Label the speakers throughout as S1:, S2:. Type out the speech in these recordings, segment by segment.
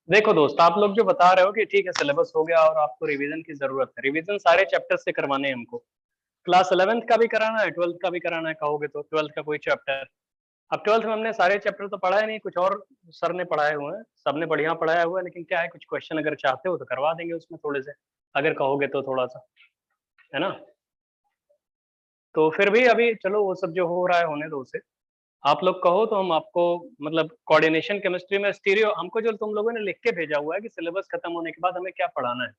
S1: देखो दोस्त, आप लोग जो बता रहे हो कि ठीक है सिलेबस हो गया और आपको रिवीजन की जरूरत है, रिवीजन सारे चैप्टर से करवाने हैं हमको। क्लास 11th का भी कराना है, 12th का भी कराना है, कहोगे तो 12th का कोई चैप्टर। अब 12th में हमने सारे चैप्टर तो पढ़ा है नहीं, कुछ और सर ने पढ़ाए हुए हैं, सबने बढ़िया पढ़ाया हुआ है, लेकिन क्या है कुछ क्वेश्चन अगर चाहते हो तो करवा देंगे उसमें थोड़े से, अगर कहोगे तो थोड़ा सा, है ना। तो फिर भी अभी चलो वो सब जो हो रहा है होने दो उसे। आप लोग कहो तो हम आपको मतलब कोऑर्डिनेशन केमिस्ट्री में स्टीरियो, हमको जो तुम लोगों ने लिख के भेजा हुआ है कि सिलेबस खत्म होने के बाद हमें क्या पढ़ाना है,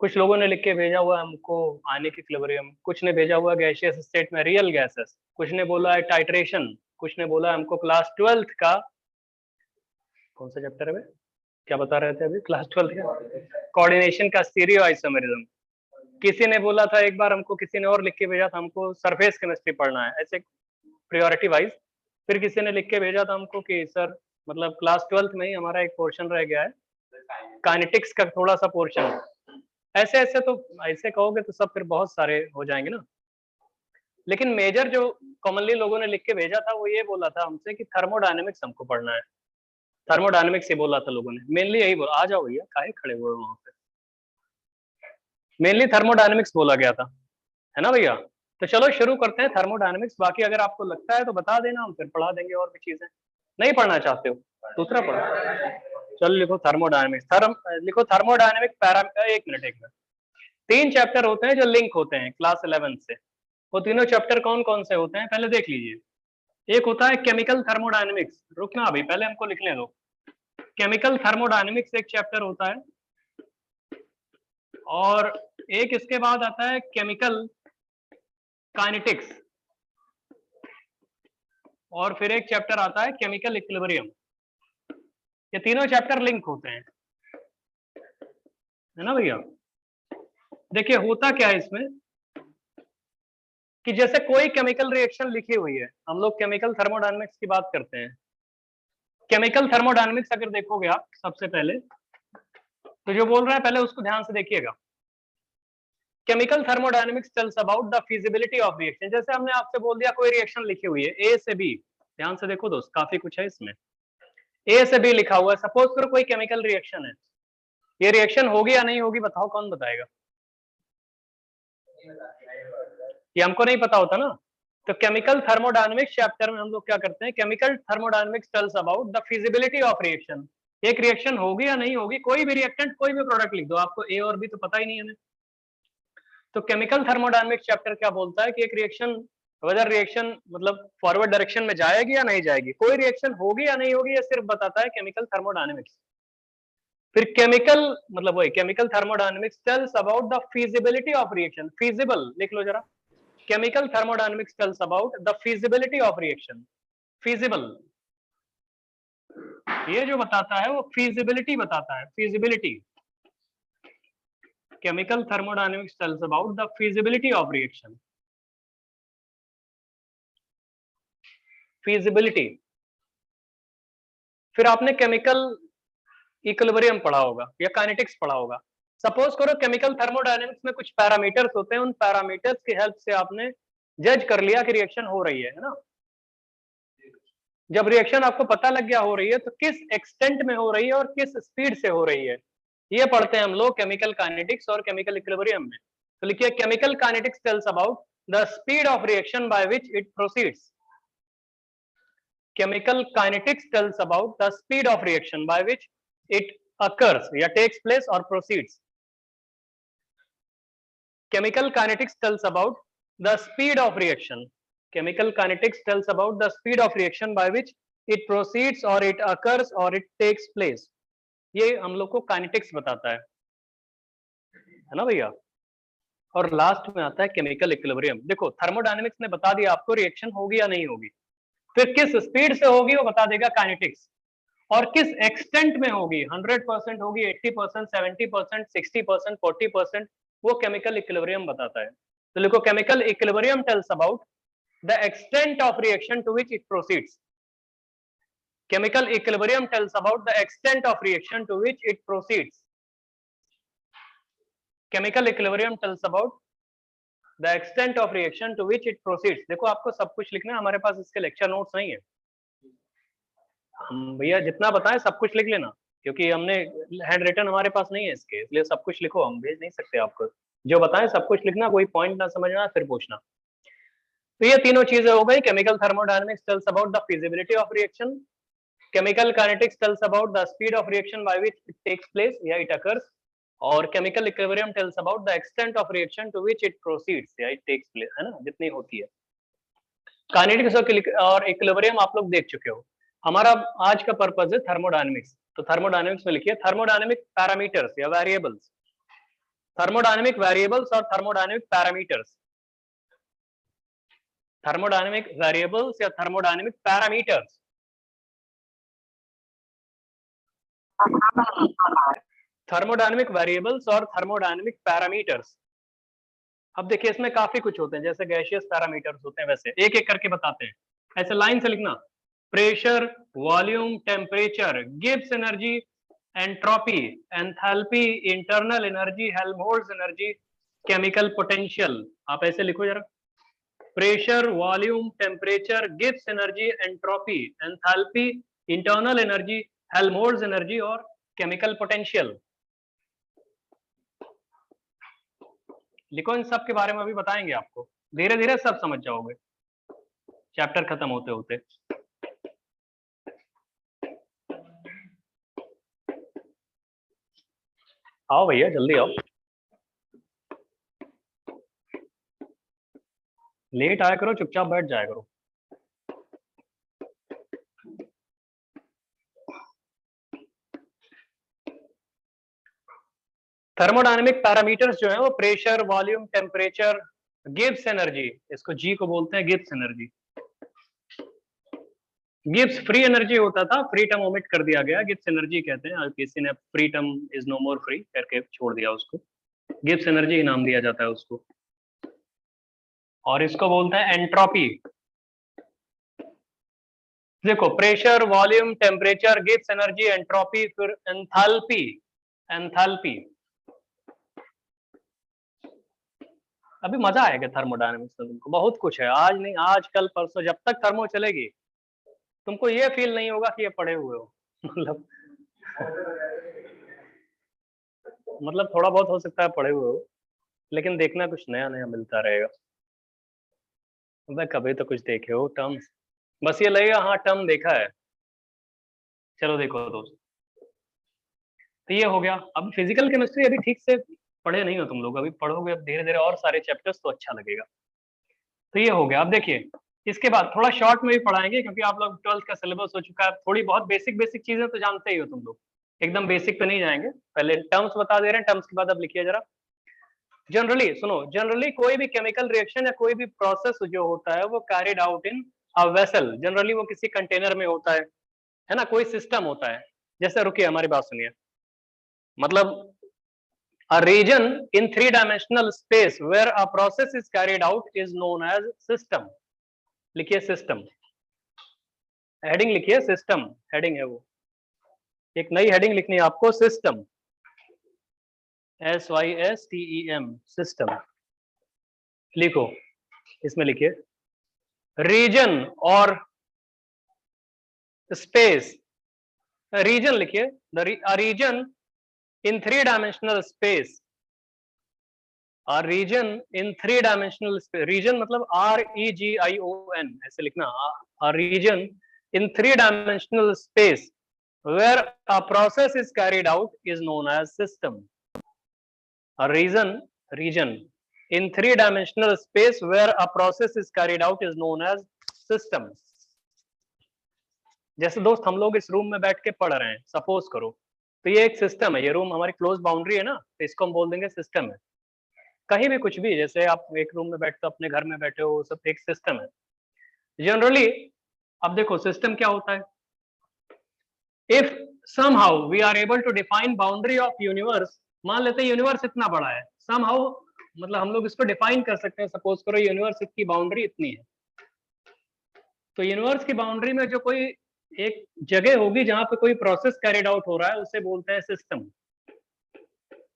S1: कुछ लोगों ने लिख के भेजा हुआ है हमको आयनिक इक्विलिब्रियम, कुछ ने भेजा हुआ है गैसियस स्टेट में रियल गैसेस, कुछ ने बोला है टाइट्रेशन, कुछ ने बोला है हमको क्लास 12th का कौन सा चैप्टर है, क्या बता रहे थे अभी, क्लास 12th का कोऑर्डिनेशन का स्टीरियो आइसोमेरिज्म। किसी ने बोला था एक बार हमको, किसी ने और लिख के भेजा था हमको सरफेस केमिस्ट्री पढ़ना है, ऐसे प्रायोरिटी वाइज। फिर किसी ने लिख के भेजा था हमको कि सर मतलब क्लास 12th में ही हमारा एक पोर्शन रह गया है काइनेटिक्स का थोड़ा सा पोर्शन। ऐसे ऐसे तो ऐसे कहोगे तो सब फिर बहुत सारे हो जाएंगे ना। लेकिन मेजर जो कॉमनली लोगों ने लिख के भेजा था वो ये बोला था हमसे कि थर्मोडायनेमिक्स हमको पढ़ना है, थर्मोडायनेमिक्स ही बोला था लोगों ने, मेनली यही बोला। आ जाओ भैया, काहे खड़े हुए वहां पे, मेनली थर्मोडायनेमिक्स बोला गया था, है ना भैया। तो चलो शुरू करते हैं थर्मोडायनेमिक्स, बाकी अगर आपको लगता है तो बता देना, हम फिर पढ़ा देंगे और भी चीजें। नहीं पढ़ना चाहते हो दूसरा पढ़ो, चलो लिखो थर्मोडायनेमिक्स, लिखो थर्मोडायनेमिक पैरा, एक मिनट। 3 चैप्टर होते हैं जो लिंक होते हैं क्लास 11 से। वो तीनों चैप्टर कौन कौन से होते हैं पहले देख लीजिए। एक होता है केमिकल थर्मोडायनेमिक्स, रुकना अभी पहले हमको लिखने दो। केमिकल थर्मोडायनेमिक्स एक चैप्टर होता है, और एक इसके बाद आता है केमिकल काइनेटिक्स, और फिर एक चैप्टर आता है केमिकल इक्विलिब्रियम। ये तीनों चैप्टर लिंक होते हैं, है ना भैया। देखिए होता क्या है इसमें कि जैसे कोई केमिकल रिएक्शन लिखी हुई है, हम लोग केमिकल थर्मोडायनेमिक्स की बात करते हैं। केमिकल थर्मोडायनेमिक्स अगर देखोगे आप सबसे पहले, तो जो बोल रहा है पहले उसको ध्यान से देखिएगा। Chemical thermodynamics tells about the feasibility of reaction. जैसे हमने आपसे बोल दिया कोई रिएक्शन लिखी हुई है ए से बी, ध्यान से देखो दोस्त काफी कुछ है इसमें। ए से बी लिखा हुआ है, सपोज करो कोई केमिकल रिएक्शन है, ये रिएक्शन होगी या नहीं होगी बताओ, कौन बताएगा। ये हमको नहीं पता होता ना। तो केमिकल थर्मोडायनेमिक्स चैप्टर में हम लोग क्या करते हैं, chemical thermodynamics tells about the feasibility of reaction. एक रिएक्शन होगी या नहीं होगी, कोई भी रिएक्टेंट कोई भी प्रोडक्ट लिख दो, आपको ए और बी तो पता ही नहीं है हमें। तो केमिकल थर्मोडायनेमिक्स चैप्टर क्या बोलता है कि एक रिएक्शन, वेदर रिएक्शन मतलब फॉरवर्ड डायरेक्शन में जाएगी या नहीं जाएगी, कोई रिएक्शन होगी या नहीं होगी, ये सिर्फ बताता है केमिकल थर्मोडायनेमिक्स। फिर केमिकल मतलब वही chemical thermodynamics tells about the feasibility of reaction, feasible लिख लो जरा। Chemical thermodynamics tells about the feasibility of reaction, feasible, ये जो बताता है वो फिजिबिलिटी बताता है, feasibility. Chemical thermodynamics tells about the feasibility of reaction, feasibility. फिर आपने केमिकल इक्विलिब्रियम पढ़ा होगा या काइनेटिक्स पढ़ा होगा। सपोज करो केमिकल थर्मोडायनेमिक्स में कुछ पैरामीटर्स होते हैं, उन पैरामीटर्स की हेल्प से आपने जज कर लिया कि रिएक्शन हो रही है ना। जब रिएक्शन आपको पता लग गया हो रही है तो किस एक्सटेंट में हो रही है और किस स्पीड से हो रही है, ये पढ़ते हैं हम लोग केमिकल काइनेटिक्स और केमिकल इक्विलिब्रियम में। तो लिखिए chemical kinetics tells about the speed of reaction by which it proceeds. chemical kinetics tells about the speed of reaction by which it occurs या takes place or proceeds. Chemical kinetics tells about the speed of reaction. Chemical kinetics tells about the speed of reaction by which it proceeds or it occurs or it takes place. ये हम लोग को kinetics बताता है ना भैया। और last में आता है केमिकल इक्विलिब्रियम। देखो थर्मोडायनेमिक्स ने बता दिया आपको रिएक्शन होगी या नहीं होगी, फिर किस स्पीड से होगी वो बता देगा काइनेटिक्स, और किस एक्सटेंट में होगी, 100% होगी, 80%, 70%, 60%, 40%, वो केमिकल इक्विलिब्रियम बताता है। तो लिखो chemical equilibrium tells about the extent of reaction to which it proceeds. Chemical equilibrium tells about the extent of reaction to which it proceeds. Chemical equilibrium tells about the extent of reaction to which it proceeds. देखो आपको सब कुछ लिखना है, हमारे पास इसके lecture notes नहीं है, हम भैया जितना बताएं सब कुछ लिख लेना। क्योंकि हमने हैंड रिटन हमारे पास नहीं है इसके, इसलिए सब कुछ लिखो, हम भेज नहीं सकते आपको। जो बताएं सब कुछ लिखना, कोई पॉइंट ना समझना फिर पूछना। तो ये तीनों चीजें हो गई। Chemical thermodynamics tells about the feasibility of reaction, chemical kinetics tells about the speed of reaction by which it takes place या इट अकर्स, और chemical equilibrium tells about the extent of reaction to which it proceeds या it takes place, है ना, जितनी होती है। Kinetics और equilibrium आप लोग देख चुके हो। हमारा आज का पर्पस है थर्मोडायनेमिक्स। तो थर्मोडायनेमिक्स में लिखिए थर्मोडायनेमिक पैरामीटर्स या वेरिएबल्स, थर्मोडायनेमिक वेरिएबल्स और थर्मोडायनेमिक पैरामीटर्स, थर्मोडायनेमिक वेरिएबल्स या थर्मोडायनेमिक पैरामीटर्स। थर्मोडायनेमिक वेरिएबल्स और थर्मोडायनेमिक पैरामीटर्स। अब देखिए इसमें काफी कुछ होते हैं, जैसे गैसियस पैरामीटर्स होते हैं, वैसे एक एक करके बताते हैं। ऐसे लाइन से लिखना, pressure, volume, temperature, Gibbs energy, entropy, enthalpy, internal energy, Helmholtz energy, chemical potential. आप ऐसे लिखो जरा, pressure, volume, temperature, Gibbs energy, entropy, enthalpy, internal energy, Helmholtz energy और केमिकल पोटेंशियल। लिखो, इन सब के बारे में अभी बताएंगे आपको, धीरे धीरे सब समझ जाओगे चैप्टर खत्म होते होते। आओ भैया जल्दी आओ, लेट आया करो, चुपचाप बैठ जाया करो। थर्मोडायनेमिक पैरामीटर्स जो है वो pressure, volume, temperature, Gibbs energy, इसको जी को बोलते हैं Gibbs energy. Gibbs free energy होता था, फ्री टर्म ओमिट कर दिया गया, गिब्स एनर्जी कहते हैं, किसी ने free term is no more free करके छोड़ दिया उसको, गिब्स एनर्जी ही नाम दिया जाता है उसको। और इसको बोलते हैं एंट्रोपी। देखो, pressure, volume, temperature, Gibbs energy, entropy, फिर एंथैल्पी। एंथैल्पी अभी मजा आएगा थर्मोडायनेमिक्स में, तुमको बहुत कुछ है, आज नहीं आज कल परसों जब तक थर्मो चलेगी तुमको ये फील नहीं होगा कि ये पढ़े हुए हो। मतलब थोड़ा बहुत हो सकता है पढ़े हुए हो, लेकिन देखना कुछ नया नया मिलता रहेगा। कभी तो कुछ देखे हो टर्म्स, बस ये लगेगा हाँ टर्म देखा है। चलो देखो दोस्त, तो ये हो गया। अब फिजिकल केमिस्ट्री अभी ठीक से पढ़े नहीं हो तुम लोग, अभी पढ़ोगे अब धीरे धीरे और सारे चैप्टर्स तो अच्छा लगेगा। तो ये हो गया। अब देखिए इसके बाद थोड़ा शॉर्ट में भी पढ़ाएंगे, क्योंकि आप लोग 12th का सिलेबस हो चुका है, थोड़ी बहुत बेसिक बेसिक चीजें तो जानते ही हो तुम लोग, एकदम बेसिक पे नहीं जाएंगे, पहले टर्म्स बता दे रहे हैं, टर्म्स के बाद अब लिखिए जरा। जनरली सुनो, जनरली कोई भी केमिकल रिएक्शन या कोई भी प्रोसेस जो होता है वो carried out in a vessel, generally वो किसी कंटेनर में होता है ना, कोई सिस्टम होता है। जैसे रुकिए हमारी बात सुनिए, मतलब a region in three-dimensional space where a process is carried out is known as system। लिखिए सिस्टम, हेडिंग लिखिए सिस्टम, हेडिंग है वो, एक नई हेडिंग लिखनी है आपको, सिस्टम, SYSTEM, सिस्टम लिखो। इसमें लिखिए रीजन और स्पेस, रीजन लिखिए, reason in three-dimensional space, a region in three-dimensional space, region मतलब REGION ऐसे लिखना, a region in three-dimensional space where a process is carried out is known as system। A region in three-dimensional space where a process is carried out is known as system। जैसे दोस्त हम लोग इस room में बैठ के पढ़ रहे हैं, सपोज करो, तो ये एक सिस्टम है, ये रूम हमारी क्लोज बाउंड्री है ना, तो इसको हम बोल देंगे सिस्टम है। कहीं भी कुछ भी, जैसे आप एक रूम में बैठते हो, अपने घर में बैठे हो, सब एक सिस्टम है जनरली। अब देखो सिस्टम क्या होता है, if somehow we are able to define boundary of universe, मान लेते हैं यूनिवर्स इतना बड़ा है, समहाउ मतलब हम लोग इसको डिफाइन कर सकते हैं, सपोज करो यूनिवर्स की बाउंड्री इतनी है, तो यूनिवर्स की बाउंड्री में जो कोई एक जगह होगी जहां पे कोई प्रोसेस कैरिड आउट हो रहा है, उसे बोलते हैं सिस्टम,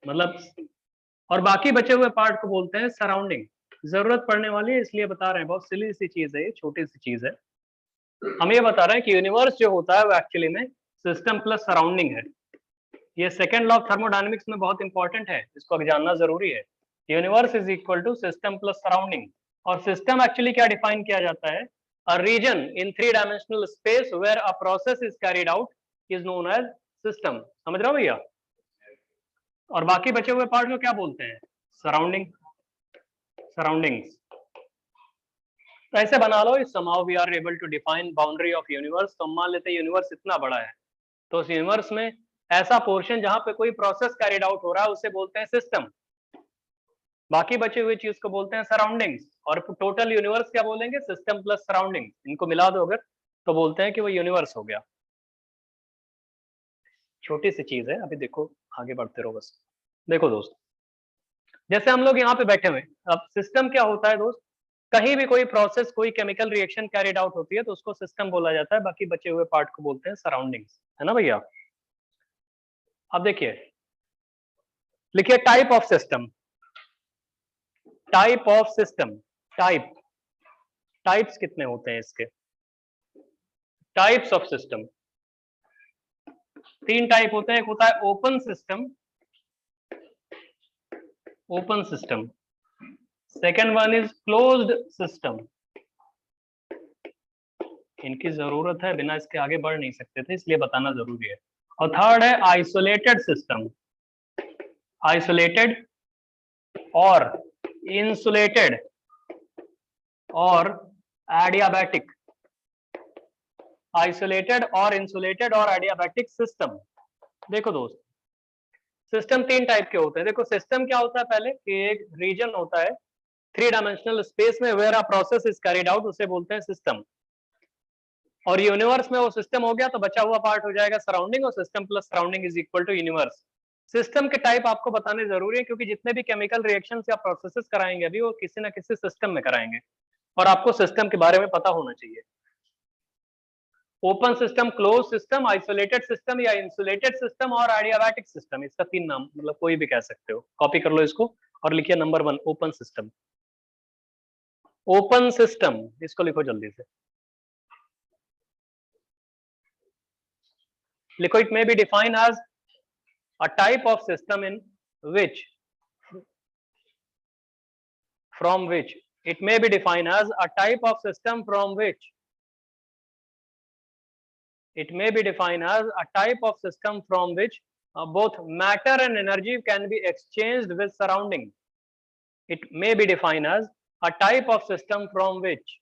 S1: मतलब, और बाकी बचे हुए पार्ट को बोलते हैं सराउंडिंग। जरूरत पड़ने वाली है इसलिए बता रहे हैं, बहुत सिली सी चीज है ये, छोटी सी चीज है। हम ये बता रहे हैं कि यूनिवर्स जो होता है वो एक्चुअली में सिस्टम प्लस सराउंडिंग है। ये सेकंड लॉ ऑफ थर्मोडायनेमिक्स में बहुत इंपॉर्टेंट है, इसको जानना जरूरी है। Universe is equal to system plus surrounding, और सिस्टम एक्चुअली क्या डिफाइन किया जाता है, a region in 3 dimensional space where a process is carried out is known as system. समझ रहे हो भैया? और बाकी बचे हुए पार्ट को क्या बोलते हैं, सराउंडिंग, सराउंडिंग्स। तो ऐसे बना लो, somehow we are able to define boundary of universe। तो मान लेते हैं यूनिवर्स इतना बड़ा है, तो उस यूनिवर्स में ऐसा पोर्शन जहां पे कोई प्रोसेस कैरिड आउट हो रहा है उसे बोलते हैं सिस्टम, बाकी बचे हुए चीज को बोलते हैं सराउंडिंग्स। और टोटल यूनिवर्स क्या बोलेंगे, सिस्टम प्लस सराउंडिंग, इनको मिला दो अगर तो बोलते हैं कि वो यूनिवर्स हो गया। छोटी सी चीज है, अभी देखो आगे बढ़ते रहो बस। देखो दोस्त, जैसे हम लोग यहाँ पे बैठे हुए, अब सिस्टम क्या होता है दोस्त, कहीं भी कोई प्रोसेस, कोई केमिकल रिएक्शन कैरिड आउट होती है तो उसको सिस्टम बोला जाता है, बाकी बचे हुए पार्ट को बोलते हैं सराउंडिंग्स, है ना भैया? अब देखिए, लिखिए type of system, type of system, type, types कितने होते हैं इसके, टाइप्स ऑफ सिस्टम 3 टाइप होते हैं। एक होता है open system, open system, second one is closed system, इनकी जरूरत है, बिना इसके आगे बढ़ नहीं सकते थे इसलिए बताना जरूरी है। और थर्ड है आइसोलेटेड सिस्टम, आइसोलेटेड और इंसुलेटेड और एडियाबैटिक, आइसोलेटेड और इंसुलेटेड और एडियाबैटिक सिस्टम। देखो दोस्त, सिस्टम 3 टाइप के होते हैं। देखो सिस्टम क्या होता है, पहले कि एक रीजन होता है 3 डायमेंशनल स्पेस में where a process is carried out, उसे बोलते हैं सिस्टम। और यूनिवर्स में वो सिस्टम हो गया तो बचा हुआ पार्ट हो जाएगा सराउंडिंग, और system plus surrounding is equal to universe. System के टाइप आपको बताने जरूरी है, क्योंकि जितने भी केमिकल रिएक्शंस या प्रोसेसेस कराएंगे अभी वो किसी ना किसी सिस्टम में कराएंगे, और आपको सिस्टम के बारे में पता होना चाहिए। Open system, close system, isolated system या इंसुलेटेड सिस्टम और एडियाबैटिक सिस्टम, इसका 3 नाम, मतलब कोई भी कह सकते हो। कॉपी कर लो इसको और लिखिए number 1 open system. Open system, इसको लिखो जल्दी से, लिखो it may be defined as a type of system in which, from which, it may be defined as a type of system from which, it may be defined as a type of system from which both matter and energy can be exchanged with surrounding. It may be defined as a type of system from which,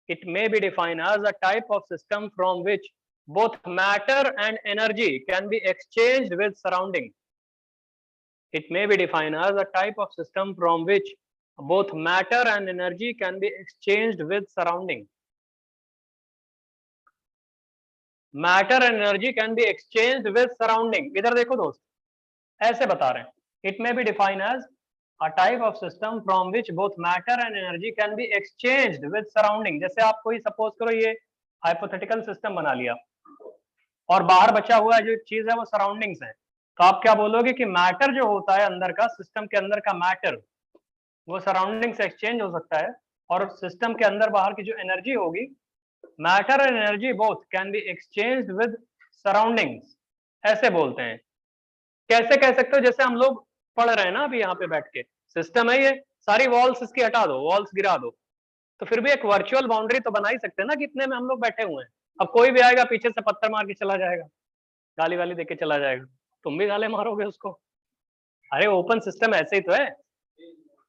S1: it may be defined as a type of system from which both matter and energy can be exchanged with surrounding. It may be defined as a type of system from which both matter and energy can be exchanged with surrounding. Matter and energy can be exchanged with surrounding. इधर देखो दोस्त, ऐसे बता रहे हैं, it may be defined as a type of system from which both matter and energy can be exchanged with surrounding। जैसे आप कोई सपोज करो ये हाइपोथेटिकल सिस्टम बना लिया और बाहर बचा हुआ जो चीज है वो सराउंडिंग्स है, तो आप क्या बोलोगे कि मैटर जो होता है अंदर का, सिस्टम के अंदर का मैटर, वो सराउंडिंग से एक्सचेंज हो सकता है, और सिस्टम के अंदर बाहर की जो एनर्जी होगी, matter and energy both can be exchanged with surroundings, ऐसे बोलते हैं। कैसे कह सकते हो, जैसे हम लोग पढ़ रहे हैं ना अभी यहाँ पे बैठ के, सिस्टम है ये, सारी वॉल्स इसकी हटा दो, वॉल्स गिरा दो, तो फिर भी एक वर्चुअल बाउंड्री तो बना ही सकते हैं ना, कितने में हम लोग बैठे हुए हैं। अब कोई भी आएगा पीछे से पत्थर मार के चला जाएगा, गाली वाली देके चला जाएगा, तुम भी गाले मारोगे उसको। अरे ओपन सिस्टम ऐसे ही तो है।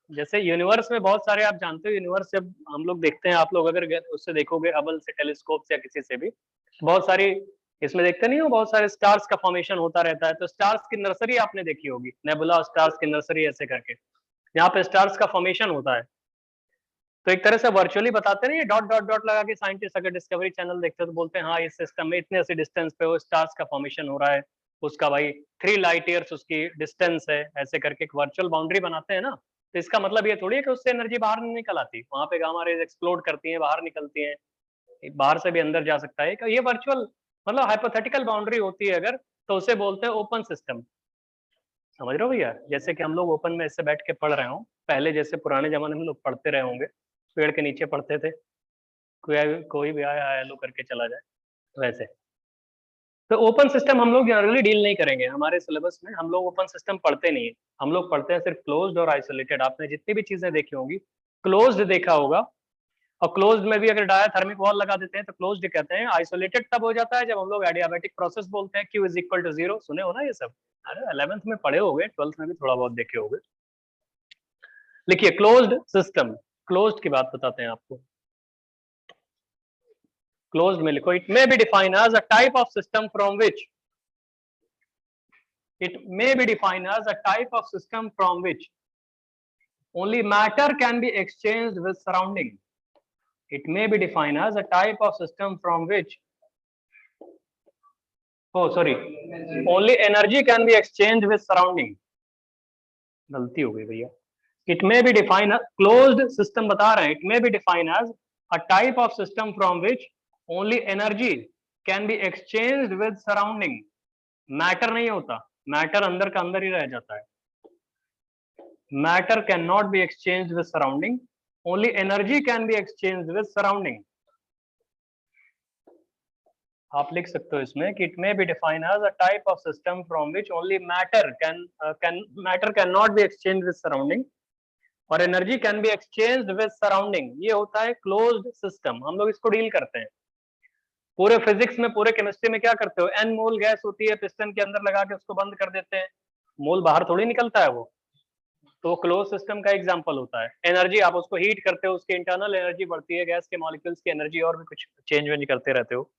S1: जैसे यूनिवर्स में बहुत सारे, आप जानते हो यूनिवर्स जब हम लोग देखते हैं, आप लोग अगर उससे देखोगे हबल से, टेलीस्कोप से या किसी से भी, बहुत सारी इसमें देखते नहीं हो, बहुत सारे स्टार्स का फॉर्मेशन होता रहता है। तो स्टार्स की नर्सरी आपने देखी होगी, नेबुला स्टार्स की नर्सरी ऐसे करके, यहाँ पे स्टार्स का फॉर्मेशन होता है। तो एक तरह से वर्चुअली बताते नहीं, डॉट डॉट डॉट लगा के साइंटिस्ट अगर डिस्कवरी चैनल देखते हो तो बोलते हैं हाँ इस सिस्टम में इतने ऐसे डिस्टेंस पे वो स्टार्स का फॉर्मेशन हो रहा है, उसका भाई 3 लाइट ईयर्स उसकी डिस्टेंस है, ऐसे करके एक वर्चुअल बाउंड्री बनाते हैं ना। तो इसका मतलब ये थोड़ी है कि उससे एनर्जी बाहर नहीं निकल आती, वहां पे गामा रेज एक्सप्लोड करती हैं, बाहर निकलती हैं, बाहर से भी अंदर जा सकता है। ये वर्चुअल मतलब हाइपोथेटिकल बाउंड्री होती है अगर, तो उसे बोलते हैं ओपन सिस्टम। समझ रहे हो भैया? जैसे कि हम लोग ओपन में ऐसे बैठ के पढ़ रहे हो, पहले जैसे पुराने जमाने में लोग पढ़ते रहे होंगे, पेड़ के नीचे पढ़ते थे, कोई भी आया हेलो करके चला जाए, वैसे। तो ओपन सिस्टम हम लोग जनरली डील नहीं करेंगे हमारे सिलेबस में, हम लोग ओपन सिस्टम पढ़ते नहीं है, हम लोग पढ़ते हैं सिर्फ क्लोज्ड और आइसोलेटेड। आपने जितनी भी चीजें देखी होंगी क्लोज्ड देखा होगा, और क्लोज्ड में भी अगर डायाथर्मिक वॉल लगा देते हैं तो क्लोज्ड कहते हैं। आइसोलेटेड तब हो जाता है जब हम लोग एडियाबैटिक प्रोसेस बोलते हैं, Q इज इक्वल टू 0। सुने हो ना ये सब? अरे 11th में पढ़े होगे, 12th में भी थोड़ा बहुत देखे होगे। लिखिए क्लोज्ड सिस्टम, क्लोज्ड की बात बताते हैं आपको। क्लोज्ड में लिखो, it may be defined as a type of system from which, it may be defined as a type of system from which only matter can be exchanged with surrounding. It may be defined as a type of system from which, oh sorry, only energy can be exchanged with surrounding. गलती हो गई भैया। It may be defined as closed system बता रहे हैं, it may be defined as a type of system from which only energy can be exchanged with surrounding. Matter नहीं होता, matter अंदर का अंदर ही रह जाता है। Matter can not be exchange with surrounding, only energy can be exchange with surrounding. आप लिख सकते हो इसमें कि it may be defined as a type of system from which only matter can not be exchange with surrounding और energy can be exchange with surrounding. ये होता है क्लोज्ड सिस्टम, हम लोग इसको डील करते हैं। पूरे फिजिक्स में, पूरे केमिस्ट्री में क्या करते हो, एन मोल गैस होती है, पिस्टन के अंदर लगा के उसको बंद कर देते हैं, मोल बाहर थोड़ी निकलता है वो, तो क्लोज सिस्टम का एग्जांपल होता है। एनर्जी आप उसको हीट करते हो, उसकी इंटरनल एनर्जी बढ़ती है, गैस के मॉलिक्यूल्स की एनर्जी और भी कुछ चेंज वेंज करते रहते हो,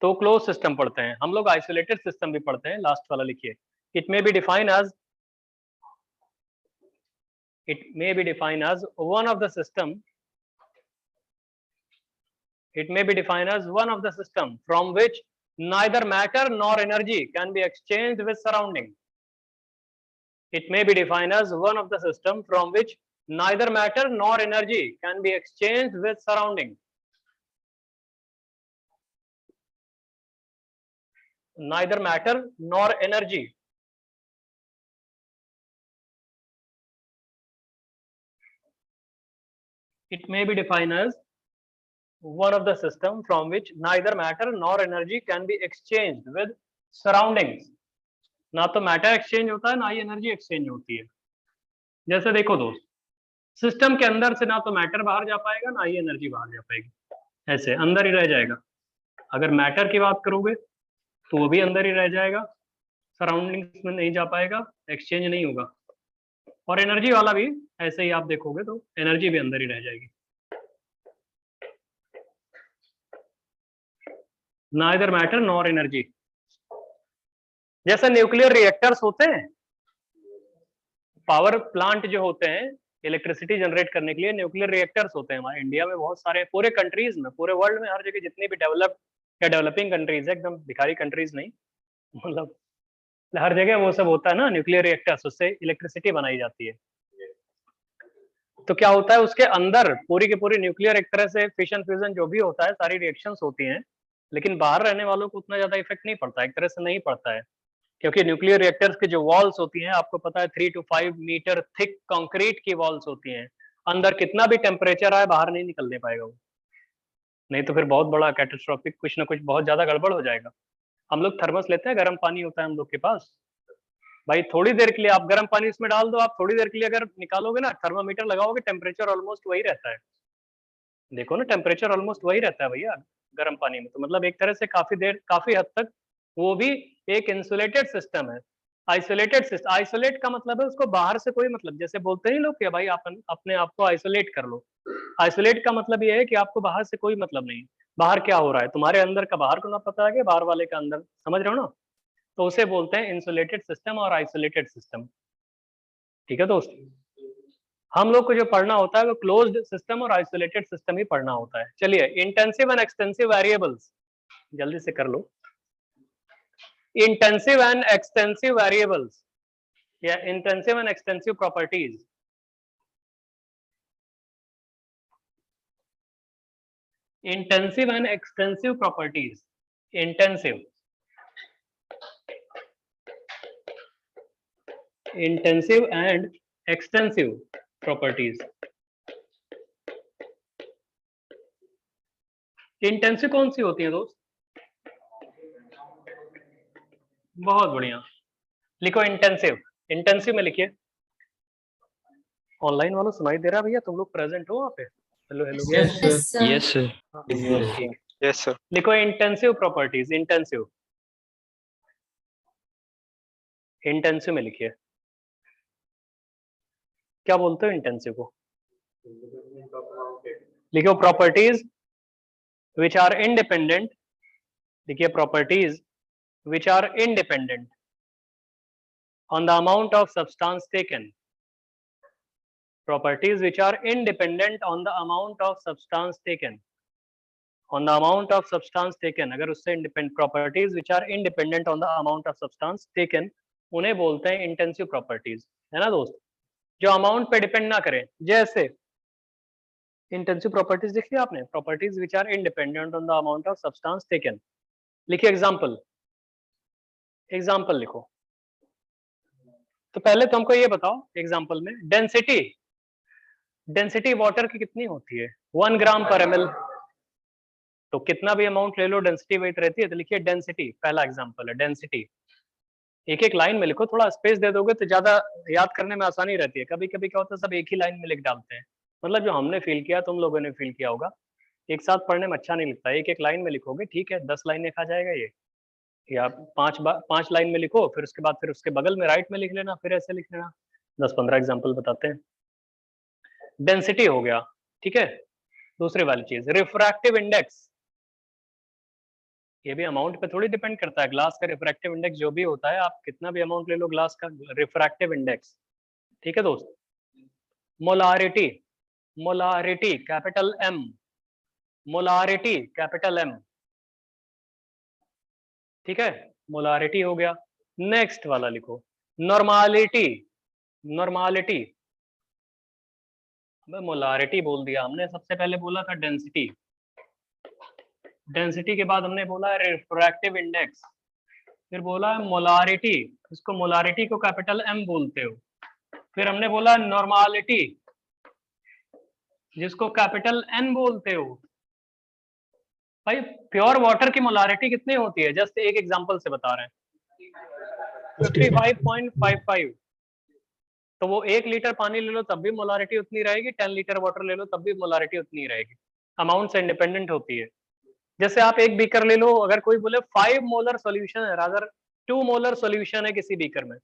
S1: तो क्लोज सिस्टम पढ़ते हैं हम लोग। आइसोलेटेड सिस्टम भी पढ़ते हैं, लास्ट वाला लिखिए, it may be defined as, it may be defined as one of the system, it may be defined as one of the system from which neither matter nor energy can be exchanged with surrounding. It may be defined as one of the system from which neither matter nor energy can be exchanged with surrounding. Neither matter nor energy. It may be defined as one of the system from which neither matter nor energy can be exchanged with surroundings. ना तो matter exchange होता है, ना ही energy exchange होती है। जैसे देखो दोस्त, सिस्टम के अंदर से ना तो मैटर बाहर जा पाएगा, ना ही एनर्जी बाहर जा पाएगी, ऐसे अंदर ही रह जाएगा। अगर मैटर की बात करोगे तो वो भी अंदर ही रह जाएगा, सराउंडिंग्स में नहीं जा पाएगा, एक्सचेंज नहीं होगा। और एनर्जी वाला भी ऐसे ही आप देखोगे तो एनर्जी भी अंदर ही रह जाएगी। Neither matter nor energy. जैसे न्यूक्लियर रिएक्टर्स होते हैं, पावर प्लांट जो होते हैं इलेक्ट्रिसिटी जनरेट करने के लिए, न्यूक्लियर रिएक्टर्स होते हैं। हमारे इंडिया में बहुत सारे, पूरे कंट्रीज में, पूरे वर्ल्ड में, हर जगह जितनी भी डेवलप्ड या डेवलपिंग कंट्रीज है, एकदम भिखारी कंट्रीज नहीं, मतलब हर जगह वो सब होता है ना, न्यूक्लियर रिएक्टर्स, उससे इलेक्ट्रिसिटी बनाई जाती है। तो क्या होता है, उसके अंदर पूरी की पूरी न्यूक्लियर एक तरह से फिशन फ्यूजन जो भी होता है, सारी रिएक्शंस होती हैं, लेकिन बाहर रहने वालों को उतना ज्यादा इफेक्ट नहीं पड़ता, एक तरह से नहीं पड़ता है, क्योंकि न्यूक्लियर रिएक्टर्स की जो वॉल्स होती हैं, आपको पता है 3 to 5 मीटर थिक कंक्रीट की वॉल्स होती हैं। अंदर कितना भी टेम्परेचर आए बाहर नहीं निकलने पाएगा वो, नहीं तो फिर बहुत बड़ा कैटास्ट्रोफिक कुछ ना कुछ बहुत ज्यादा गड़बड़ हो जाएगा। हम लोग थर्मस लेते हैं, गर्म पानी होता है हम लोग के पास, भाई थोड़ी देर के लिए आप गर्म पानी इसमें डाल दो, आप थोड़ी देर के लिए अगर निकालोगे ना, थर्मामीटर लगाओगे, टेम्परेचर ऑलमोस्ट वही रहता है। देखो ना, टेम्परेचर ऑलमोस्ट वही रहता है भैया गर्म पानी में, तो मतलब एक तरह से काफी देर, काफी हद तक वो भी एक इंसुलेटेड सिस्टम है। आइसोलेटेड सिस्टम, आइसोलेट का मतलब है उसको बाहर से कोई मतलब, जैसे बोलते हैं लोग कि भाई आप अपने आप को आइसोलेट कर लो। आइसोलेट का मतलब ये है कि आपको बाहर से कोई मतलब नहीं, बाहर क्या हो रहा है, तुम्हारे अंदर का बाहर को ना पता है कि बाहर वाले का अंदर, समझ रहे हो ना, तो उसे बोलते हैं इंसुलेटेड सिस्टम और आइसोलेटेड सिस्टम। ठीक है दोस्त, हम लोग को जो पढ़ना होता है वो क्लोज्ड सिस्टम और आइसोलेटेड सिस्टम ही पढ़ना होता है। चलिए, इंटेंसिव एंड एक्सटेंसिव वेरिएबल्स जल्दी से कर लो। इंटेंसिव एंड एक्सटेंसिव वेरिएबल्स या intensive and extensive properties. Intensive and extensive properties, intensive, intensive and extensive properties. Intensive कौन सी होती है दोस्त? बहुत बढ़िया, लिखो इंटेंसिव। इंटेंसिव में लिखिए। ऑनलाइन वालों सुनाई दे रहा है भैया? तुम लोग प्रेजेंट हो वहाँ पे? Hello hello.
S2: Yes sir.
S3: Yes sir.
S1: ठीक,
S4: यस सर।
S1: लिखो इंटेंसिव प्रॉपर्टीज। इंटेंसिव, इंटेंसिव में लिखिए। क्या बोलते हो इंटेंसिव को? लिखो प्रॉपर्टीज विच आर इंडिपेंडेंट। लिखिए properties which are independent on the amount of substance taken. Properties which are independent on the amount of substance taken. On the amount of substance taken, अगर उससे independent properties which are independent on the amount of substance taken, उन्हें बोलते हैं intensive properties, है ना दोस्त? जो amount पे depend ना करें, जैसे intensive properties देख लिया आपने? Properties which are independent on the amount of substance taken. लिखिए example, example लिखो। तो पहले तुमको ये बताओ एग्जाम्पल में डेंसिटी, डेंसिटी वाटर की कितनी होती है? 1 ग्राम पर ml। तो कितना भी अमाउंट ले लो डेंसिटी वही रहती है। तो लिखिए डेंसिटी, पहला एग्जांपल है डेंसिटी। एक एक लाइन में लिखो, थोड़ा स्पेस दे दोगे तो ज्यादा याद करने में आसानी रहती है। कभी कभी क्या होता है सब एक ही लाइन में लिख डालते हैं, मतलब जो हमने फील किया तुम लोगों ने फील किया होगा, एक साथ पढ़ने में अच्छा नहीं लगता। एक एक लाइन में लिखोगे ठीक है, 10 लाइनें खा जाएगा ये, या 5 लाइन में लिखो, फिर उसके बाद फिर उसके बगल में राइट में लिख लेना, फिर ऐसे लिख लेना। 10-15 एग्जाम्पल बताते हैं। डेंसिटी हो गया, ठीक है। दूसरी वाली चीज रिफ्रैक्टिव इंडेक्स, ये भी अमाउंट पे थोड़ी डिपेंड करता है। ग्लास का रिफ्रैक्टिव इंडेक्स जो भी होता है, आप कितना भी अमाउंट ले लो ग्लास का, रिफ्रैक्टिव इंडेक्स, ठीक है दोस्त। Molarity, molarity capital M, molarity capital M, ठीक है, मोलारिटी हो गया। नेक्स्ट वाला लिखो नॉर्मालिटी, नॉर्मालिटी। मोलारिटी बोल दिया हमने, सबसे पहले बोला था डेंसिटी, डेंसिटी के बाद हमने बोला है रिफ्रैक्टिव इंडेक्स, फिर बोला मोलारिटी, इसको मोलारिटी को कैपिटल एम बोलते हो। फिर हमने बोला नॉर्मालिटी, जिसको कैपिटल एन बोलते हो। भाई प्योर वाटर की मोलारिटी कितनी होती है? जस्ट एक एग्जांपल से बता रहे हैं, 55.55। तो वो 1 लीटर पानी ले लो तब भी मोलारिटी उतनी रहेगी, 10 लीटर वाटर ले लो तब भी मोलारिटी उतनी रहेगी। अमाउंट से इंडिपेंडेंट होती है। जैसे आप एक बीकर ले लो, अगर कोई बोले 5 मोलर सॉल्यूशन है, रादर 2 मोलर सॉल्यूशन है किसी बीकर में,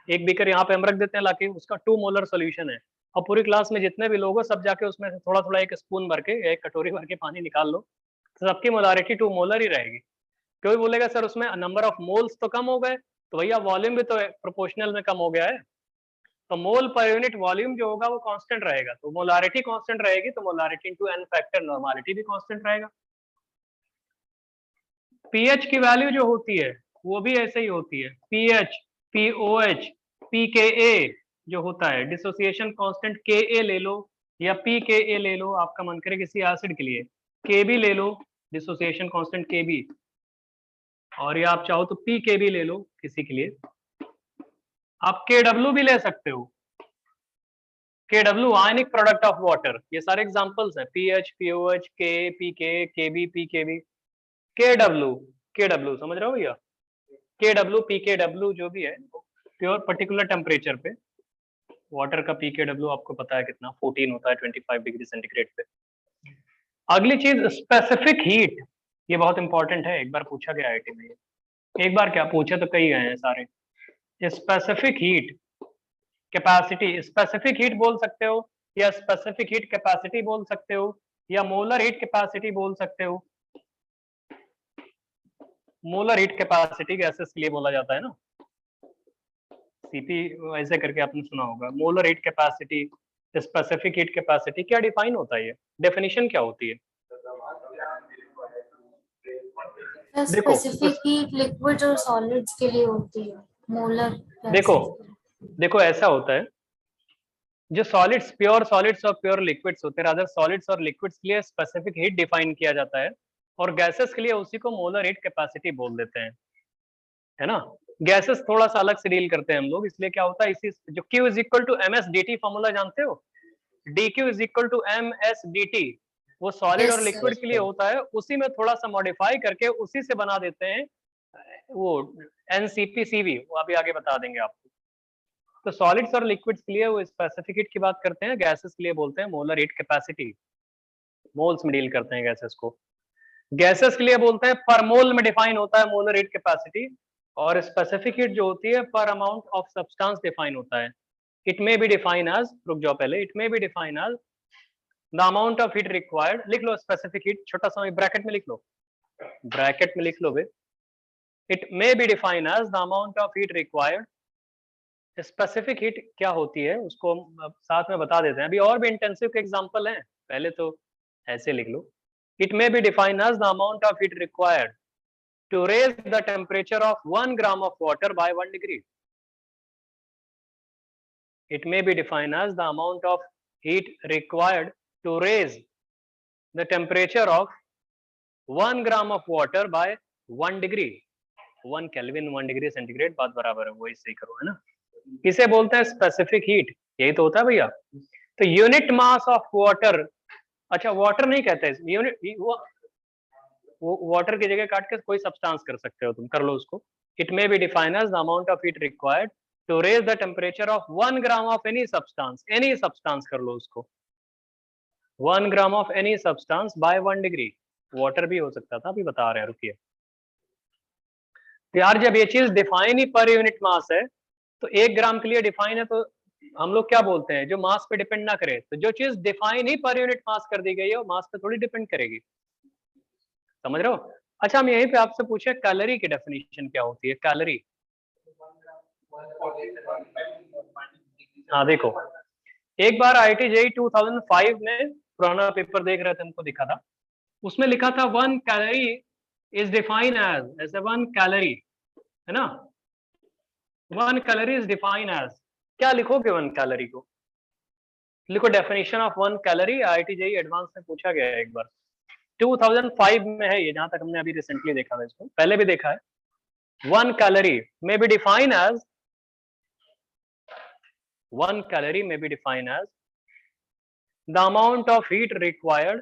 S1: एक बीकर यहाँ पे हम रख देते हैं लाके, उसका 2 मोलर सॉल्यूशन है, और पूरी क्लास में जितने भी लोग हो सब जाके उसमें से थोड़ा थोड़ा एक स्पून भर के, एक कटोरी भर के पानी निकाल लो, तो सबकी मोलारिटी 2 मोलर ही रहेगी। कोई बोलेगा सर उसमें नंबर ऑफ मोल्स तो कम हो गए, तो भैया वॉल्यूम भी तो प्रोपोर्शनल में कम हो गया है, तो मोल पर यूनिट वॉल्यूम जो होगा वो कांस्टेंट रहेगा, तो मोलारिटी कांस्टेंट रहेगी, तो molarity into N factor normality भी कांस्टेंट रहेगा। पीएच की वैल्यू जो होती है वो भी ऐसे ही होती है, पीएच, पीओएच, पीकेए जो होता है, डिसोसिएशन कांस्टेंट के ले लो या पीके ले लो, आपका मन करे किसी एसिड के लिए के भी ले लो, डिसोसिएशन कांस्टेंट के भी, और या आप चाहो तो पीके भी ले लो किसी के लिए, आप के डब्ल्यू भी ले सकते हो, के W ionic product of water, ये सारे एग्जांपल्स है, पीएच, पीओएच, के, पीके, केबी, पीकेबी, के डब्ल्यू समझ रहे हो भैया? के डब्ल्यू, पीके डब्ल्यू जो भी है, प्योर पर्टिकुलर टेम्परेचर पे वाटर का पीके डब्ल्यू आपको पता है कितना, 14 होता है 25 डिग्री सेंटीग्रेड पे। अगली चीज स्पेसिफिक हीट, ये बहुत इंपॉर्टेंट है, एक बार पूछा गया आईआईटी में, एक बार क्या पूछे तो कई गए हैं सारे। Specific heat capacity, specific heat बोल सकते हो, या स्पेसिफिक हीट कैपेसिटी बोल सकते हो, या मोलर हीट कैपेसिटी बोल सकते हो। मोलर हीट कैपेसिटी गैसेस के लिए बोला जाता है ना, सीपी ऐसे करके आपने सुना होगा। Molar heat capacity, specific heat capacity, क्या डिफाइन होता है ये, डेफिनेशन क्या होती है? देखो
S2: स्पेसिफिक हीट लिक्विड और सॉलिड्स के लिए होती है, मोलर
S1: देखो ऐसा होता है, जो सॉलिड्स, प्योर सॉलिड्स और प्योर लिक्विड्स होते हैं, रादर सॉलिड्स और लिक्विड्स के लिए स्पेसिफिक हीट डिफाइन किया जाता है, और गैसेस के लिए उसी को मोलर हीट कैपेसिटी बोल देते हैं, है ना। गैसेस थोड़ा सा अलग से डील करते हैं हम लोग, इसलिए क्या होता है, इसी जो Q is equal to M S D T formula जानते हो, D Q is equal to M S D T, वो सॉलिड और लिक्विड के लिए होता है, उसी में थोड़ा सा मॉडिफाई करके उसी से बना देते हैं वो NCP-CV वो अभी आगे बता देंगे आपको। तो सॉलिड्स और लिक्विड्स के लिए वो स्पेसिफिक हीट की बात करते हैं, गैसेस के लिए बोलते हैं मोलर हीट कैपेसिटी, मोल्स में डील करते हैं गैसेस को। गैसेस के लिए बोलते हैं पर मोल में डिफाइन होता है मोलर हीट कैपेसिटी, और स्पेसिफिक हीट जो होती है पर अमाउंट ऑफ सब्सटेंस डिफाइन होता है। It may be define as, रुक जाओ पहले, it may be define as the amount of heat required, लिख लो स्पेसिफिक हीट, छोटा सा ब्रैकेट में लिख लो, ब्रैकेट में लिख लो बे। It may be define as the amount of heat required. Specific heat क्या होती है उसको हम साथ में बता देते हैं, अभी और भी इंटेंसिव के एग्जांपल हैं, पहले तो ऐसे लिख लो। It may be define as the amount of heat required to raise the temperature of 1 gram of water by 1 degree. It may be defined as the amount of heat required to raise the temperature of 1 gram of water by 1 degree. 1 Kelvin 1 degree centigrade बात बराबर है, वही सही करो, है ना। इसे बोलते हैं स्पेसिफिक हीट, यही तो होता है भैया। तो यूनिट मास ऑफ वाटर, अच्छा वाटर नहीं कहते, यूनिट वो वाटर की जगह काट के कोई सब्सटेंस कर सकते हो तुम, कर लो उसको। It may be defined as the amount of heat required to raise the temperature of 1 gram of any substance कर लो उसको, 1 gram of any substance by 1 degree. Water भी हो सकता था, अभी बता रहे हैं, रुकिए। यार जब ये चीज डिफाइन ही पर यूनिट मास है, तो 1 ग्राम के लिए डिफाइन है, तो हम लोग क्या बोलते हैं, जो मास पे डिपेंड ना करे। तो जो चीज डिफाइन ही पर यूनिट मास कर दी गई है, वो मास पे थोड़ी डिपेंड करेगी, समझ रहे हो। अच्छा हम यहीं पे आपसे पूछे कैलोरी की डेफिनेशन क्या होती है, कैलोरी। हाँ देखो, एक बार IIT JEE 2005 में पुराना पेपर देख रहे थे, हमको दिखा था, उसमें लिखा था 1 कैलोरी इज डिफाइन एज, ऐसे 1 कैलोरी है ना, 1 कैलोरी इज डिफाइन एज, क्या लिखोगे 1 कैलोरी को, लिखो definition of 1 calorie. IIT JEE advance में पूछा गया है एक बार, 2005 में है ये, जहां तक हमने अभी रिसेंटली देखा था, इसको पहले भी देखा है। 1 calorie may be defined as 1 calorie may be defined as the amount of heat required.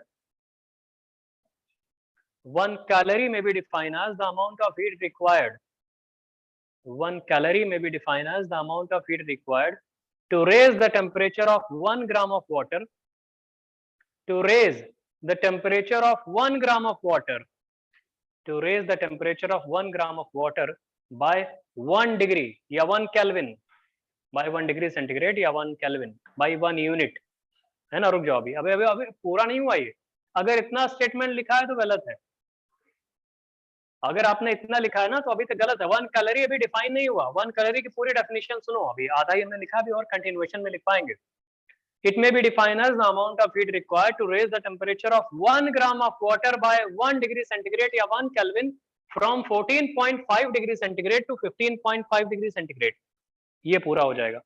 S1: 1 calorie may be defined as the amount of heat required. 1 calorie may be defined as the amount of heat required to raise the temperature of 1 gram of water. To raise the temperature of 1 gram of water. To raise the temperature of 1 gram of water by 1 degree या 1 Kelvin by 1 degree centigrade या 1 Kelvin by 1 unit, है ना। रुक जाओ, अभी अभी पूरा नहीं हुआ ये, अगर इतना स्टेटमेंट लिखा है तो गलत है, अगर आपने इतना लिखा है ना तो अभी तक गलत है। 1 कैलोरी अभी डिफाइन नहीं हुआ, 1 कैलोरी की पूरी डेफिनेशन सुनो, अभी आधा ही हमने लिखा, अभी और कंटिन्यूएशन में लिख पाएंगे। It may be defined as the amount of heat required to raise the temperature of 1 gram of water by 1 degree centigrade या 1 Kelvin from 14.5 degree centigrade to 15.5 degree centigrade। ये पूरा हो जाएगा,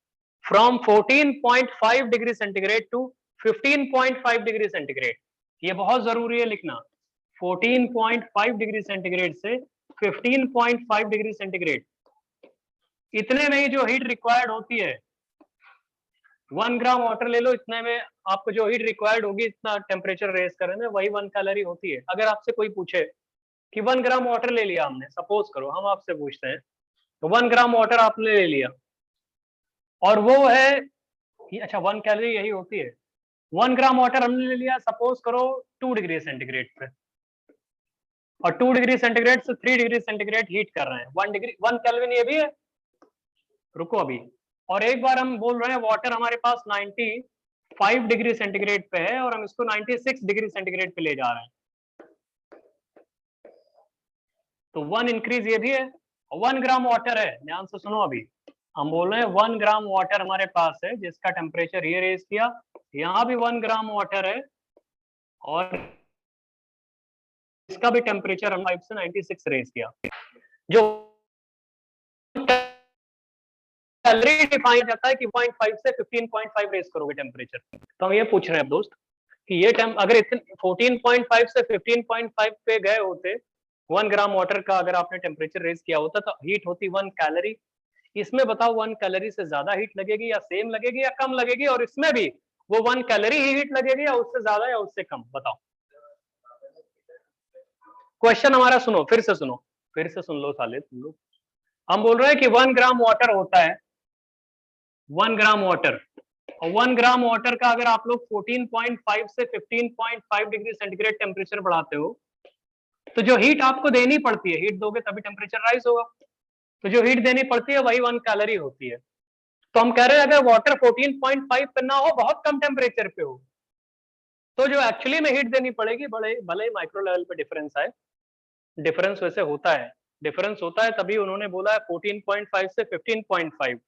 S1: from 14.5 degree centigrade to 15.5 degree centigrade। ये बहुत जरूरी है लिखना, 14.5 डिग्री सेंटीग्रेड से 15.5 डिग्री सेंटीग्रेड, इतने में ही जो हीट रिक्वायर्ड होती है, 1 ग्राम वाटर ले लो, इतने में आपको जो हीट रिक्वायर्ड होगी, इतना टेम्परेचर रेज करने में, वही 1 कैलोरी होती है। अगर आपसे कोई पूछे कि 1 ग्राम वाटर ले लिया हमने, सपोज करो हम आपसे पूछते हैं, तो 1 ग्राम वाटर आपने ले लिया और वो है, अच्छा 1 कैलोरी यही होती है, 1 ग्राम वाटर हमने ले लिया सपोज करो 2 डिग्री सेंटीग्रेड पे, और 2 डिग्री सेंटीग्रेड से 3 डिग्री सेंटीग्रेड हीट कर रहे हैं, 1 केल्विन ये भी है। रुको अभी, और एक बार हम बोल रहे हैं वाटर हमारे पास 95 डिग्री सेंटीग्रेड पे है और हम इसको 96 डिग्री सेंटीग्रेड पे ले जा रहे हैं, तो 1 इंक्रीज ये भी है। 1 ग्राम वाटर है, ध्यान से सुनो, अभी हम बोल रहे हैं 1 ग्राम वाटर हमारे पास है जिसका टेम्परेचर ये रेज किया, यहाँ भी 1 ग्राम वाटर है और इसका भी टेम्परेचर हम 5 से 96 रेज किया। जो कैलोरी डिफाइन जाता है कि 0.5 से 15.5 रेज करोगे टेम्परेचर। तो हम ये पूछ रहे हैं दोस्त कि ये अगर 14.5 से 15.5 पे गए होते, 1 ग्राम वाटर का अगर आपने टेम्परेचर रेज किया होता तो हीट होती 1 कैलोरी। इसमें बताओ 1 कैलोरी से ज्यादा हीट लगेगी या सेम लगेगी या कम लगेगी, और इसमें भी वो 1 कैलोरी ही हीट लगेगी या उससे ज्यादा या उससे कम, बताओ। क्वेश्चन हमारा सुनो, फिर से सुनो, फिर से सुन लो साले तुम लोग। हम बोल रहे हैं कि 1 ग्राम वाटर होता है, 1 ग्राम वाटर, और 1 ग्राम वाटर का अगर आप लोग 14.5 से 15.5 डिग्री सेंटीग्रेड टेम्परेचर बढ़ाते हो, तो जो हीट आपको देनी पड़ती है, हीट दोगे तभी टेम्परेचर राइज होगा, तो जो हीट देनी पड़ती है वही 1 कैलोरी होती है। तो हम कह रहे हैं अगर वाटर 14.5 पे ना हो, बहुत कम टेम्परेचर पे हो, तो जो एक्चुअली में हीट देनी पड़ेगी, भले ही माइक्रो लेवल पे डिफरेंस आए, डिफरेंस वैसे होता है, डिफरेंस होता है, तभी उन्होंने बोला है 14.5 से 15.5,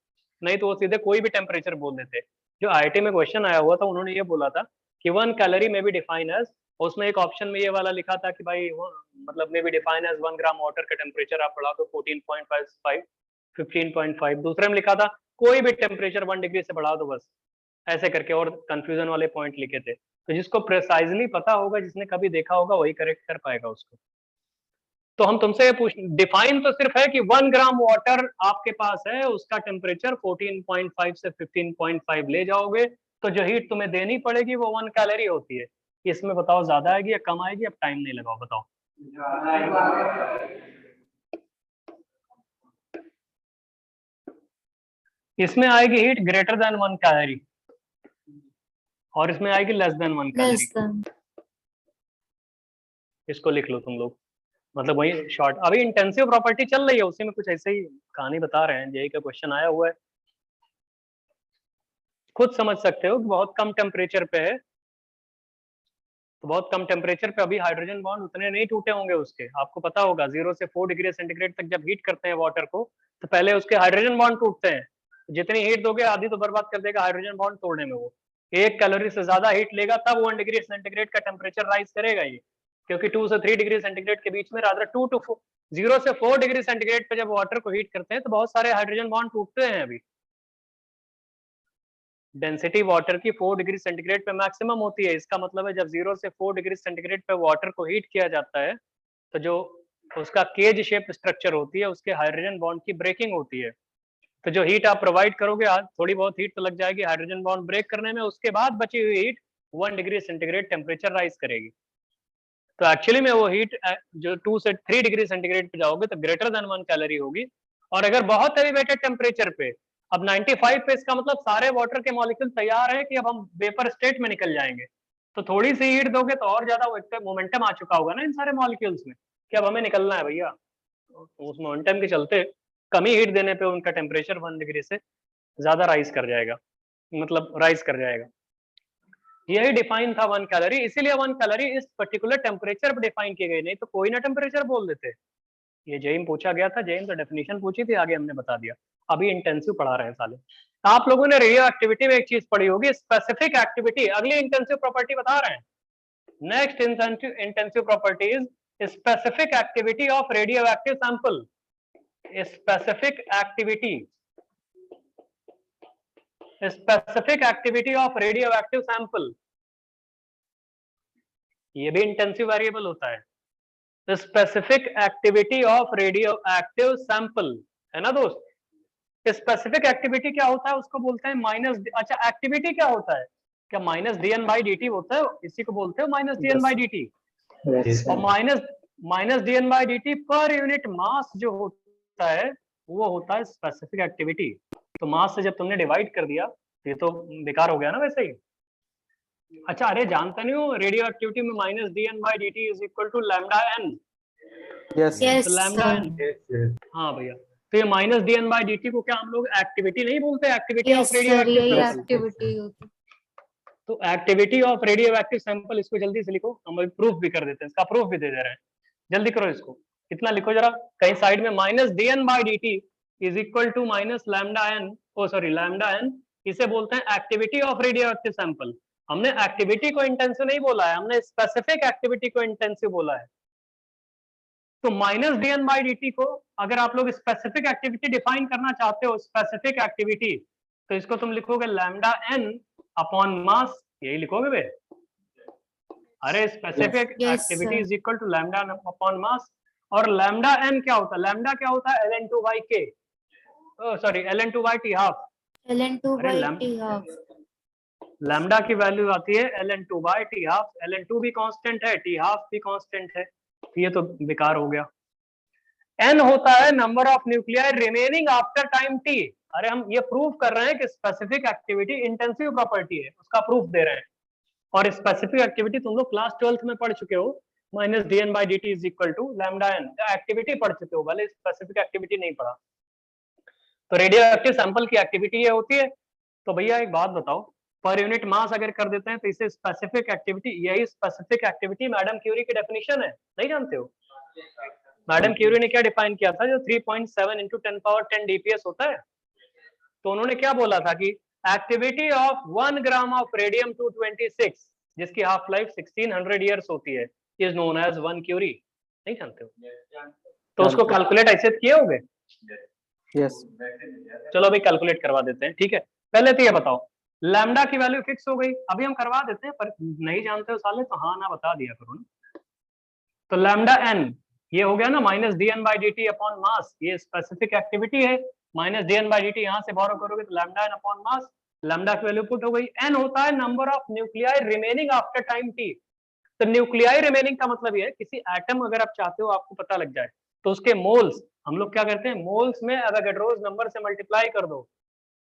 S1: नहीं तो वो सीधे कोई भी टेम्परेचर बोल देते। जो आईआईटी में क्वेश्चन आया हुआ था, उन्होंने ये बोला था कि 1 कैलोरी में बी डिफाइन एज, उसमें एक ऑप्शन में ये वाला लिखा था कि भाई मतलब में be define as 1 gram water का टेम्परेचर आप बढ़ा दो 14.5 15.5, दूसरे में लिखा था कोई भी टेम्परेचर 1 डिग्री से बढ़ा दो बस, ऐसे करके, और कंफ्यूजन वाले पॉइंट लिखे थे। तो जिसको प्रिसाइजली पता होगा, जिसने कभी देखा होगा, वही करेक्ट कर पाएगा उसको। तो हम तुमसे ये पूछ, डिफाइन तो सिर्फ है कि 1 ग्राम वाटर आपके पास है, उसका टेम्परेचर 14.5 से 15.5 ले जाओगे, तो जो हीट तुम्हें देनी पड़ेगी वो 1 कैलोरी होती है। इसमें बताओ ज्यादा आएगी या कम आएगी? अब टाइम नहीं लगाओ, बताओ। इसमें आएगी हीट ग्रेटर देन 1 कैलोरी, और इसमें आएगी लेस देन 1 कैलोरी। इसको लिख लो तुम लोग, मतलब वही शॉर्ट। अभी इंटेंसिव प्रॉपर्टी चल रही है, उसी में कुछ ऐसे ही कहानी बता रहे हैं, जेईई का क्वेश्चन आया हुआ है, खुद समझ सकते हो कि बहुत कम टेम्परेचर पे है, तो बहुत कम टेम्परेचर पे अभी हाइड्रोजन बॉन्ड उतने नहीं टूटे होंगे उसके। आपको पता होगा 0 से 4 डिग्री सेंटीग्रेड तक जब हीट करते हैं वाटर को, तो पहले उसके हाइड्रोजन बॉन्ड टूटते हैं, जितनी हीट दोगे आधी तो बर्बाद कर देगा हाइड्रोजन बॉन्ड तोड़ने में। वो 1 कैलोरी से ज्यादा हीट लेगा तब 1 डिग्री सेंटीग्रेड का टेम्परेचर राइज करेगा ये, क्योंकि 2 से 3 डिग्री सेंटीग्रेड के बीच में, रादर 0 से 4 डिग्री सेंटीग्रेड पे जब वाटर को हीट करते हैं तो बहुत सारे हाइड्रोजन बॉन्ड टूटते हैं। अभी डेंसिटी वाटर की 4 डिग्री सेंटीग्रेड पे मैक्सिमम होती है, इसका मतलब है जब 0 से 4 डिग्री सेंटीग्रेड पे वाटर को हीट किया जाता है, तो जो उसका केज शेप स्ट्रक्चर होती है, उसके हाइड्रोजन बॉन्ड की ब्रेकिंग होती है। तो जो हीट आप प्रोवाइड करोगे, थोड़ी बहुत हीट तो लग जाएगी हाइड्रोजन बॉन्ड ब्रेक करने में, उसके बाद बची हुई heat 1 degree centigrade temperature rise करेगी। तो एक्चुअली में वो हीट जो 2 से 3 डिग्री सेंटीग्रेड पे जाओगे तो ग्रेटर देन 1 कैलोरी होगी। और अगर बहुत एलिवेटेड टेम्परेचर पे, अब 95 पे, इसका मतलब सारे वाटर के मॉलिक्यूल तैयार है कि अब हम वेपर स्टेट में निकल जाएंगे, तो थोड़ी सी हीट दोगे तो और ज्यादा मोमेंटम आ चुका होगा ना इन सारे मॉलिक्यूल्स में कि अब हमें निकलना है भैया। उस मोमेंटम के चलते कम ही हीट देने पे उनका टेम्परेचर 1 डिग्री से ज्यादा राइज कर जाएगा, मतलब राइज कर जाएगा। यही डिफाइन था 1 कैलोरी, इसीलिए 1 कैलोरी इस पर्टिकुलर टेम्परेचर पर डिफाइन की गई, नहीं तो कोई ना टेम्परेचर बोल देते। ये जेईई में पूछा गया था, जेईई में तो डेफिनेशन पूछी थी, आगे हमने बता दिया। अभी इंटेंसिव पढ़ा रहे हैं साले। आप लोगों ने रेडियो एक्टिविटी में एक चीज पढ़ी होगी, स्पेसिफिक एक्टिविटी। अगली इंटेंसिव प्रॉपर्टी बता रहे हैं, next intensive property is specific activity of radioactive sample. Specific activity, specific activity of radioactive sample, ये भी इंटेंसिव वेरिएबल होता है। Specific activity of radioactive sample, है ना दोस्त। स्पेसिफिक एक्टिविटी क्या होता है, उसको बोलते हैं माइनस, अच्छा एक्टिविटी क्या होता है, क्या minus D N by D T होता है, इसी को बोलते हैं minus D N by D T. और minus D N by D T पर यूनिट मास जो होता है वो होता है स्पेसिफिक एक्टिविटी। तो मास से जब तुमने डिवाइड कर दिया तो ये तो बेकार हो गया ना वैसे ही। अच्छा, अरे जानता नहीं हो रेडियो एक्टिविटी में minus D N by D T is equal to lambda N.
S3: Yes
S2: yes
S1: lambda N, हाँ भैया। तो ये minus D N by D T को क्या हम लोग एक्टिविटी नहीं बोलते, एक्टिविटी ऑफ रेडियो
S2: सर, यही
S1: एक्टिव।
S2: एक्टिविटी होती।
S1: तो activity of radioactive sample, इसको जल्दी से लिखो, हम अभी प्रूफ भी कर देते हैं, इसका प्रूफ भी दे दे रहे हैं, जल्दी करो इसको। कितना लिखो जरा, कहीं साइड में minus D N by D T is equal to minus lambda N, oh sorry lambda N, इसे बोलते हैं activity of radioactive sample. हमने एक्टिविटी को इंटेंसिव नहीं बोला है, हमने स्पेसिफिक एक्टिविटी को इंटेंसिव बोला है। तो minus D N by D T को अगर आप लोग स्पेसिफिक एक्टिविटी डिफाइन करना चाहते हो, स्पेसिफिक एक्टिविटी, तो इसको तुम लिखोगे लैम्डा एन अपॉन मास, यही लिखोगे बे। अरे specific activity is equal to lambda upon mass. और लैम्डा एन क्या होता है, लैम्डा क्या होता है, ln 2 बाई के, sorry ln 2 by T half.
S2: ln 2 by t half।
S1: Lambda की वैल्यू आती है ln 2 by T half, ln 2 भी कांस्टेंट है, टी हाफ भी कांस्टेंट है, ये तो बेकार हो गया। n होता है number of nuclei remaining after time t। अरे हम ये प्रूव कर रहे हैं कि स्पेसिफिक एक्टिविटी इंटेंसिव प्रॉपर्टी है, उसका प्रूफ दे रहे हैं। और स्पेसिफिक एक्टिविटी तुम लोग क्लास 12th में पढ़ चुके हो, minus dn by dt is equal to lambda n। Activity पढ़ चुके हो, भले स्पेसिफिक एक्टिविटी नहीं पढ़ा। तो रेडियो एक्टिव सैंपल की एक्टिविटी ये होती है। तो भैया एक बात बताओ, पर यूनिट मास अगर कर देते हैं तो इसे स्पेसिफिक एक्टिविटी, यही स्पेसिफिक एक्टिविटी मैडम क्यूरी की डेफिनेशन है, नहीं जानते हो? मैडम क्यूरी ने क्या डिफाइन किया था, जो 3.7 इंटू 10 पावर 10 डीपीएस होता है, तो उन्होंने क्या बोला था कि activity of 1 gram of radium 226 जिसकी हाफ लाइफ 1600 ईयर्स होती है इज नोन एज 1 क्यूरी। नहीं जानते हो? तो उसको कैलकुलेट ऐसे किए होगे?
S3: यस।
S1: चलो अभी कैलकुलेट करवा देते हैं, ठीक है। पहले तो ये बताओ, लैम्डा की वैल्यू फिक्स हो गई, अभी हम करवा देते हैं, पर नहीं जानते हो साले तो हाँ ना बता दिया करो ना। तो लैम्डा एन ये हो गया ना minus D N by D T upon mass, ये स्पेसिफिक एक्टिविटी है। Minus D N by D T यहाँ से बोरो करोगे तो lambda N upon mass, lambda की वैल्यू पुट हो गई। एन होता है number of nuclei remaining after time T. तो न्यूक्लियाई रिमेनिंग का मतलब ये है किसी एटम अगर आप चाहते हो आपको पता लग जाए तो उसके मोल्स, हम लोग क्या करते हैं मोल्स में एवोगाड्रोस नंबर से मल्टीप्लाई कर दो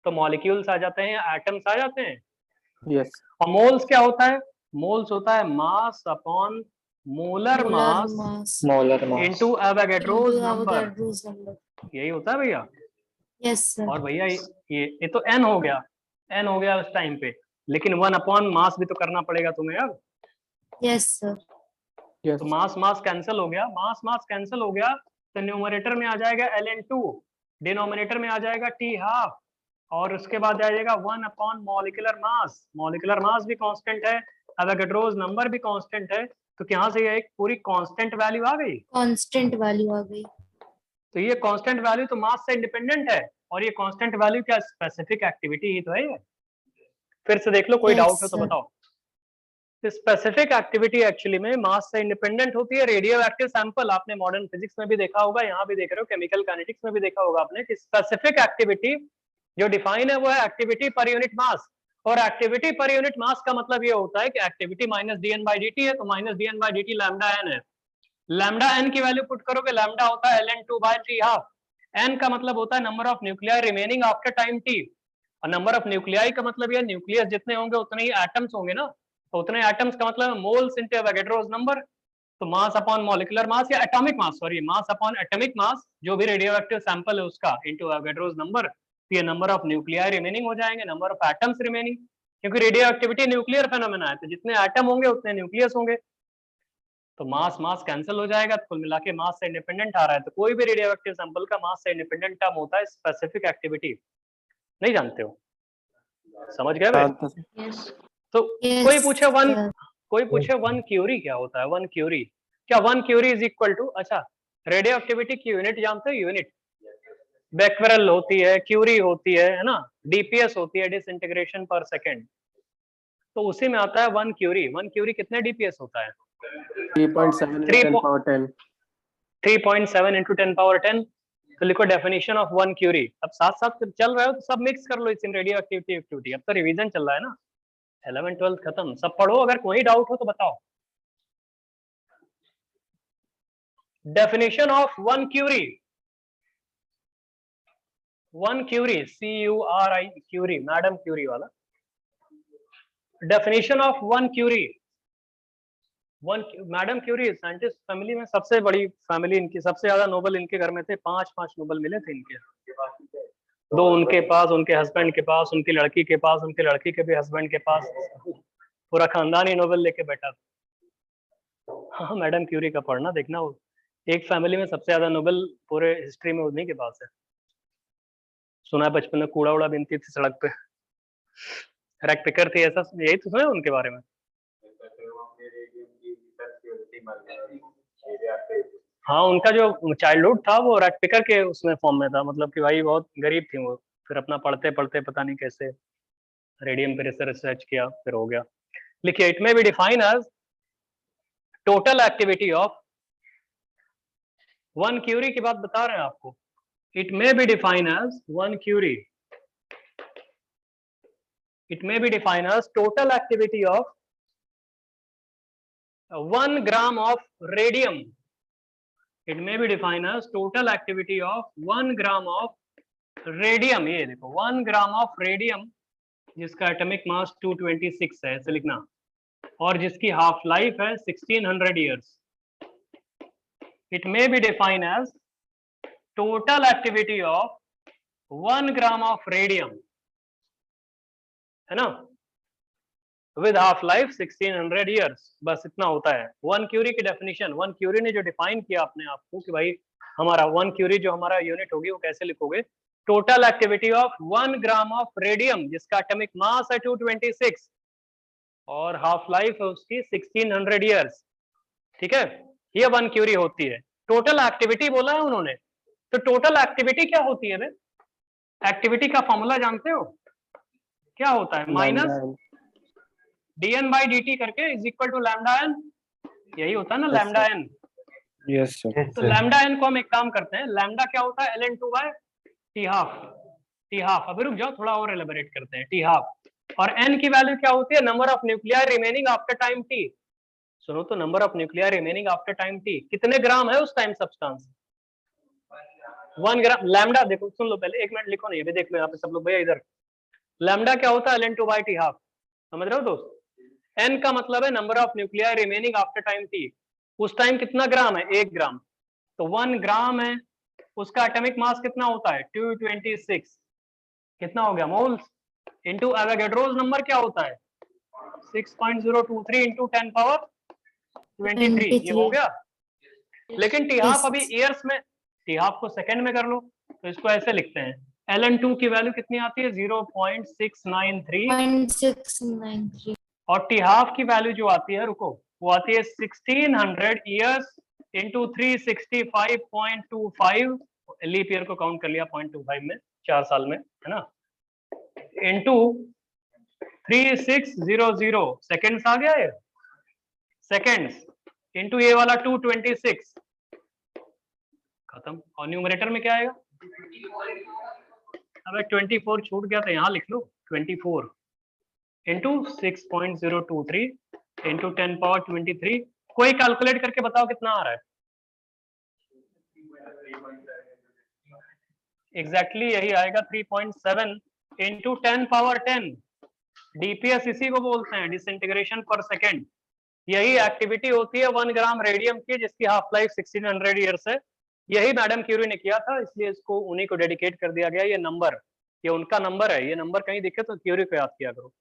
S1: तो मॉलिक्यूल्स आ जाते हैं, एटम्स आ जाते हैं।
S3: यस।
S1: और मोल्स क्या होता है? मोल्स होता है mass upon molar mass
S3: molar mass
S1: into Avogadro's
S2: into
S1: number,
S2: Avogadro's number.
S1: यही होता है भैया।
S2: Yes, sir.
S1: और भैया ये तो एन हो गया, एन हो गया उस टाइम पे, लेकिन 1 अपॉन मास भी तो करना पड़ेगा तुम्हें अब।
S2: Yes, sir.
S3: यस।
S1: तो मास मास कैंसिल हो गया, मास मास कैंसिल हो गया, तो न्यूमरेटर में आ जाएगा ln2, डिनोमिनेटर में आ जाएगा t हाफ, और उसके बाद आ जाएगा 1 upon molecular mass. Molecular mass भी कांस्टेंट है, एवोगाड्रोस नंबर भी कांस्टेंट है, तो यहाँ से ये एक पूरी कांस्टेंट वैल्यू आ गई।
S2: Constant value आ गई.
S1: तो ये कांस्टेंट वैल्यू तो मास से इंडिपेंडेंट है, और ये कांस्टेंट वैल्यू क्या स्पेसिफिक एक्टिविटी ही तो है ये। फिर से देख लो, कोई
S2: Yes,
S1: डाउट हो तो
S2: sir.
S1: बताओ। स्पेसिफिक एक्टिविटी एक्चुअली में मास से इंडिपेंडेंट होती है। रेडियो एक्टिव सैंपल आपने मॉडर्न फिजिक्स में भी देखा होगा, यहाँ भी देख रहे हो, केमिकल काइनेटिक्स में भी देखा होगा आपने कि स्पेसिफिक एक्टिविटी जो डिफाइन है वो है एक्टिविटी पर यूनिट मास। और एक्टिविटी पर यूनिट मास का मतलब ये होता है कि activity minus D N by D T है, तो minus D N by D T lambda N है। लैम्डा एन की वैल्यू पुट करोगे, लैम्डा होता है ln2 bye T half. N का मतलब होता है number of nuclei remaining after time T, और नंबर ऑफ न्यूक्लियाई का मतलब ये न्यूक्लियस जितने होंगे उतने ही एटम्स होंगे ना, तो उतने एटम्स का मतलब मोल्स इनटू एवोगाड्रोस नंबर। तो मास अपॉन मॉलिक्यूलर मास या atomic mass, sorry mass upon atomic mass जो भी रेडियो एक्टिव सैंपल है उसका इनटू एवोगाड्रोस नंबर, तो ये नंबर ऑफ न्यूक्लियाई रिमेनिंग हो जाएंगे, नंबर ऑफ एटम्स रिमेनिंग, क्योंकि रेडियो एक्टिविटी न्यूक्लियर फेनोमेना है, तो जितने एटम होंगे उतने न्यूक्लियस होंगे। तो मास मास कैंसिल हो जाएगा, तो कुल मिला के मास से इंडिपेंडेंट आ रहा है। तो कोई भी रेडियो एक्टिव सैंपल का मास से इंडिपेंडेंट टर्म होता है स्पेसिफिक एक्टिविटी। नहीं जानते हो? समझ गए भाई?
S2: Yes.
S1: तो
S2: Yes,
S1: कोई पूछे वन,
S2: sir.
S1: कोई पूछे 1 क्यूरी क्या होता है? 1 क्यूरी क्या? 1 क्यूरी इज इक्वल टू, अच्छा रेडियो एक्टिविटी की यूनिट जानते हो? यूनिट बेक्वेरल होती है, क्यूरी होती है ना, डीपीएस होती है, डिसइंटीग्रेशन पर सेकंड। तो उसी में आता है 1 क्यूरी। 1 क्यूरी कितने डीपीएस होता है?
S3: 3.7 into 10 power 10.
S1: 3.7 into 10 power 10। तो लिखो डेफिनेशन ऑफ 1 क्यूरी। अब साथ साथ चल रहे हो तो सब मिक्स कर लो इस रेडियो एक्टिविटी। अब तो रिवीजन चल रहा है ना, 11 12 खत्म, सब पढ़ो, अगर कोई डाउट हो तो बताओ। Definition of 1 curie, 1 curie CURI curie, madam Curie वाला। Definition of 1 curie, madam Curie scientist family में सबसे बड़ी फैमिली, इनकी सबसे ज्यादा नोबेल इनके घर में थे, 5 नोबेल मिले थे इनके। 2 उनके पास, उनके हस्बैंड के पास, उनकी लड़की के पास, उनके लड़की के भी हस्बैंड के पास, पूरा खानदान ही नोबेल लेके बैठा था। हाँ मैडम क्यूरी का पढ़ना देखना, वो एक फैमिली में सबसे ज्यादा नोबेल पूरे हिस्ट्री में उन्हीं के पास है। सुना है बचपन में कूड़ा उड़ा बिनती थी सड़क पे, रैक पिकर थी, ऐसा यही तो सुना उनके बारे में। हाँ उनका जो चाइल्डहुड था वो रैक पिकर के उसमें फॉर्म में था, मतलब कि भाई बहुत गरीब थी वो, फिर अपना पढ़ते पढ़ते पता नहीं कैसे रेडियम पे रिसर्च किया, फिर हो गया। लिखिए, it may be define as total activity of 1 curie की बात बता रहे हैं आपको। It may be define as 1 curie, it may be defined as total activity of 1 gram of radium it may be define as total activity of 1 gram of radium. ये देखो 1 gram of radium जिसका atomic mass 226 है, ऐसे लिखना, और जिसकी half life है 1600 years. It may be define as total activity of 1 gram of radium, है ना, विद हाफ लाइफ 1600 ईयर्स। बस इतना होता है 1 क्यूरी की डेफिनेशन। 1 क्यूरी ने जो डिफाइन किया अपने आप को कि भाई हमारा 1 क्यूरी जो हमारा यूनिट होगी वो कैसे लिखोगे, total activity of 1 gram of radium जिसका एटॉमिक मास है 226 और हाफ लाइफ है उसकी 1600 ईयर्स। ठीक है, ये 1 क्यूरी होती है। टोटल एक्टिविटी बोला है उन्होंने, तो टोटल एक्टिविटी क्या होती है? एक्टिविटी का फॉर्मूला जानते हो क्या होता है? माइनस dn by dt करके is equal to lambda N, यही होता है ना, लैम्डा एन।
S3: Yes sir.
S1: तो लैम्डा एन को हम एक काम करते हैं, लैम्डा क्या होता है? ln2 by t half. T half, अभी रुक जाओ थोड़ा और एलेबोरेट करते हैं। टी हाफ, और n की वैल्यू क्या होती है? Number of nuclear remaining after time t। सुनो तो, number of nuclear remaining after time t कितने ग्राम है उस टाइम सब्सटेंस? 1 ग्राम। लैम्डा देखो, सुन लो पहले, 1 मिनट लिखो नहीं, अभी देख लो यहाँ पे सब लोग भैया इधर। लैम्डा क्या होता है? ln2 by t हाफ, समझ रहे हो दोस्त? n का मतलब है number of nuclear remaining after time t। उस टाइम कितना ग्राम है? 1 ग्राम। तो 1 ग्राम है, उसका एटॉमिक मास कितना होता है? 226। कितना हो गया? मोल्स। इनटू एवोगैड्रोस नंबर क्या होता है? 6.023 इंटू 10 पावर 23। ये हो गया। लेकिन टी हाफ अभी ईयर्स में, टी हाफ को सेकंड में कर लो, तो इसको ऐसे लिखते हैं, ln2 की वैल्यू कितनी आती है? 0.693 और टी हाफ की वैल्यू जो आती है, रुको, वो आती है 1600 ईयर्स इंटू 365.25, लीप ईयर को काउंट कर लिया 0.25 में, 4 साल में, है ना, इंटू 3600 सेकेंड्स आ गया ये, सेकेंड्स, इंटू ये वाला 226, खत्म। और न्यूमरेटर में क्या आएगा? अब 24 छूट गया तो यहाँ लिख लो, 24 इंटू 6.023 इंटू 10 पावर 23। कोई कैलकुलेट करके बताओ कितना आ रहा है? एग्जैक्टली यही आएगा, 3.7 इंटू 10 पावर 10। डीपीएस इसी को बोलते हैं, डिसइंटीग्रेशन पर सेकेंड। यही एक्टिविटी होती है 1 ग्राम रेडियम की जिसकी हाफ लाइफ 1600 ईयर्स है। यही मैडम क्यूरी ने किया था, इसलिए इसको उन्हीं को डेडिकेट कर दिया गया। ये नंबर, ये उनका नंबर है, ये नंबर कहीं दिखे तो क्यूरी को याद किया करो।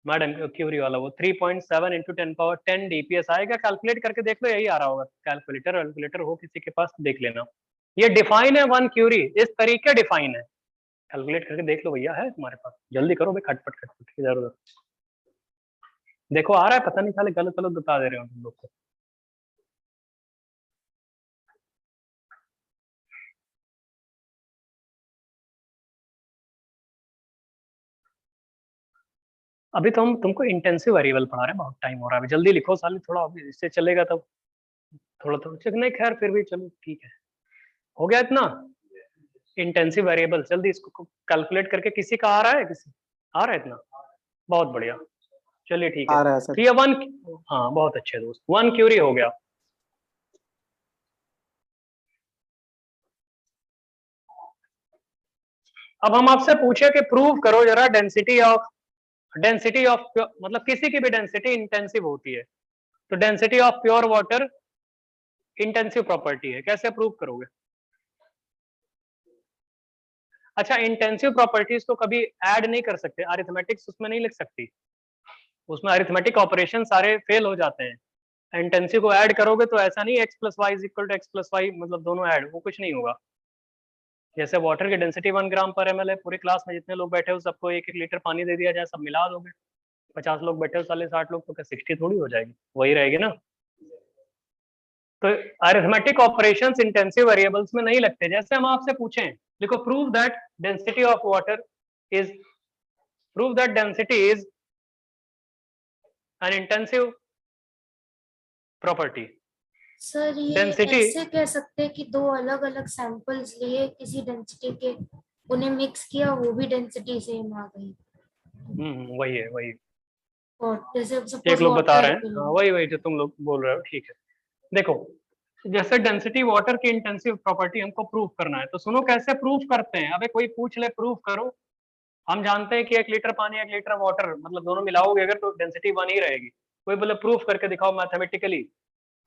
S1: मैडम क्यूरी वाला वो 3.7 इंटू 10 पावर 10 डीपीएस आएगा। कैलकुलेट करके देख लो, यही आ रहा होगा। कैलकुलेटर हो किसी के पास, देख लेना। ये डिफाइन है 1 क्यूरी, इस तरीके डिफाइन है। कैलकुलेट करके देख लो भैया, है तुम्हारे पास, जल्दी करो भाई, खटपट इधर उधर। देखो आ रहा है, पता नहीं साले गलत गलत बता दे रहे हो तुम लोग को। अभी तो हम तुमको इंटेंसिव वेरिएबल पढ़ा रहे हैं, बहुत टाइम हो रहा है, अभी जल्दी लिखो साले, थोड़ा अभी इससे चलेगा तब, थोड़ा थोड़ा नहीं, खैर फिर भी चलो ठीक है। हो गया इतना इंटेंसिव वेरिएबल, जल्दी इसको कैलकुलेट करके। किसी का आ रहा है? किसी आ रहा है इतना? बहुत बढ़िया, चलिए ठीक है।
S3: आ रहा है सर।
S1: तो ये 1, हाँ बहुत अच्छे दोस्त, 1 क्यूरी हो गया। अब हम आपसे पूछे कि प्रूव करो जरा डेंसिटी ऑफ मतलब किसी की भी डेंसिटी इंटेंसिव होती है, तो density of pure water intensive property है, कैसे प्रूव करोगे? अच्छा, इंटेंसिव प्रॉपर्टीज तो कभी ऐड नहीं कर सकते, अरिथमेटिक्स उसमें नहीं लिख सकती, उसमें अरिथमेटिक ऑपरेशन सारे फेल हो जाते हैं। इंटेंसिव को ऐड करोगे तो ऐसा नहीं x + y = x + y, मतलब दोनों ऐड, वो कुछ नहीं होगा। जैसे वाटर की डेंसिटी 1 ग्राम पर ml है, पूरी क्लास में जितने लोग बैठे हो सबको 1-1 लीटर पानी दे दिया जाए, सब मिला दोगे, 50 लोग बैठे हो, साले 60 लोग, तो क्या 60 थोड़ी हो जाएगी, वही रहेगी ना। तो अरिथमेटिक ऑपरेशंस इंटेंसिव वेरिएबल्स में नहीं लगते। जैसे हम आपसे पूछें, देखो prove that density of water is, prove that density is an intensive property.
S2: Sir ये
S1: डेंसिटी
S2: ऐसे कह सकते हैं कि 2 अलग अलग सैंपल्स लिए किसी डेंसिटी के, उन्हें मिक्स किया, वो भी डेंसिटी सेम आ गई।
S1: वही है, वही
S2: जैसे
S1: एक
S2: सपोज
S1: लोग बता रहे हैं,
S2: वाटर।
S1: हाँ वही जो तुम लोग बोल रहे हो, ठीक है। देखो, जैसे डेंसिटी वाटर की इंटेंसिव प्रॉपर्टी हमको प्रूव करना है, तो सुनो कैसे प्रूव करते हैं। अबे कोई पूछ ले प्रूव करो, हम जानते हैं कि 1 लीटर पानी 1 लीटर वाटर, मतलब दोनों मिलाओगे अगर तो डेंसिटी 1 ही रहेगी। कोई बोले प्रूफ करके दिखाओ मैथमेटिकली,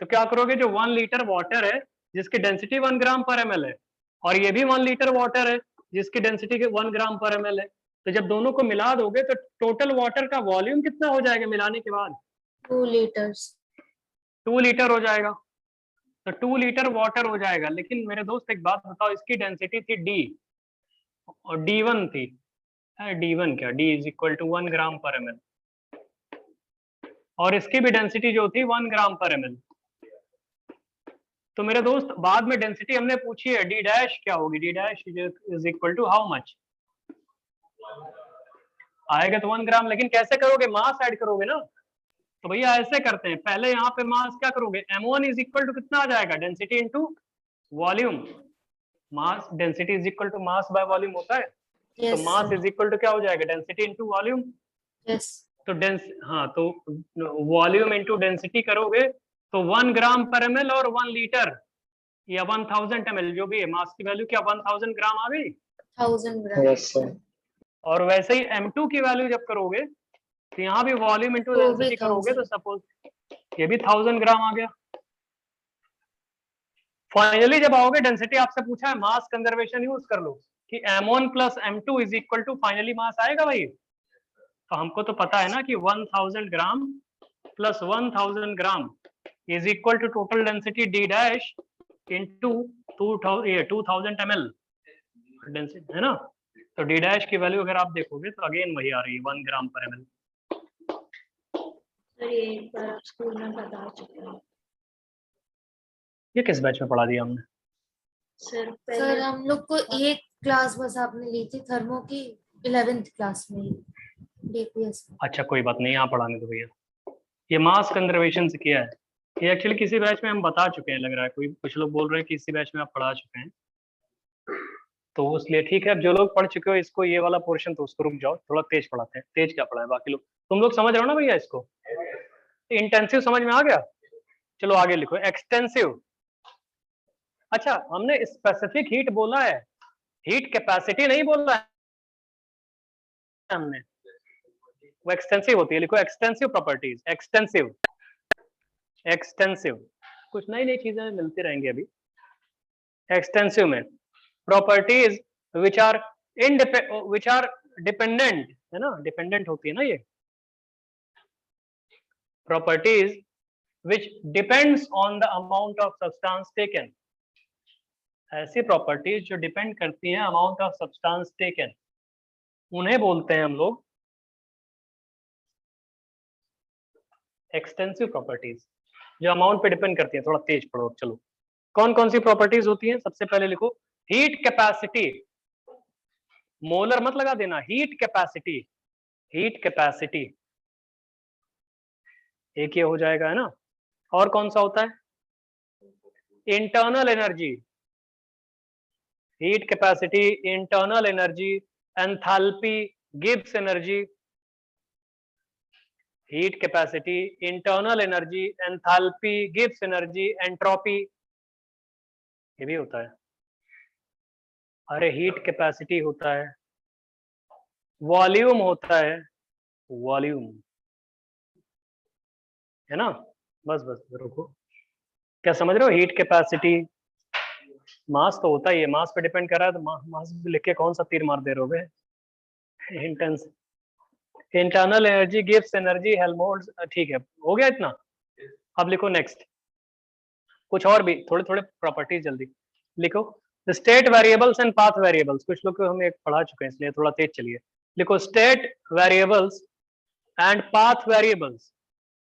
S1: तो क्या करोगे, जो 1 लीटर वाटर है जिसकी डेंसिटी 1 ग्राम/ml है, और ये भी 1 लीटर वाटर है जिसकी डेंसिटी 1 ग्राम/ml है, तो जब दोनों को मिला दोगे तो टोटल वाटर का वॉल्यूम कितना हो जाएगा मिलाने के बाद?
S2: 2 लीटर्स।
S1: 2 लीटर हो जाएगा। तो 2 लीटर वाटर हो जाएगा। लेकिन मेरे दोस्त एक बात बताओ, इसकी डेंसिटी थी डी और D1 थी। D1 क्या, D इज इक्वल टू 1 ग्राम/ml, और इसकी भी डेंसिटी जो थी 1 ग्राम/ml। तो मेरे दोस्त बाद में डेंसिटी हमने पूछी है, डी डैश क्या होगी, D dash is equal to how much आएगा, तो 1 ग्राम। लेकिन कैसे करोगे, मास ऐड करोगे ना। तो भैया ऐसे करते हैं, पहले यहाँ पे मास क्या करोगे, m1 इज इक्वल टू कितना आ जाएगा, density into volume. Mass density is equal to mass by volume होता है, तो
S2: yes
S1: mass is equal to क्या हो जाएगा, डेंसिटी इंटू वॉल्यूम।
S2: यस।
S1: तो हाँ, तो वॉल्यूम इंटू डेंसिटी करोगे तो 1 ग्राम/ml और 1 लीटर या 1000 ml जो भी है, मास की वैल्यू क्या 1000 ग्राम आ गई।
S2: 1000 ग्राम।
S3: Yes, sir.
S1: और वैसे ही m2 की वैल्यू जब करोगे तो यहाँ भी वॉल्यूम इंटू
S2: तो भी
S1: डेंसिटी करोगे, तो
S2: 1000।
S1: सपोज ये भी 1000 ग्राम आ गया। फाइनली जब आओगे, डेंसिटी आपसे पूछा है, मास कंजर्वेशन यूज कर लो कि m1 plus m2 is equal to, finally mass आएगा भाई। तो हमको तो पता है ना कि 1000 gram plus 1000 gram is equal to total density D dash into 2000 ml density, है ना। तो डी डैश की वैल्यू अगर आप देखोगे तो अगेन वही आ रही है 1 ग्राम/ml।
S2: सर ये एक बार आप स्कूल में बता चुके हैं।
S1: ये किस बैच में पढ़ा दिया हमने?
S2: सर हम लोग को एक क्लास बस आपने ली थी थर्मो की, 11th क्लास में ही, डीपीएस में।
S1: अच्छा कोई बात नहीं, यहाँ पढ़ाने दो भैया। ये मास कंजर्वेशन से किया है, ये एक्चुअली किसी बैच में हम बता चुके हैं लग रहा है, कोई कुछ लोग बोल रहे हैं कि इसी बैच में आप पढ़ा चुके हैं, तो इसलिए ठीक है। अब जो लोग पढ़ चुके हो इसको, ये वाला पोर्शन तो उसको रुक जाओ, थोड़ा तेज पढ़ाते हैं। तेज क्या पढ़ा है बाकी लोग, तुम लोग समझ रहे हो ना भैया इसको? इंटेंसिव समझ में आ गया, चलो आगे लिखो एक्सटेंसिव। अच्छा हमने स्पेसिफिक हीट बोला है, हीट कैपेसिटी नहीं बोला है हमने, वो एक्सटेंसिव होती है। लिखो एक्सटेंसिव प्रॉपर्टीज, एक्सटेंसिव, एक्सटेंसिव। कुछ नई नई चीजें मिलती रहेंगी अभी। एक्सटेंसिव में प्रॉपर्टीज विच आर डिपेंडेंट, है ना, डिपेंडेंट होती है ना ये properties, which depends on the amount of substance taken। ऐसी प्रॉपर्टीज जो डिपेंड करती हैं अमाउंट ऑफ सब्सटेंस टेकन, उन्हें बोलते हैं हम लोग एक्सटेंसिव प्रॉपर्टीज, जो अमाउंट पे डिपेंड करती है। थोड़ा तेज पढ़ो चलो। कौन कौन सी प्रॉपर्टीज होती हैं, सबसे पहले लिखो हीट कैपेसिटी, मोलर मत लगा देना, हीट कैपेसिटी, हीट कैपेसिटी एक ये हो जाएगा, है ना। और कौन सा होता है, internal energy, heat capacity, internal energy, enthalpy, Gibbs energy, heat capacity, internal energy, enthalpy, Gibbs energy, entropy, ये भी होता है। अरे हीट कैपेसिटी होता है, वॉल्यूम होता है, वॉल्यूम, है ना। बस बस रुको, क्या समझ रहे हो, हीट कैपेसिटी, मास तो होता ही है, मास पे डिपेंड कर रहा है, तो मास लिख के कौन सा तीर मार दे रहे हो। Intense, internal energy, Gibbs energy, Helmholtz, ठीक है हो गया इतना। अब लिखो नेक्स्ट, कुछ और भी थोड़े थोड़े प्रॉपर्टीज जल्दी लिखो। State variables and path variables, कुछ लोग को हम एक पढ़ा चुके हैं इसलिए थोड़ा तेज चलिए। लिखो state variables and path variables,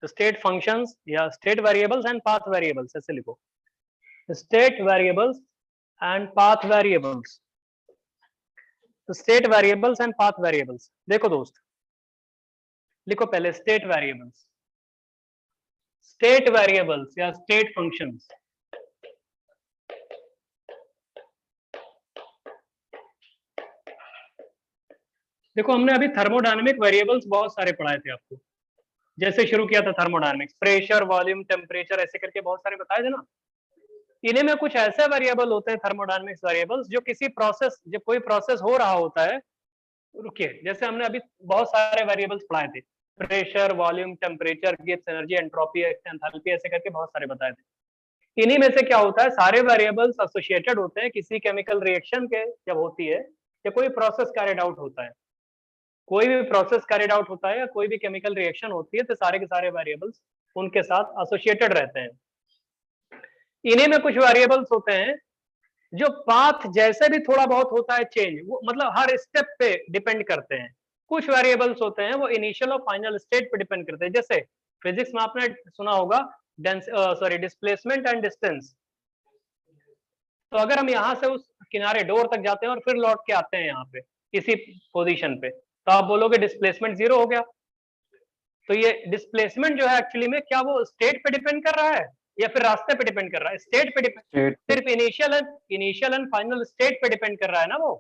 S1: state functions या state variables and path variables, ऐसे लिखो state variables and path variables, state variables and path variables. देखो दोस्त, लिखो पहले स्टेट वेरिएबल्स, स्टेट वेरिएबल्स या स्टेट फंक्शंस। देखो हमने अभी थर्मोडायनेमिक वेरिएबल्स बहुत सारे पढ़ाए थे आपको, जैसे शुरू किया था थर्मोडायनेमिक्स, प्रेशर, वॉल्यूम, टेम्परेचर, ऐसे करके बहुत सारे बताए थे ना। इन्हीं में कुछ ऐसे वेरिएबल होते हैं थर्मोडायनेमिक्स वेरिएबल्स, जो किसी प्रोसेस, जब कोई प्रोसेस हो रहा होता है, रुकिए, जैसे हमने अभी बहुत सारे वेरिएबल्स पढ़ाए थे, pressure, volume, temperature, Gibbs energy, entropy, enthalpy, ऐसे करके बहुत सारे बताए थे। इन्हीं में से क्या होता है, सारे वेरिएबल्स एसोसिएटेड होते हैं किसी केमिकल रिएक्शन के जब होती है, या कोई प्रोसेस कैरिड आउट होता है, कोई भी प्रोसेस कैरिड आउट होता है या कोई भी केमिकल रिएक्शन होती है, तो सारे के सारे वेरिएबल्स उनके साथ एसोसिएटेड रहते हैं। इन्हीं में कुछ वेरिएबल्स होते हैं जो पाथ जैसे भी थोड़ा बहुत होता है चेंज, वो मतलब हर स्टेप पे डिपेंड करते हैं। कुछ वेरिएबल्स होते हैं वो इनिशियल और फाइनल स्टेट पे डिपेंड करते हैं। जैसे फिजिक्स में आपने सुना होगा डिस्प्लेसमेंट एंड डिस्टेंस। तो अगर हम यहाँ से उस किनारे डोर तक जाते हैं और फिर लौट के आते हैं यहाँ पे इसी पोजीशन पे, तो आप बोलोगे डिस्प्लेसमेंट 0 हो गया। तो ये डिस्प्लेसमेंट जो है एक्चुअली में क्या वो स्टेट पे डिपेंड कर रहा है या फिर रास्ते पे डिपेंड कर रहा है? स्टेट पे डिपेंड, सिर्फ इनिशियल एंड फाइनल स्टेट पे डिपेंड कर रहा है ना वो,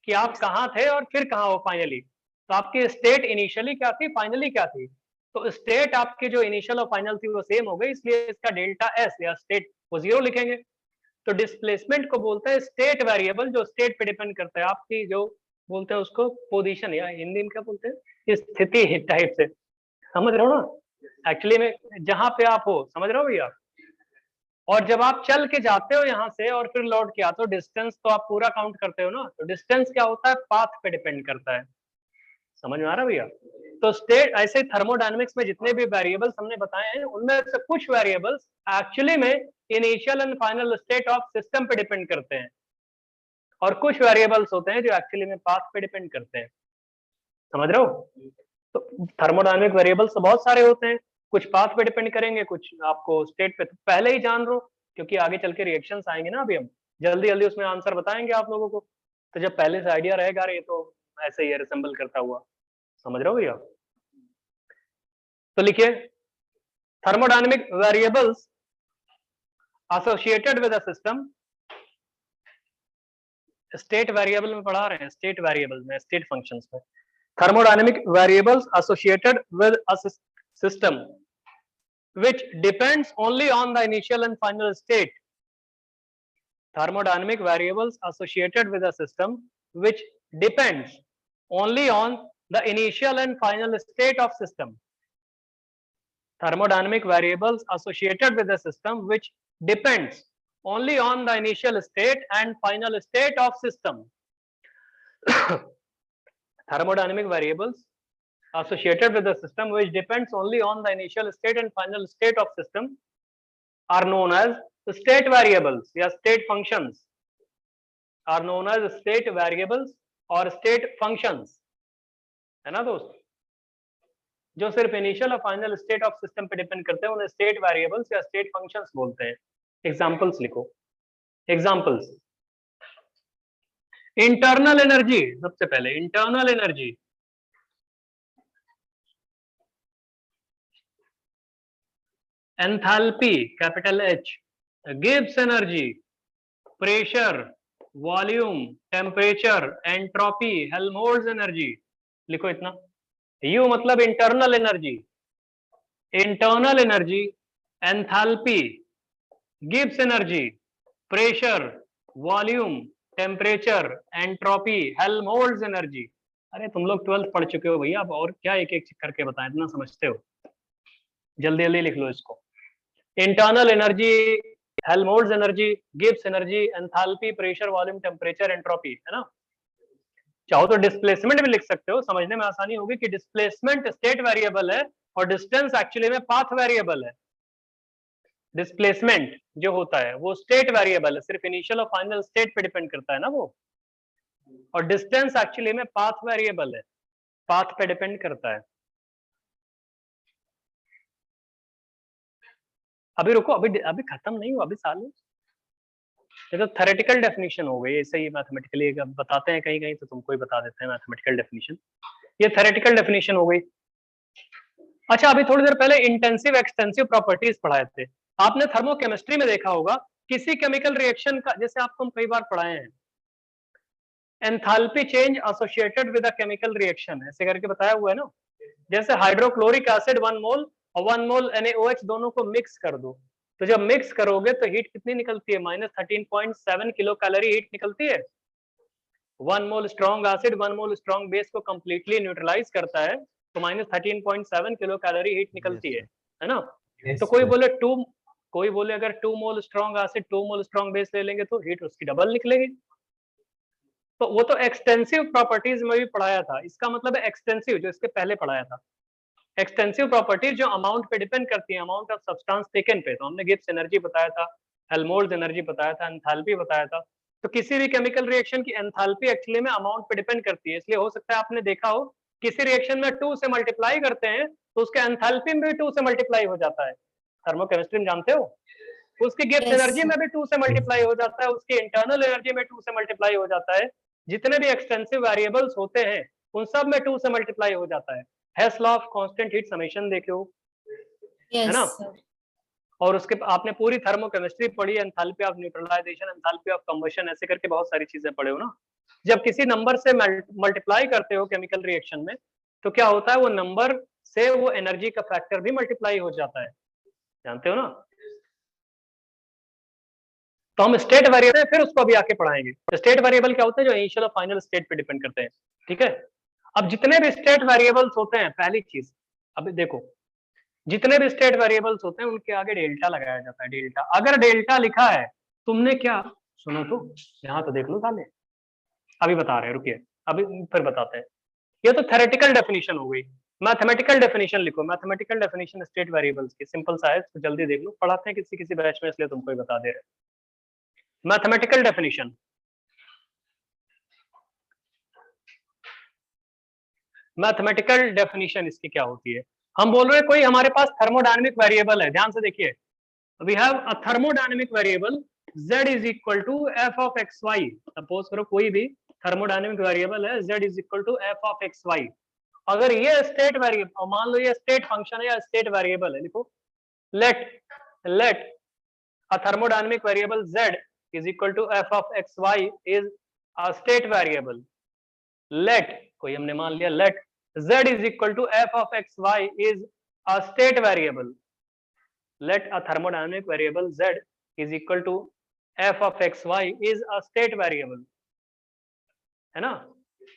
S1: कि आप कहाँ थे और फिर कहाँ हो फाइनली। तो आपकी स्टेट इनिशियली क्या थी, फाइनली क्या थी? तो स्टेट आपकी जो इनिशियल और फाइनल थी वो सेम हो गई, इसलिए इसका डेल्टा एस या स्टेट वो 0 लिखेंगे। तो डिस्प्लेसमेंट को बोलते हैं स्टेट वेरिएबल, जो स्टेट पे डिपेंड करता है, आपकी जो बोलते हैं उसको पोजीशन, या हिंदी में क्या बोलते हैं, स्थिति टाइप से, समझ रहे हो ना एक्चुअली में, जहां पे आप हो, समझ रहे हो भैया। और जब आप चल के जाते हो यहाँ से और फिर लौट के आते हो, डिस्टेंस तो आप पूरा काउंट करते हो ना, तो डिस्टेंस क्या होता है, पाथ पे डिपेंड करता है। समझ में आ रहा भैया? तो स्टेट, ऐसे थर्मोडायनेमिक्स में जितने भी वेरिएबल्स हमने बताए हैं, उनमें से कुछ वेरिएबल्स एक्चुअली में initial and final state of system पे डिपेंड करते हैं, और कुछ वेरिएबल्स होते हैं जो एक्चुअली में पाथ पे डिपेंड करते हैं। समझ रहे हो? तो थर्मोडायनेमिक वेरिएबल्स तो बहुत सारे होते हैं, कुछ पाथ पे डिपेंड करेंगे, कुछ आपको स्टेट पे। तो पहले ही जान लो, क्योंकि आगे चल के रिएक्शंस आएंगे ना, अभी हम जल्दी जल्दी उसमें आंसर बताएंगे आप लोगों को। तो जब पहले से आइडिया रहेगा, अरे ये तो ऐसे ही रिसेंबल करता हुआ, समझ रहे हो भैया? तो लिखिए, thermodynamic variables associated with a system, state variable में पढ़ा रहे हैं, स्टेट वेरिएबल में, स्टेट फंक्शंस में, thermodynamic variables associated with a system which depends only on the initial and final state. Thermodynamic variables associated with a system which depends only on the initial and final state of system. Thermodynamic variables associated with a system which depends only on the initial state and final state of system. Thermodynamic variables associated with the system which depends only on the initial state and final state of system are known as state variables, या state functions are known as state variables और state functions, है ना दोस्त? जो सिर्फ initial और final state of system पे depend करते हैं उन्हें स्टेट वेरिएबल्स या स्टेट फंक्शंस बोलते हैं। एग्जांपल्स लिखो, एग्जांपल्स। इंटरनल एनर्जी, सबसे पहले internal energy, enthalpy capital H, Gibbs energy, pressure, volume, temperature, entropy, Helmholtz energy. लिखो इतना, यू मतलब internal energy, internal energy, enthalpy, Gibbs energy, pressure, volume, temperature, entropy, Helmholtz energy. अरे तुम लोग 12th पढ़ चुके हो भैया, अब और क्या एक एक करके बताएं, इतना समझते हो, जल्दी जल्दी लिख लो इसको। Internal energy, Helmholtz energy, Gibbs energy, enthalpy, pressure, volume, temperature, entropy, है ना? चाहो तो डिस्प्लेसमेंट भी लिख सकते हो, समझने में आसानी होगी कि डिस्प्लेसमेंट स्टेट वेरिएबल है और डिस्टेंस एक्चुअली में पाथ वेरिएबल है। डिस्प्लेसमेंट जो होता है वो स्टेट वेरिएबल है, सिर्फ इनिशियल और फाइनल स्टेट पे डिपेंड करता है ना वो, और डिस्टेंस एक्चुअली में पाथ वेरिएबल है, पाथ पे डिपेंड करता है। अभी रुको, अभी खत्म नहीं हुआ, अभी चालू। ये तो थ्योरेटिकल डेफिनेशन हो गई, ऐसे ही मैथमेटिकली बताते हैं कहीं कहीं, तो तुमको ही बता देते हैं मैथमेटिकल डेफिनेशन। ये थ्योरेटिकल डेफिनेशन हो गई। अच्छा, अभी थोड़ी देर पहले इंटेंसिव एक्सटेंसिव प्रॉपर्टीज पढ़ाए थे आपने। थर्मोकेमिस्ट्री में देखा होगा किसी केमिकल रिएक्शन का, जैसे आपको हम कई बार पढ़ाए हैं, enthalpy change associated with a chemical reaction, ऐसे करके बताया हुआ है ना। जैसे हाइड्रोक्लोरिक एसिड 1 मोल और 1 मोल NaOH दोनों को मिक्स कर दो, तो जब मिक्स करोगे तो हीट कितनी निकलती है? -13.7 किलो कैलोरी हीट निकलती है। 1 मोल स्ट्रॉन्ग एसिड 1 मोल स्ट्रॉन्ग बेस को कंप्लीटली न्यूट्रलाइज करता है, तो -13.7 किलो कैलोरी हीट निकलती है ना? तो कोई बोले अगर 2 मोल स्ट्रॉन्ग एसिड 2 मोल स्ट्रॉन्ग बेस ले लेंगे तो हीट उसकी डबल निकलेगी। तो वो तो एक्सटेंसिव प्रॉपर्टीज में भी पढ़ाया था, इसका मतलब है एक्सटेंसिव, जो इसके पहले पढ़ाया था। एक्सटेंसिव प्रॉपर्टीज जो अमाउंट पे डिपेंड करती है, अमाउंट ऑफ सब्सटेंस टेकन पे। तो हमने गिब्स एनर्जी बताया था, हेल्महोल्ट्ज एनर्जी बताया था, एंथैल्पी बताया था। तो किसी भी केमिकल रिएक्शन की एंथैल्पी एक्चुअली में अमाउंट पे डिपेंड करती है, इसलिए हो सकता है आपने देखा हो किसी रिएक्शन में 2 से मल्टीप्लाई करते हैं तो उसके एंथैल्पी में भी 2 से मल्टीप्लाई हो जाता है। थर्मोकेमिस्ट्री में जानते हो, उसकी गिब्स
S2: Yes,
S1: एनर्जी में भी 2 से मल्टीप्लाई हो जाता है, उसकी इंटरनल एनर्जी में 2 से मल्टीप्लाई हो जाता है। जितने भी एक्सटेंसिव वेरिएबल्स होते हैं उन सब में 2 से मल्टीप्लाई हो जाता है। Hess law of constant heat summation देखो, है
S2: yes,
S1: ना?
S2: sir.
S1: और उसके आपने पूरी थर्मोकेमिस्ट्री पढ़ी, enthalpy of neutralization, enthalpy of combustion, ऐसे करके बहुत सारी चीजें पढ़े हो ना। जब किसी नंबर से मल्टीप्लाई करते हो केमिकल रिएक्शन में, तो क्या होता है, वो नंबर से वो एनर्जी का फैक्टर भी मल्टीप्लाई हो जाता है, जानते हो ना? तो हम स्टेट वेरिएबल फिर उसको अभी आके पढ़ाएंगे। तो स्टेट वेरिएबल क्या होता है? जो इनिशियल और फाइनल स्टेट पे डिपेंड करते हैं, ठीक है? अब जितने भी स्टेट वेरिएबल्स होते हैं, पहली चीज अभी देखो, जितने भी स्टेट वेरिएबल्स होते हैं उनके आगे डेल्टा लगाया जाता है। डेल्टा, अगर डेल्टा लिखा है, तुमने क्या सुनो तो, यहाँ तो देख लो साले, अभी बता रहे हैं, रुकिए अभी फिर बताते हैं। ये तो थ्योरेटिकल डेफिनेशन हो गई। मैथमेटिकल डेफिनेशन लिखो, मैथमेटिकल डेफिनेशन स्टेट वेरिएबल्स की, सिंपल सा है, तो जल्दी देख लो, पढ़ाते हैं किसी किसी बैच में, इसलिए तुमको ही बता दे रहे। मैथमेटिकल डेफिनेशन, मैथमेटिकल डेफिनेशन इसकी क्या होती है? हम बोल रहे हैं कोई हमारे पास थर्मोडायनेमिक वेरिएबल है, ध्यान से देखिए, we have a thermodynamic variable z is equal to F of x Y. Suppose करो कोई भी थर्मोडायनेमिक वेरिएबल है, z is equal to F of x Y. अगर ये स्टेट वेरिएबल, मान लो ये स्टेट फंक्शन है या स्टेट वेरिएबल है, लिखो late a thermodynamic variable z is equal to f of xy is a state variable. Let, कोई हमने मान लिया, let z is equal to f of xy is a state variable. Let a thermodynamic variable z is equal to f of xy is a state variable, है ना?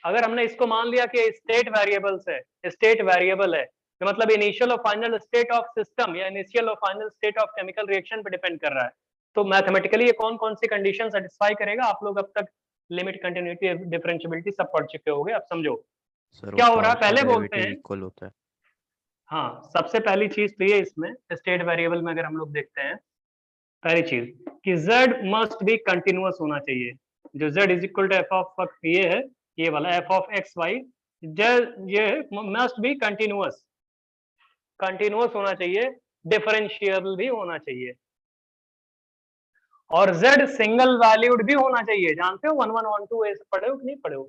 S1: अगर हमने इसको मान लिया कि स्टेट वेरिएबल्स है, स्टेट वेरिएबल है, तो मतलब इनिशियल और फाइनल स्टेट ऑफ सिस्टम या इनिशियल और final state of chemical reaction पे डिपेंड कर रहा है। तो मैथमेटिकली ये कौन कौन सी कंडीशन सेटिस्फाई करेगा? आप लोग अब तक लिमिट, कंटिन्यूटी, डिफरेंशियबिलिटी सब पढ़ चुके होंगे। अब समझो क्या हो रहा है, पहले बोलते हैं
S3: इक्वल होता है।
S1: हाँ, सबसे पहली चीज तो ये, इसमें स्टेट वेरिएबल में अगर हम लोग देखते हैं, पहली चीज कि z मस्ट बी कंटिन्यूअस होना चाहिए। जो z is equal to F of, ये है, ये वाला एफ ऑफ एक्स वाई, ये मस्ट बी कंटिन्यूअस, कंटिन्यूअस होना चाहिए, डिफरेंशिएबल भी होना चाहिए, और z सिंगल वैल्यूड भी होना चाहिए। जानते हो 1 1 1 2 ऐसे पढ़े हो कि नहीं पढ़े हो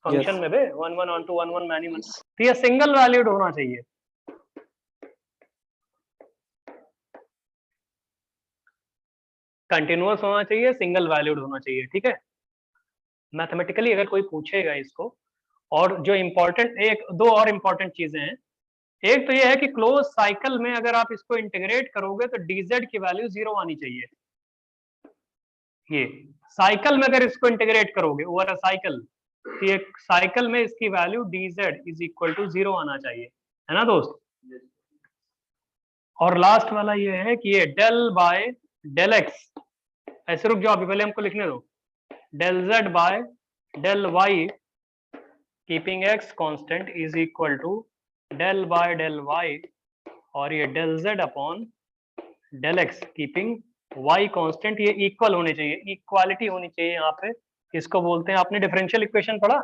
S1: फंक्शन में बे? 1 1 1 2 1 1 मैनी 1, तो ये सिंगल वैल्यूड होना चाहिए। कंटिन्यूअस होना चाहिए, सिंगल वैल्यूड होना चाहिए, ठीक है? मैथमेटिकली अगर कोई पूछेगा इसको, और जो इंपॉर्टेंट, एक दो और इंपॉर्टेंट चीजें हैं। एक तो ये है कि क्लोज साइकिल में अगर आप इसको इंटीग्रेट करोगे तो dz की वैल्यू 0 आनी चाहिए। ये साइकिल में अगर इसको इंटीग्रेट करोगे ओवर अ साइकिल, तो ये साइकिल में इसकी value dz is equal to 0 आना चाहिए, है ना दोस्त? और लास्ट वाला ये है कि ये डेल बाय डेल एक्स, ऐसे रुक जाओ, अभी पहले हमको लिखने दो, del z by del y keeping x constant is equal to del by del y, और ये del z upon del x keeping y constant, ये इक्वल होने चाहिए, इक्वालिटी होनी चाहिए यहाँ पे। इसको बोलते हैं, आपने डिफरेंशियल इक्वेशन पढ़ा,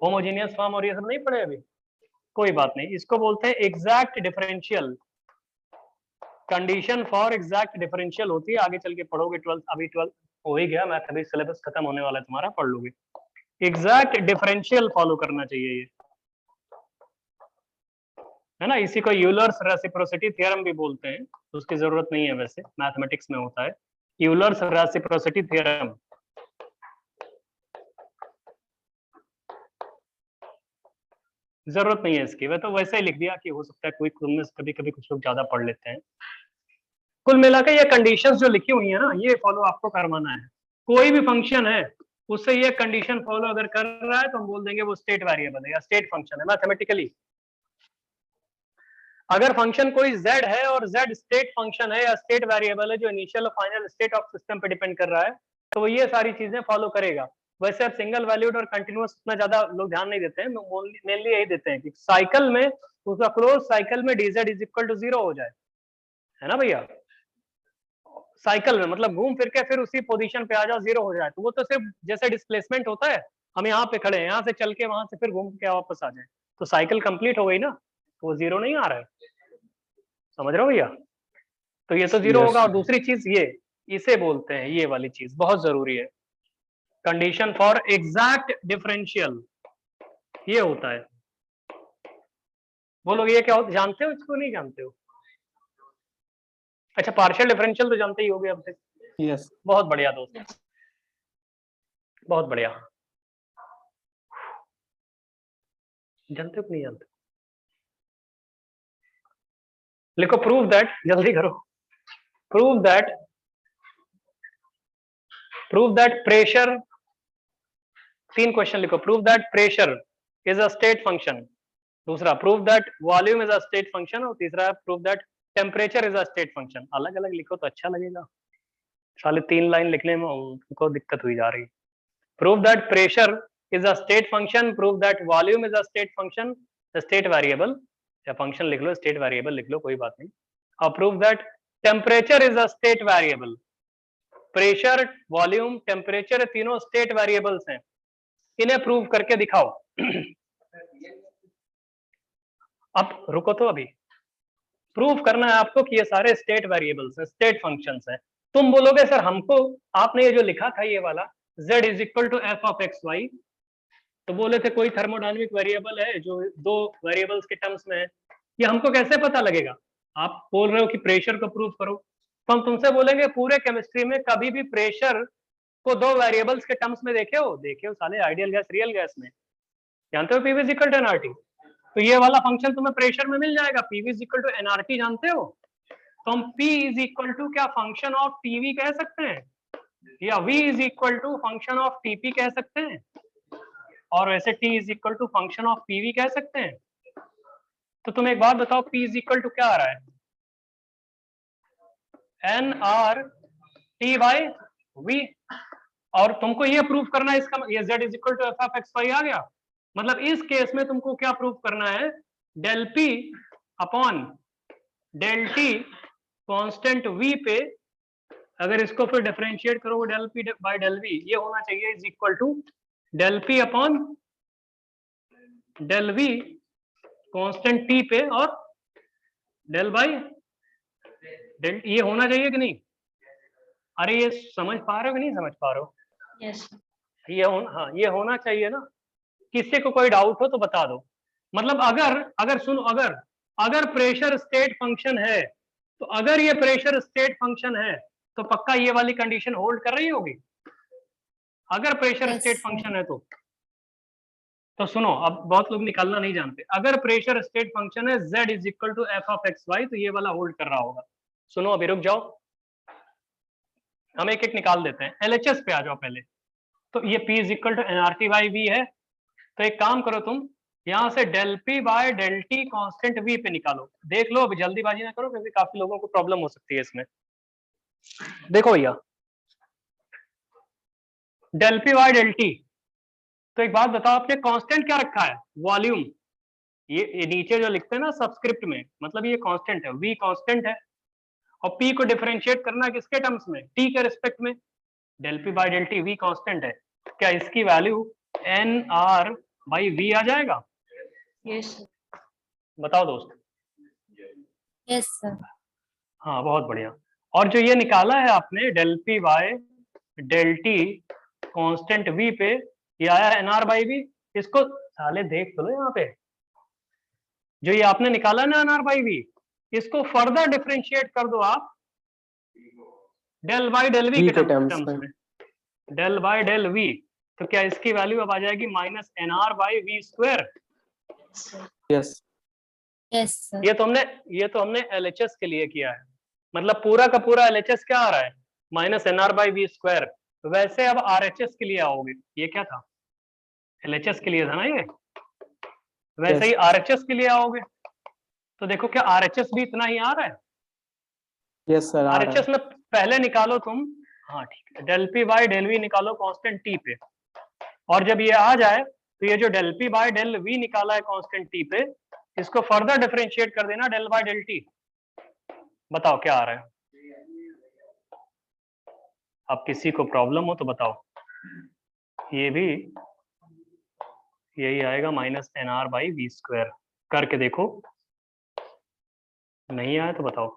S1: होमोजेनियस फॉर्म और ये सब नहीं पढ़े अभी? कोई बात नहीं, इसको बोलते हैं exact differential. Condition for exact differential होती है, आगे चल के पढ़ोगे 12th, अभी 12th हो ही गया, मैथ अभी सिलेबस खत्म होने वाला है तुम्हारा, पढ़ लोगे। एग्जैक्ट डिफरेंशियल फॉलो करना चाहिए, ये है ना? इसी को यूलर्स रेसिप्रोसिटी थ्योरम भी बोलते हैं, तो उसकी जरूरत नहीं है, वैसे मैथमेटिक्स में होता है यूलर्स रेसिप्रोसिटी थ्योरम। जरूरत नहीं है इसकी, वह तो वैसे ही लिख दिया कि हो सकता है कोई तुम में कभी कभी कुछ लोग ज्यादा पढ़ लेते हैं। कुल मिला के ये कंडीशंस जो लिखी हुई है ना, ये फॉलो आपको करवाना है। कोई भी फंक्शन है उससे ये कंडीशन फॉलो अगर कर रहा है तो हम बोल देंगे वो स्टेट वेरिएबल है या स्टेट फंक्शन है मैथमेटिकली। अगर फंक्शन कोई z है और z स्टेट फंक्शन है या स्टेट वेरिएबल है जो इनिशियल और फाइनल स्टेट ऑफ सिस्टम पे डिपेंड कर रहा है, तो वो ये सारी चीजें फॉलो करेगा। वैसे अब सिंगल वैल्यूड और कंटिन्यूअस उतना ज्यादा लोग ध्यान नहीं देते हैं, मेनली यही देते हैं कि साइकिल में उसका क्लोज साइकिल में dz इज इक्वल टू 0 हो जाए, है ना भैया। साइकिल में मतलब घूम फिर के फिर उसी पोजीशन पे आ जाओ, 0 हो जाए, तो वो तो सिर्फ जैसे डिस्प्लेसमेंट होता है, हम यहाँ पे खड़े हैं, यहाँ से चल के वहां से फिर घूम के वापस आ जाए, तो साइकिल कंप्लीट हो गई ना, तो वो 0 नहीं आ रहा है। समझ रहे हो भैया? तो ये तो 0
S3: Yes.
S1: होगा। और दूसरी चीज ये, इसे बोलते हैं, ये वाली चीज बहुत जरूरी है, कंडीशन फॉर एग्जैक्ट डिफरेंशियल, ये होता है। बोलोगे ये क्या होता है, जानते हो इसको? नहीं जानते हो? अच्छा, पार्शियल डिफरेंशियल तो जानते ही होगे अब तक।
S3: Yes.
S1: बहुत बढ़िया दोस्त, बहुत बढ़िया। जानते हो कि नहीं जानते? लिखो प्रूव दैट, जल्दी करो। प्रूव दैट प्रेशर, 3 क्वेश्चन लिखो। Prove that pressure is a state function, दूसरा prove that volume is a state function, और तीसरा prove that temperature is a state function. अलग अलग लिखो तो अच्छा लगेगा, साले 3 लाइन लिखने में उनको दिक्कत हुई जा रही है। Prove that pressure is a state function, prove that volume is a state function, state variable या फंक्शन लिख लो, स्टेट वेरिएबल लिख लो, कोई बात नहीं। और prove that temperature is a state variable. Pressure, volume, temperature तीनों स्टेट वेरिएबल्स हैं, इन्हें प्रूव करके दिखाओ। अब रुको तो, अभी प्रूव करना है आपको कि ये सारे स्टेट वेरिएबल्स हैं, स्टेट फंक्शंस हैं। तुम बोलोगे सर हमको, आपने ये जो लिखा था ये वाला z is equal to F of x Y, तो बोले थे कोई थर्मोडायनेमिक वेरिएबल है जो 2 वेरिएबल्स के टर्म्स में है, ये हमको कैसे पता लगेगा? आप बोल रहे हो कि प्रेशर को प्रूव करो, तो हम तुमसे बोलेंगे पूरे केमिस्ट्री में कभी भी प्रेशर को 2 वेरिएबल्स के टर्म्स में देखे हो साले, आइडियल गैस, रियल गैस में। जानते हो PV is equal to NRT, तो ये वाला फंक्शन तुम्हें प्रेशर में मिल जाएगा, PV is equal to NRT, जानते हो? तो हम P इज इक्वल टू क्या फंक्शन ऑफ टीवी कह सकते हैं, या V is equal to function of TP कह सकते हैं, और वैसे T is equal to function of PV कह सकते हैं। तो तुम एक बात बताओ, P इज इक्वल टू क्या आ रहा है? N are T by we, और तुमको ये प्रूव करना है इसका, ये z is equal to F of x Y आ गया। मतलब इस केस में तुमको क्या प्रूव करना है? Del P upon del T constant V पे, अगर इसको फिर डिफरेंशिएट करो del P by del V, ये होना चाहिए is equal to del P upon del V constant T पे और डेल बाय डेल, ये होना चाहिए कि नहीं? अरे ये समझ पा रहे हो कि नहीं समझ पा रहे हो?
S2: यस
S1: हाँ ये होना चाहिए ना। किसी को कोई डाउट हो तो बता दो। मतलब अगर सुनो, अगर प्रेशर स्टेट फंक्शन है, तो अगर ये प्रेशर स्टेट फंक्शन है तो पक्का ये वाली कंडीशन होल्ड कर रही होगी, अगर pressure
S2: Yes,
S1: state
S2: sir.
S1: Function है तो सुनो, अब बहुत लोग निकालना नहीं जानते। अगर प्रेशर स्टेट फंक्शन है z is equal to F of x Y, तो ये वाला होल्ड कर रहा होगा। सुनो अभी रुक जाओ, हम एक एक निकाल देते हैं। एलएचएस पे आ जाओ पहले। तो ये P is equal to NRT by V है, तो एक काम करो तुम, यहां से del P by del T constant V पे निकालो। देख लो, अभी जल्दीबाजी ना करो क्योंकि काफी लोगों को प्रॉब्लम हो सकती है इसमें। देखो भैया, del P by del T, तो एक बात बताओ, आपने कांस्टेंट क्या रखा है? वॉल्यूम। ये नीचे जो लिखते हैं ना सबस्क्रिप्ट में, मतलब ये कांस्टेंट है, V कांस्टेंट है, और P को डिफरेंशिएट करना किसके टर्म्स में? T के रिस्पेक्ट में। Del P by del T V constant है, क्या इसकी वैल्यू NR बाई V आ जाएगा?
S2: यस
S1: बताओ दोस्त।
S2: यस सर
S1: हाँ बहुत बढ़िया। और जो ये निकाला है आपने del P by del T constant V पे, ये आया है NR बाई V। इसको साले देख लो यहाँ पे, जो ये आपने निकाला ना NR बाई V, इसको फर्दर डिफरेंशिएट कर दो आप del by del V
S3: V
S1: के
S3: के
S1: टर्म्स
S3: terms में।
S1: में, डेल बाई डेल V, तो क्या इसकी वैल्यू अब आ जाएगी minus NR by V square.
S3: Yes.
S2: Yes sir.
S1: ये तो हमने LHS के लिए किया है, मतलब पूरा का पूरा LHS क्या आ रहा है, -nr/v²। वैसे अब RHS के लिए आओगे, ये क्या था, LHS के लिए था ना ये, वैसे
S3: Yes.
S1: ही RHS के लिए आओगे तो देखो क्या RHS भी इतना ही आ रहा है।
S3: Yes sir, आ रहा
S1: RHS
S3: है।
S1: में पहले निकालो तुम, हाँ ठीक है, del p by del v निकालो कांस्टेंट t पे, और जब ये आ जाए तो ये जो del p by del v निकाला है कांस्टेंट t पे, इसको फर्दर डिफरेंशिएट कर देना del by del t। बताओ क्या आ रहा है, अब किसी को प्रॉब्लम हो तो बताओ। ये भी यही आएगा -nr/v²। करके देखो, नहीं आया तो बताओ।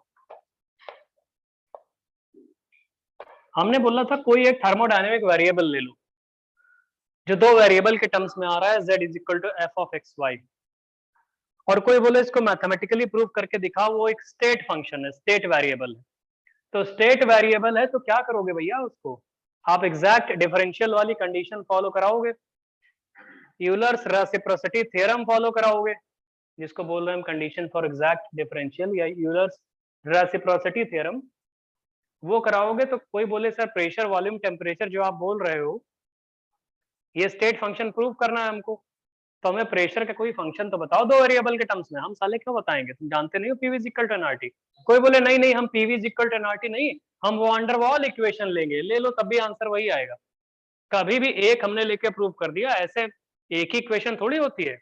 S1: हमने बोला था कोई एक थर्मोडायनेमिक वेरिएबल ले लो जो दो वेरिएबल के टर्म्स में आ रहा है, z = f(x, y), और कोई बोले इसको मैथमेटिकली प्रूव करके दिखाओ, वो एक स्टेट फंक्शन है, स्टेट वेरिएबल है। तो स्टेट वेरिएबल है तो क्या करोगे भैया, उसको आप एग्जैक्ट डिफरेंशियल वाली कंडीशन फॉलो कराओगे, यूलर्स रेसिप्रोसिटी थ्योरम फॉलो कराओगे, जिसको बोल रहे हैं हम कंडीशन फॉर एग्जैक्ट डिफरेंशियल या यूलर्स रेसिप्रोसिटी थ्योरम, वो कराओगे। तो कोई बोले सर प्रेशर वॉल्यूम टेम्परेचर जो आप बोल रहे हो ये स्टेट फंक्शन प्रूव करना है हमको, तो हमें प्रेशर का कोई फंक्शन तो बताओ दो वेरिएबल के टर्म्स में। हम साले क्यों बताएंगे, तुम जानते नहीं हो PV = nRT। कोई बोले नहीं नहीं हम PV = nRT नहीं, हम वो अंडरवॉल इक्वेशन लेंगे, ले लो तब भी आंसर वही आएगा। कभी भी एक हमने लेके प्रूव कर दिया, ऐसे एक ही इक्वेशन थोड़ी होती है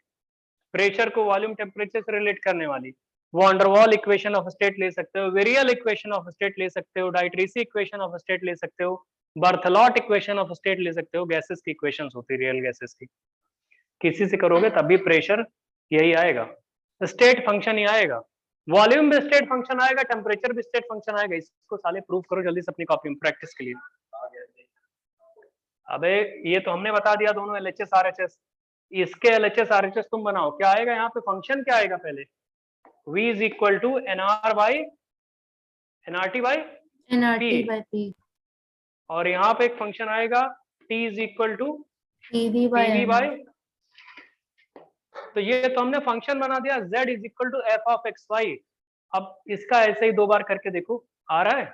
S1: प्रेशर को वॉल्यूम टेम्परेचर से रिलेट करने वाली। वो अंडरवॉल इक्वेशन ऑफ स्टेट ले सकते हो, वेरियल इक्वेशन ऑफ स्टेट ले सकते हो, डाइट्रीसी इक्वेशन ऑफ स्टेट ले सकते हो, बर्थलॉट इक्वेशन ऑफ स्टेट ले सकते हो, गैसेस की इक्वेशंस होती है रियल गैसेस की। किसी से करोगे तब भी प्रेशर यही आएगा, स्टेट फंक्शन ही आएगा, वॉल्यूम भी स्टेट फंक्शन आएगा, टेम्परेचर भी स्टेट फंक्शन आएगा। इसको साले प्रूव करो जल्दी से अपनी कॉपी में प्रैक्टिस के लिए। अबे ये तो हमने बता दिया दोनों LHS RHS, इसके LHS RHS तुम बनाओ, क्या आएगा यहाँ पे, फंक्शन क्या आएगा पहले, V = nRT/P, और यहाँ पे एक फंक्शन आएगा T = PV/, तो ये तो हमने फंक्शन बना दिया z = f(x, y)। अब इसका ऐसे ही दो बार करके देखो, आ रहा है,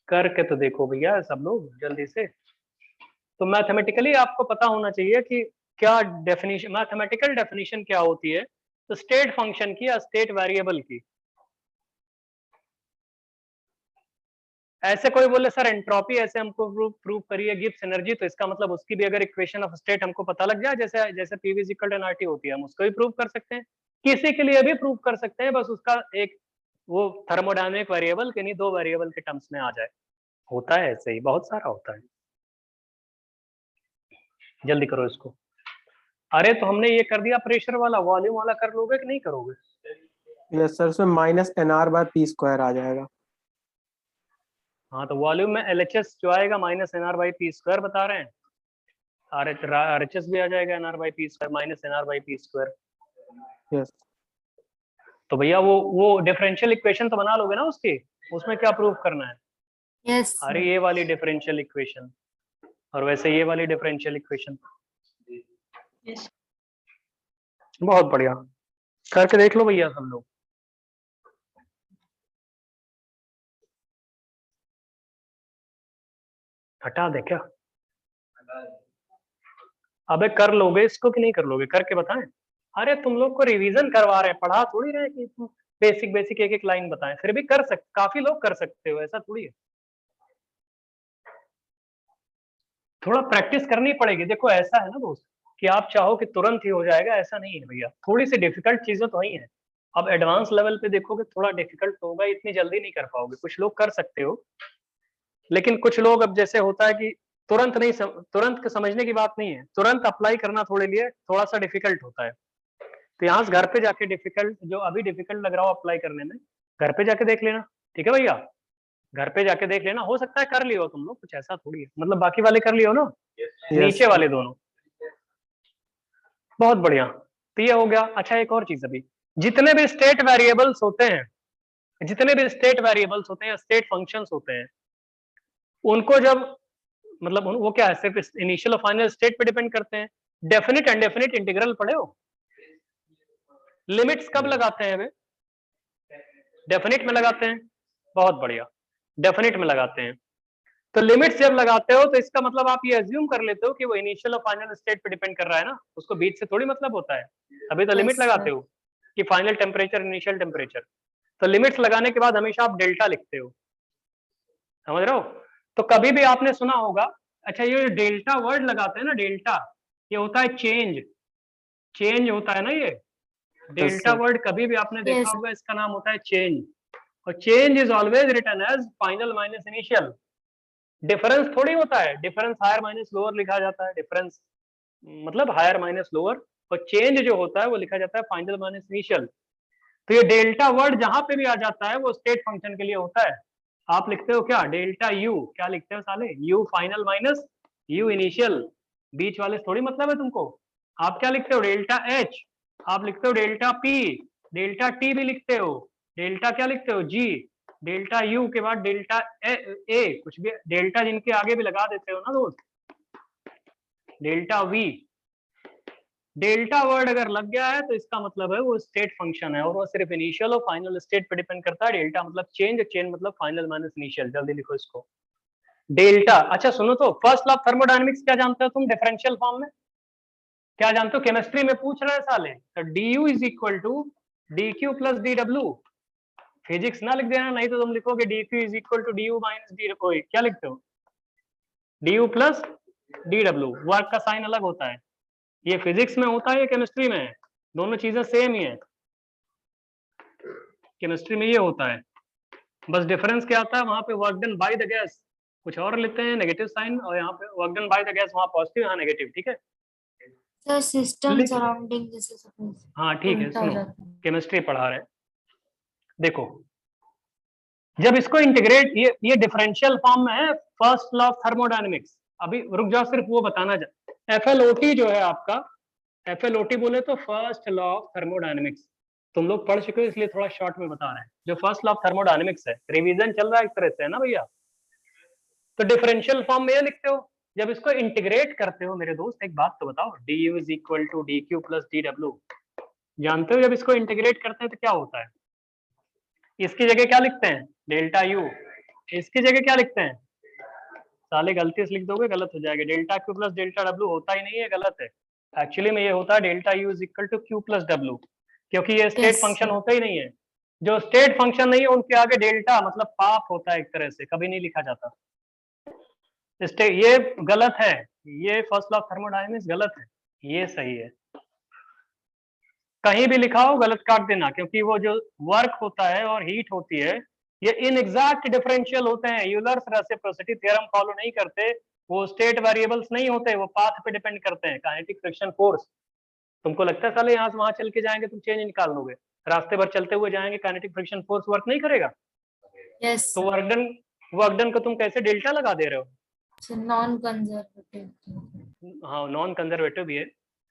S1: करके तो देखो भैया सब लोग जल्दी से। तो मैथमेटिकली आपको पता होना चाहिए कि क्या डेफिनेशन, मैथमेटिकल डेफिनेशन क्या होती है, तो स्टेट फंक्शन की या स्टेट वेरिएबल की। ऐसे कोई बोले सर एंट्रोपी ऐसे हमको प्रूव करिए गिब्स एनर्जी, तो इसका मतलब उसकी भी अगर इक्वेशन ऑफ स्टेट हमको पता लग जाए, जैसे जैसे PV = nRT होती है, हम उसको भी प्रूव कर सकते हैं, किसी के लिए भी प्रूव कर सकते हैं, बस उसका एक वो थर्मोडायनेमिक वेरिएबल के नहीं दो वेरिएबल के टर्म्स में आ जाए। होता है ऐसे ही, बहुत सारा होता है। जल्दी करो इसको। अरे तो हमने ये कर दिया प्रेशर वाला, वॉल्यूम वाला कर लोगे कि नहीं करोगे?
S3: यस सर, उसमें -nr/p² आ जाएगा।
S1: हाँ तो वॉल्यूम में LHS जो आएगा -nr/p² बता रहे हैं, RHS भी आ जाएगा nr/p², -nr/p²।
S3: यस।
S1: तो भैया वो डिफरेंशियल इक्वेशन तो बना लोगे ना उसकी, उसमें क्या प्रूव करना है?
S2: यस।
S1: अरे ये वाली डिफरेंशियल इक्वेशन, और वैसे ये वाली डिफरेंशियल इक्वेशन। बहुत बढ़िया, करके देख लो भैया सब लोग। हटा दे क्या? अबे कर लोगे इसको कि नहीं कर लोगे, करके बताएं। अरे तुम लोग को रिवीजन करवा रहे हैं, पढ़ा थोड़ी रहे कि तुम बेसिक बेसिक एक एक लाइन बताएं, फिर भी कर सकते, काफी लोग कर सकते हो, ऐसा थोड़ी है। थोड़ा प्रैक्टिस करनी पड़ेगी। देखो ऐसा है ना दोस्त कि आप चाहो कि तुरंत ही हो जाएगा, ऐसा नहीं है भैया, थोड़ी सी डिफिकल्ट चीजें तो ही है। अब एडवांस लेवल पे देखोगे थोड़ा डिफिकल्ट होगा, इतनी जल्दी नहीं कर पाओगे। कुछ लोग कर सकते हो, लेकिन कुछ लोग अब जैसे होता है कि तुरंत नहीं तुरंत समझने की बात नहीं है, तुरंत अप्लाई करना थोड़े लिए थोड़ा सा डिफिकल्ट होता है। तो यहाँ से घर पे जाके डिफिकल्ट, जो अभी डिफिकल्ट लग रहा हो अप्लाई करने में, घर पे जाके देख लेना, ठीक है भैया? घर पे जाके देख लेना, हो सकता है कर लियो तुम लोग, कुछ ऐसा थोड़ी है, मतलब बाकी वाले कर लियो ना, नीचे वाले दोनों। बहुत बढ़िया, तो ये हो गया। अच्छा एक और चीज, अभी जितने भी स्टेट वेरिएबल्स होते हैं, जितने भी स्टेट वेरिएबल्स होते हैं, स्टेट फंक्शंस होते हैं, उनको जब मतलब वो क्या है, सिर्फ इनिशियल और फाइनल स्टेट पे डिपेंड करते हैं, डेफिनिट अनडेफिनिट इंटीग्रल पढ़े हो? लिमिट्स कब लगाते हैं? डेफिनिट में लगाते हैं। बहुत बढ़िया, डेफिनिट में लगाते हैं। तो लिमिट्स जब लगाते हो तो इसका मतलब आप ये अज्यूम कर लेते हो कि वो इनिशियल और फाइनल स्टेट पे डिपेंड कर रहा है ना, उसको बीच से थोड़ी मतलब होता है। अभी तो लिमिट
S2: Yes,
S1: लगाते
S2: sir.
S1: हो कि फाइनल टेम्परेचर इनिशियल टेम्परेचर। तो लिमिट्स लगाने के बाद हमेशा आप डेल्टा लिखते हो, समझ रहे हो? तो कभी भी आपने सुना होगा, अच्छा ये डेल्टा वर्ड लगाते हैं ना, डेल्टा ये होता है चेंज, चेंज होता है ना ये डेल्टा
S3: sir.
S1: वर्ड, कभी भी आपने देखा
S2: Yes.
S1: होगा इसका नाम होता है चेंज। और change is always written as final minus initial. Difference थोड़ी होता है, डिफरेंस हायर माइनस लोअर लिखा जाता है, डिफरेंस मतलब हायर माइनस लोअर, और चेंज जो होता है वो लिखा जाता है फाइनल माइनस इनिशियल। तो ये डेल्टा वर्ड जहां पे भी आ जाता है वो स्टेट फंक्शन के लिए होता है। आप लिखते हो क्या? डेल्टा यू, क्या लिखते हो साले? U final minus U initial, बीच वाले थोड़ी मतलब है तुमको। आप क्या लिखते हो? डेल्टा एच, आप लिखते हो डेल्टा पी, डेल्टा टी भी लिखते हो, डेल्टा क्या लिखते हो? जी, डेल्टा यू के बाद डेल्टा ए कुछ भी, डेल्टा जिनके आगे भी लगा देते हो ना दोस्त, डेल्टा वी। डेल्टा वर्ड अगर लग गया है तो इसका मतलब है वो स्टेट फंक्शन है और वो सिर्फ इनिशियल और फाइनल स्टेट पे डिपेंड करता है। डेल्टा मतलब चेंज, चेंज मतलब फाइनल माइनस इनिशियल। जल्दी लिखो इसको, डेल्टा। अच्छा सुनो तो, फर्स्ट लॉ ऑफ थर्मोडायनेमिक्स क्या जानते हो तुम डिफरेंशियल फॉर्म में? क्या जानते हो? केमिस्ट्री में पूछ रहे हैं साले। तो D you is equal to D Q plus D W. Physics ना लिख देना, नहीं तो तुम लिखोगे D Q is equal to D U minus D, क्या लिखते हो? D U plus D W, work का साइन अलग होता है। ये फिजिक्स में होता है, ये केमिस्ट्री में है, दोनों चीजें सेम ही है। केमिस्ट्री में ये होता है, बस डिफरेंस क्या आता है, वहां पे work done by the gas कुछ और लेते हैं नेगेटिव साइन, और यहाँ पे work done by the gas वहां पॉजिटिव यहाँ नेगेटिव, ठीक है?
S2: Sir, system
S1: लिख,
S2: surrounding जैसे suppose
S1: हाँ ठीक है,
S2: उल्टा हो
S1: सुनो
S2: जाता है.
S1: केमिस्ट्री पढ़ा रहे हैं। देखो जब इसको इंटीग्रेट, ये डिफरेंशियल फॉर्म में है, फर्स्ट लॉ ऑफ थर्मोडायनेमिक्स। अभी रुक जाओ, सिर्फ वो बताना FLOT जो है आपका, FLOT बोले तो फर्स्ट लॉ ऑफ थर्मोडायनेमिक्स। तुम लोग पढ़ चुके हो इसलिए थोड़ा शॉर्ट में बता रहे हैं। जो फर्स्ट लॉ ऑफ थर्मोडायनेमिक्स है, रिवीजन चल रहा है एक तरह से, है ना भैया? तो डिफरेंशियल फॉर्म में ये लिखते हो, जब इसको इंटीग्रेट करते हो मेरे दोस्त, एक बात तो बताओ, d you is equal to D Q plus D डब्ल्यू, जानते हो जब इसको इंटीग्रेट करते हैं तो क्या होता है? इसकी जगह क्या लिखते हैं? Delta U. इसकी जगह क्या लिखते हैं? साले गलती से लिख दोगे, गलत हो जाएगा। Delta Q plus delta W होता ही नहीं है, गलत है। एक्चुअली में ये होता है delta you is equal to Q plus डब्ल्यू, क्योंकि ये स्टेट
S2: Yes,
S1: फंक्शन
S2: sir.
S1: होता ही नहीं है। जो स्टेट फंक्शन नहीं है उनके आगे डेल्टा मतलब पाप होता है एक तरह से, कभी नहीं लिखा जाता। ये गलत है, ये फर्स्ट लॉ ऑफ थर्मोडायनेमिक्स गलत है, ये सही है। कहीं भी लिखा हो गलत काट देना, क्योंकि वो जो वर्क होता है और हीट होती है ये इनएग्जैक्ट डिफरेंशियल होते हैं, यूलर्स रेसिप्रोसिटी थ्योरम फॉलो नहीं करते, वो स्टेट वेरिएबल्स नहीं होते, वो पाथ पे डिपेंड करते हैं। काइनेटिक फ्रिक्शन फोर्स, तुमको लगता है साले यहाँ से वहां चल के जाएंगे तुम चेंज निकाल लोगे? रास्ते भर चलते हुए जाएंगे, काइनेटिक फ्रिक्शन फोर्स वर्क नहीं करेगा।
S2: Yes,
S1: तो
S2: sir.
S1: वर्कडन को तुम कैसे डेल्टा लगा दे रहे हो?
S2: So non-conservative.
S1: हाँ नॉन कंजर्वेटिव भी है।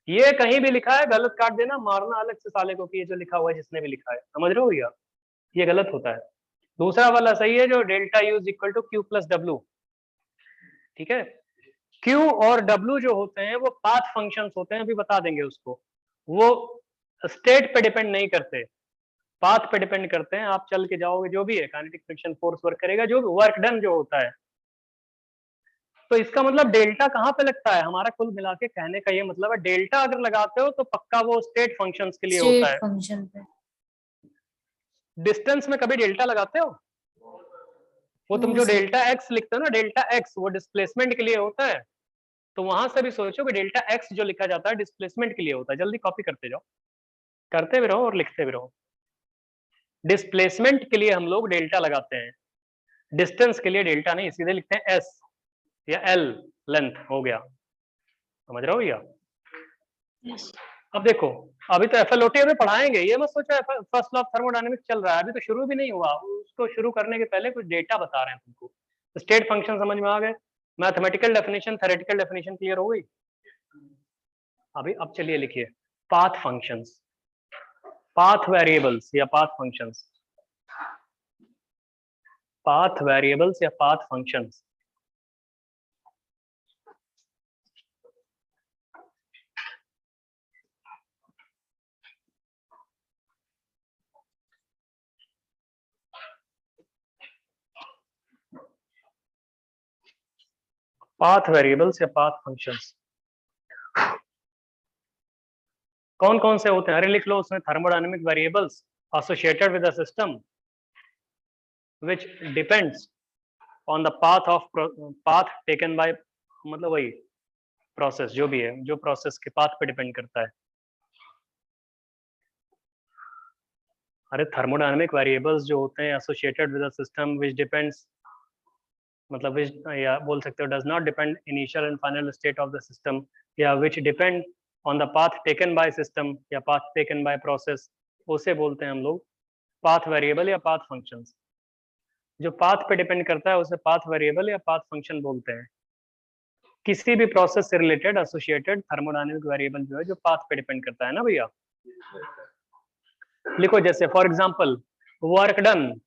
S1: ये कहीं भी लिखा है गलत काट देना, मारना अलग से साले को कि ये जो लिखा हुआ है जिसने भी लिखा है, समझ रहे हो भैया? ये गलत होता है। दूसरा वाला सही है जो delta you is equal to Q plus डब्ल्यू, ठीक है? क्यू और डब्ल्यू जो होते हैं वो पाथ फंक्शंस होते हैं, अभी बता देंगे उसको। वो स्टेट पे डिपेंड नहीं करते, पाथ पे डिपेंड करते हैं। आप चल के जाओगे जो भी है, काइनेटिक फ्रिक्शन फोर्स वर्क करेगा, जो वर्क डन जो होता है। तो इसका मतलब डेल्टा कहाँ पे लगता है? हमारा कुल मिला के कहने का ये मतलब है, डेल्टा अगर लगाते हो तो पक्का वो स्टेट फंक्शंस के लिए होता
S2: State
S1: है।
S2: function पे.
S1: डिस्टेंस में कभी डेल्टा लगाते हो? वो तुम
S2: No,
S1: जो
S2: sir.
S1: डेल्टा एक्स लिखते हो ना, डेल्टा एक्स वो डिस्प्लेसमेंट के लिए होता है। तो वहां से भी सोचो कि डेल्टा एक्स जो लिखा जाता है डिस्प्लेसमेंट के लिए होता है। जल्दी कॉपी करते जाओ, करते भी रहो और लिखते भी रहो। डिस्प्लेसमेंट के लिए हम लोग डेल्टा लगाते हैं, डिस्टेंस के लिए डेल्टा नहीं, सीधे लिखते हैं एस या एल, लेंथ हो गया। समझ रहे हो भैया?
S2: Yes.
S1: अब देखो, अभी तो FLOT में पढ़ाएंगे, ये मत सोचो फर्स्ट लॉ ऑफ थर्मोडायनेमिक्स चल रहा है, अभी तो शुरू भी नहीं हुआ। उसको शुरू करने के पहले कुछ डेटा बता रहे हैं तुमको। स्टेट फंक्शन समझ में आ गए, mathematical definition theoretical definition clear हो गई। अभी अब चलिए लिखिए पाथ फंक्शंस, पाथ वेरिएबल्स या पाथ फंक्शंस, पाथ वेरिएबल्स या पाथ फंक्शंस। पाथ वेरिएबल्स या पाथ फंक्शंस कौन कौन से होते हैं? अरे लिख लो उसमें, thermodynamic variables associated with the system which depends on the path taken by, मतलब वही प्रोसेस जो भी है, जो प्रोसेस के पाथ पे डिपेंड करता है। अरे थर्मोडायनेमिक वेरिएबल्स जो होते हैं associated with a system which depends, मतलब which, या बोल सकते हो does not depend initial and final state of the system, या which depend on the path taken by system या पाथ टेकन बाय प्रोसेस, उसे बोलते हैं हम लोग पाथ वेरिएबल या पाथ फंक्शंस। जो पाथ पे डिपेंड करता है उसे पाथ वेरिएबल या पाथ फंक्शन बोलते हैं। किसी भी प्रोसेस से रिलेटेड एसोसिएटेड थर्मोडायनेमिक वेरिएबल जो है जो पाथ पे डिपेंड करता है ना भैया। लिखो जैसे for example work done,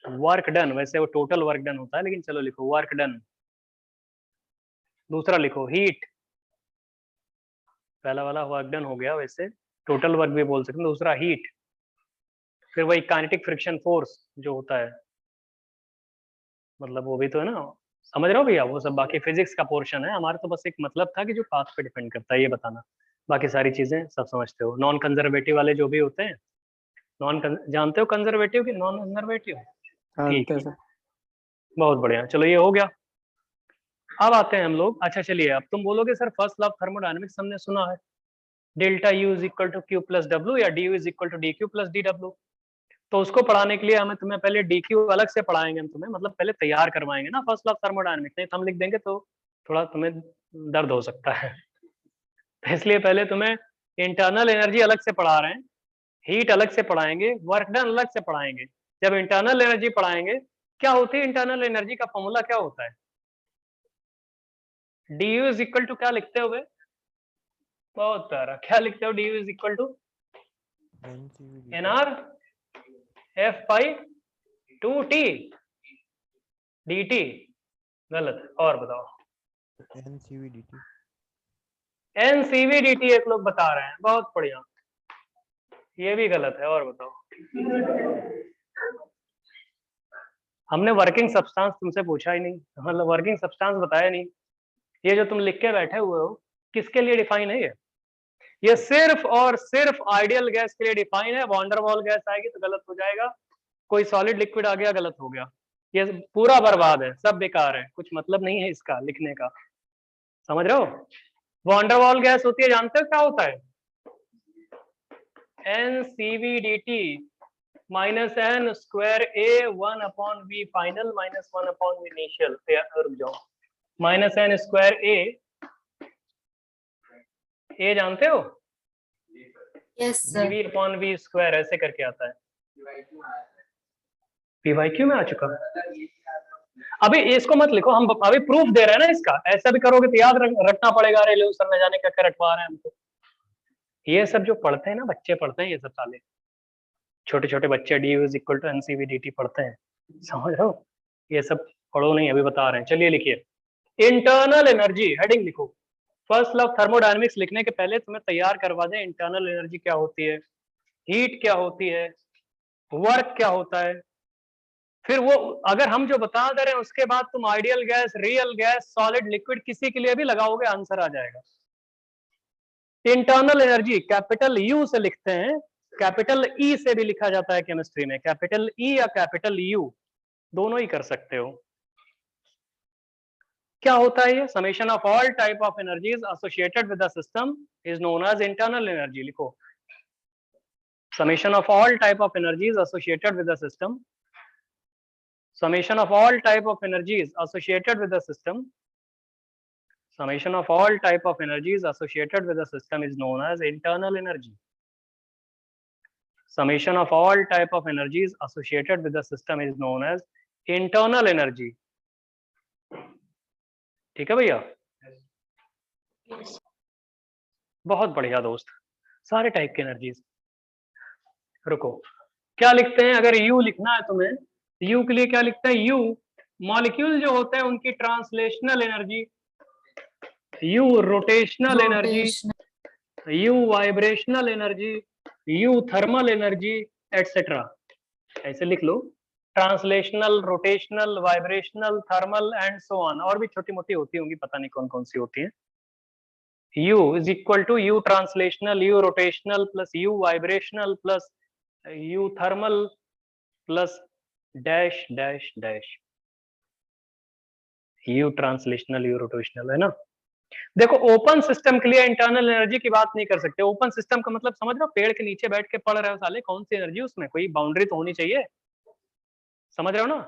S1: work done, वैसे वो टोटल वर्क डन होता है लेकिन चलो लिखो वर्क डन। दूसरा लिखो हीट, पहला वाला वर्क डन हो गया, वैसे टोटल वर्क भी बोल सकते हैं। दूसरा हीट, फिर वही काइनेटिक फ्रिक्शन फोर्स जो होता है, मतलब वो भी तो है ना, समझ रहे हो भैया, वो सब बाकी फिजिक्स का पोर्शन है। हमारा तो बस एक मतलब था कि जो पाथ पे डिपेंड करता है ये बताना, बाकी सारी चीजें सब समझते हो। नॉन कंजर्वेटिव वाले जो भी होते हैं, जानते हो कंजर्वेटिव की नॉन कंजर्वेटिव? ठीक है, बहुत बढ़िया, चलो ये हो गया। अब आते हैं हम लोग, अच्छा चलिए अब तुम बोलोगे sir first law of thermodynamics हमने सुना है, delta you is equal to Q plus W या D you is equal to D Q plus D W. तो उसको पढ़ाने के लिए हमें तुम्हें पहले डी क्यू अलग से पढ़ाएंगे हम तुम्हें, मतलब पहले तैयार करवाएंगे ना फर्स्ट लॉ ऑफ थर्मोडायनेमिक्स, नहीं तो हम लिख देंगे तो थोड़ा तुम्हें दर्द हो सकता है। इसलिए पहले तुम्हें इंटरनल एनर्जी अलग से पढ़ा रहे हैं, हीट अलग से पढ़ाएंगे, वर्क डन अलग से पढ़ाएंगे। जब इंटरनल एनर्जी पढ़ाएंगे, क्या होती है इंटरनल एनर्जी का फॉर्मूला क्या होता है? D you is equal to क्या लिखते हो? बहुत प्यारा, क्या लिखते हो? D you is equal to n r f pi two t d t. गलत, और बताओ।
S4: NCV DT.
S1: एनसीवी डीटी एक लोग बता रहे हैं, बहुत बढ़िया, ये भी गलत है, और बताओ। हमने वर्किंग सब्सटेंस तुमसे पूछा ही नहीं, मतलब वर्किंग सब्सटेंस बताया नहीं। ये जो तुम लिख के बैठे हुए हो किसके लिए डिफाइन है? ये सिर्फ और सिर्फ आइडियल गैस के लिए डिफाइन है। वॉन डेर वाल गैस आएगी तो गलत हो जाएगा, कोई सॉलिड लिक्विड आ गया गलत हो गया, ये पूरा बर्बाद है, सब बेकार है, कुछ मतलब नहीं है इसका लिखने का, समझ रहे हो? वॉन डेर वाल गैस होती है, जानते हो क्या होता है? NCVDT माइनस एन स्क्वायर ए 1/v final minus 1/v initial. रुक जाओ, माइनस एन स्क्वायर ए जानते हो?
S2: Yes sir.
S1: v/v स्क्वायर ऐसे करके आता है। PYQ में आ चुका। अभी इसको मत लिखो, हम अभी प्रूफ दे रहे हैं ना इसका, ऐसा भी करोगे तो याद रखना पड़ेगा। अरे लो सर न जाने क्या क्या रटवा रहे हैं हमको। ये सब जो पढ़ते हैं ना, बच्चे पढ़ते हैं ये सब साले, छोटे छोटे बच्चे d is equal to NCVDT पढ़ते हैं, समझ रहे हो? ये सब पढ़ो नहीं, अभी बता रहे हैं। चलिए लिखिए, इंटरनल एनर्जी हेडिंग लिखो। फर्स्ट लॉ ऑफ थर्मोडायनेमिक्स लिखने के पहले तुम्हें तैयार करवा दें इंटरनल एनर्जी क्या होती है, हीट क्या होती है, वर्क क्या होता है। फिर वो अगर हम जो बता दे रहे हैं उसके बाद तुम ideal gas, real gas, solid, liquid किसी के लिए भी लगाओगे आंसर आ जाएगा। इंटरनल एनर्जी कैपिटल यू से लिखते हैं, कैपिटल ई से भी लिखा जाता है केमिस्ट्री में, कैपिटल ई या कैपिटल यू दोनों ही कर सकते हो। क्या होता है ये? Summation of all type of energies associated with the system is known as internal energy. लिखो, summation of all type of energies associated with the system, summation of all type of energies associated with the system, summation of all type of energies associated with the system is known as internal energy. Summation of all type of energies associated with the system is known as internal energy. ठीक है भैया? बहुत बढ़िया दोस्त, सारे type के energies. रुको, क्या लिखते हैं? अगर यू लिखना है तुम्हें, यू के लिए क्या लिखते हैं? यू मॉलिक्यूल जो होते हैं उनकी translational energy, U rotational energy, U vibrational energy, U thermal energy etcetera, ऐसे लिख लो। Translational, rotational, vibrational, thermal and so on, और भी छोटी मोटी होती होंगी, पता नहीं कौन कौन सी होती हैं। U is equal to U translational, U rotational plus U vibrational plus U thermal plus dash dash dash। U translational, U rotational, है ना। देखो ओपन सिस्टम के लिए इंटरनल एनर्जी की बात नहीं कर सकते। ओपन सिस्टम का मतलब समझ रहे हो, पेड़ के नीचे बैठ के पढ़ रहे हो साले, कौन सी एनर्जी उसमें, कोई बाउंड्री तो होनी चाहिए, समझ रहे हो ना।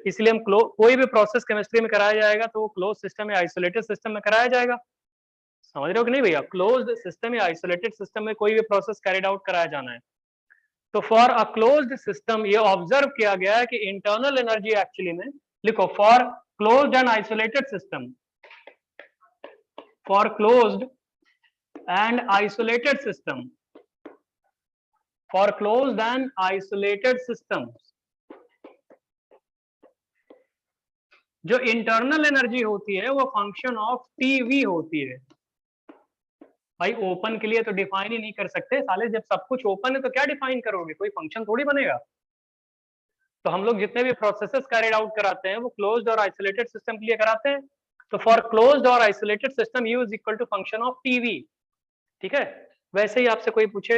S1: इसलिए हम कोई भी प्रोसेस केमिस्ट्री में कराया जाएगा तो वो क्लोज सिस्टम या आइसोलेटेड सिस्टम में कराया जाएगा, समझ रहे हो कि नहीं भैया। क्लोज्ड सिस्टम या आइसोलेटेड सिस्टम में कोई भी प्रोसेस कैरिड आउट कराया जाना है तो फॉर अ क्लोज्ड सिस्टम ये ऑब्जर्व किया गया है कि इंटरनल एनर्जी एक्चुअली में, लिखो for closed end isolated system, for closed end isolated system, for closed end isolated system, जो इंटरनल एनर्जी होती है वो फंक्शन ऑफ टीवी होती है। भाई ओपन के लिए तो डिफाइन ही नहीं कर सकते साले, जब सब कुछ ओपन है तो क्या डिफाइन करोगे, कोई फंक्शन थोड़ी बनेगा। तो हम लोग जितने भी प्रोसेसेस कैरिड आउट कराते हैं वो क्लोज्ड और आइसोलेटेड सिस्टम के लिए कराते हैं। तो फॉर क्लोज्ड और isolated system U is equal to function of t v, ठीक है। वैसे ही आपसे कोई पूछे,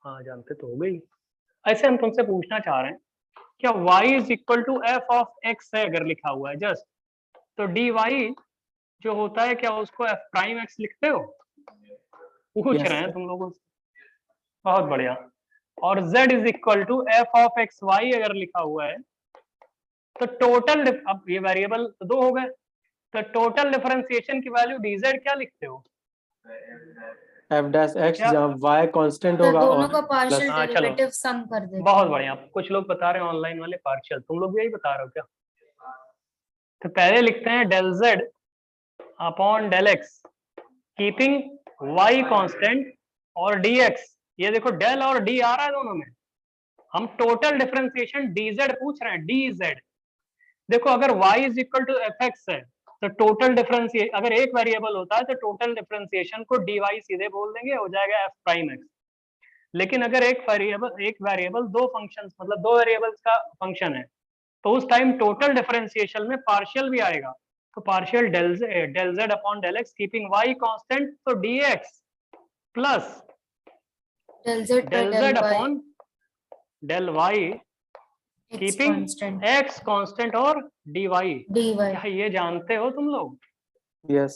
S1: हाँ जानते तो हो गई, ऐसे हम तुमसे पूछना चाह रहे हैं क्या y is equal to F of x है, अगर लिखा हुआ है जस्ट, तो dy जो होता है क्या उसको f प्राइम x लिखते हो, पूछ
S3: Yes,
S1: रहे हैं
S3: sir.
S1: तुम लोगों से, बहुत बढ़िया। और z is equal to F of x Y अगर लिखा हुआ है तो टोटल, अब ये वेरिएबल तो दो हो गए, तो टोटल डिफरेंशिएशन की वैल्यू dz क्या लिखते हो,
S3: f dash x
S1: क्या?
S3: जहाँ y कांस्टेंट
S2: तो
S3: होगा
S2: दोनों
S3: और
S2: का पार्शियल
S1: हाँ, चलो।
S2: डेरिवेटिव सम कर देते
S1: बहुत
S2: हैं।
S1: बढ़िया, कुछ लोग बता रहे हैं ऑनलाइन वाले पार्शियल, तुम लोग भी यही बता रहे हो क्या। तो पहले लिखते हैं del z upon del x keeping y constant और dx, ये देखो डेल और d आ रहा है दोनों में, हम टोटल डिफरेंशिएशन dz पूछ रहे हैं, dz। देखो अगर y is equal to f x है तो टोटल डिफरेंशिएशन, अगर एक वेरिएबल होता है तो टोटल डिफरेंशिएशन को dy सीधे बोल देंगे, हो जाएगा एफ प्राइम एक्स। लेकिन अगर एक वेरिएबल दो फंक्शंस, मतलब दो वेरिएबल्स का फंक्शन है, तो उस टाइम टोटल डिफरेंशिएशन में पार्शियल भी आएगा, तो partial del z upon del x keeping y constant, तो dx plus
S2: del z
S1: del z upon del y keeping x constant और dy। क्या ये जानते हो तुम लोग?
S3: yes,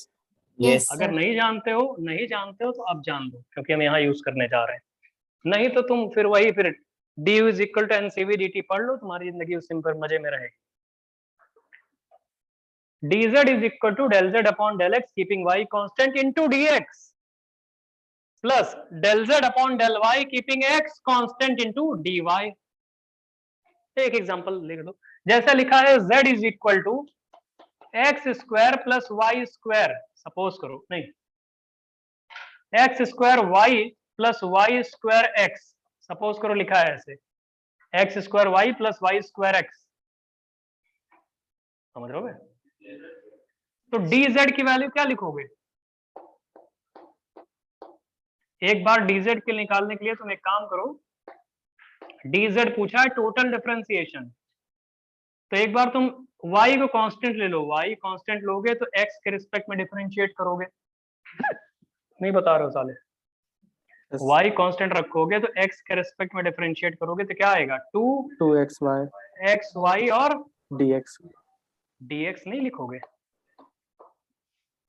S2: यस
S1: अगर नहीं जानते हो तो अब जान लो, क्योंकि हम यहाँ यूज करने जा रहे हैं। नहीं तो तुम फिर वही फिर du is equal to n c v dt पढ़ लो, तुम्हारी जिंदगी उसी पर मजे में रहेगी। dz is equal to del z upon del x keeping y constant into dx plus del z upon del y keeping x constant into dy। एक example लिख दो, जैसा लिखा है z is equal to x square plus y square, suppose करो, नहीं, x square y plus y square x, suppose करो लिखा है ऐसे, x square y plus y square x, समझ रहे हो? तो dz की वैल्यू क्या लिखोगे? एक बार dz के निकालने के लिए तुम एक काम करो, dz पूछा है टोटल डिफरेंशिएशन, तो एक बार तुम y को कांस्टेंट ले लो, y कांस्टेंट लोगे तो x के रिस्पेक्ट में डिफरेंशिएट करोगे, नहीं बता रहे हो साले,
S3: yes.
S1: y कांस्टेंट रखोगे तो x के रिस्पेक्ट में डिफरेंशिएट करोगे तो क्या आएगा,
S3: 2xy
S1: xy और
S3: dx
S1: dx नहीं लिखोगे,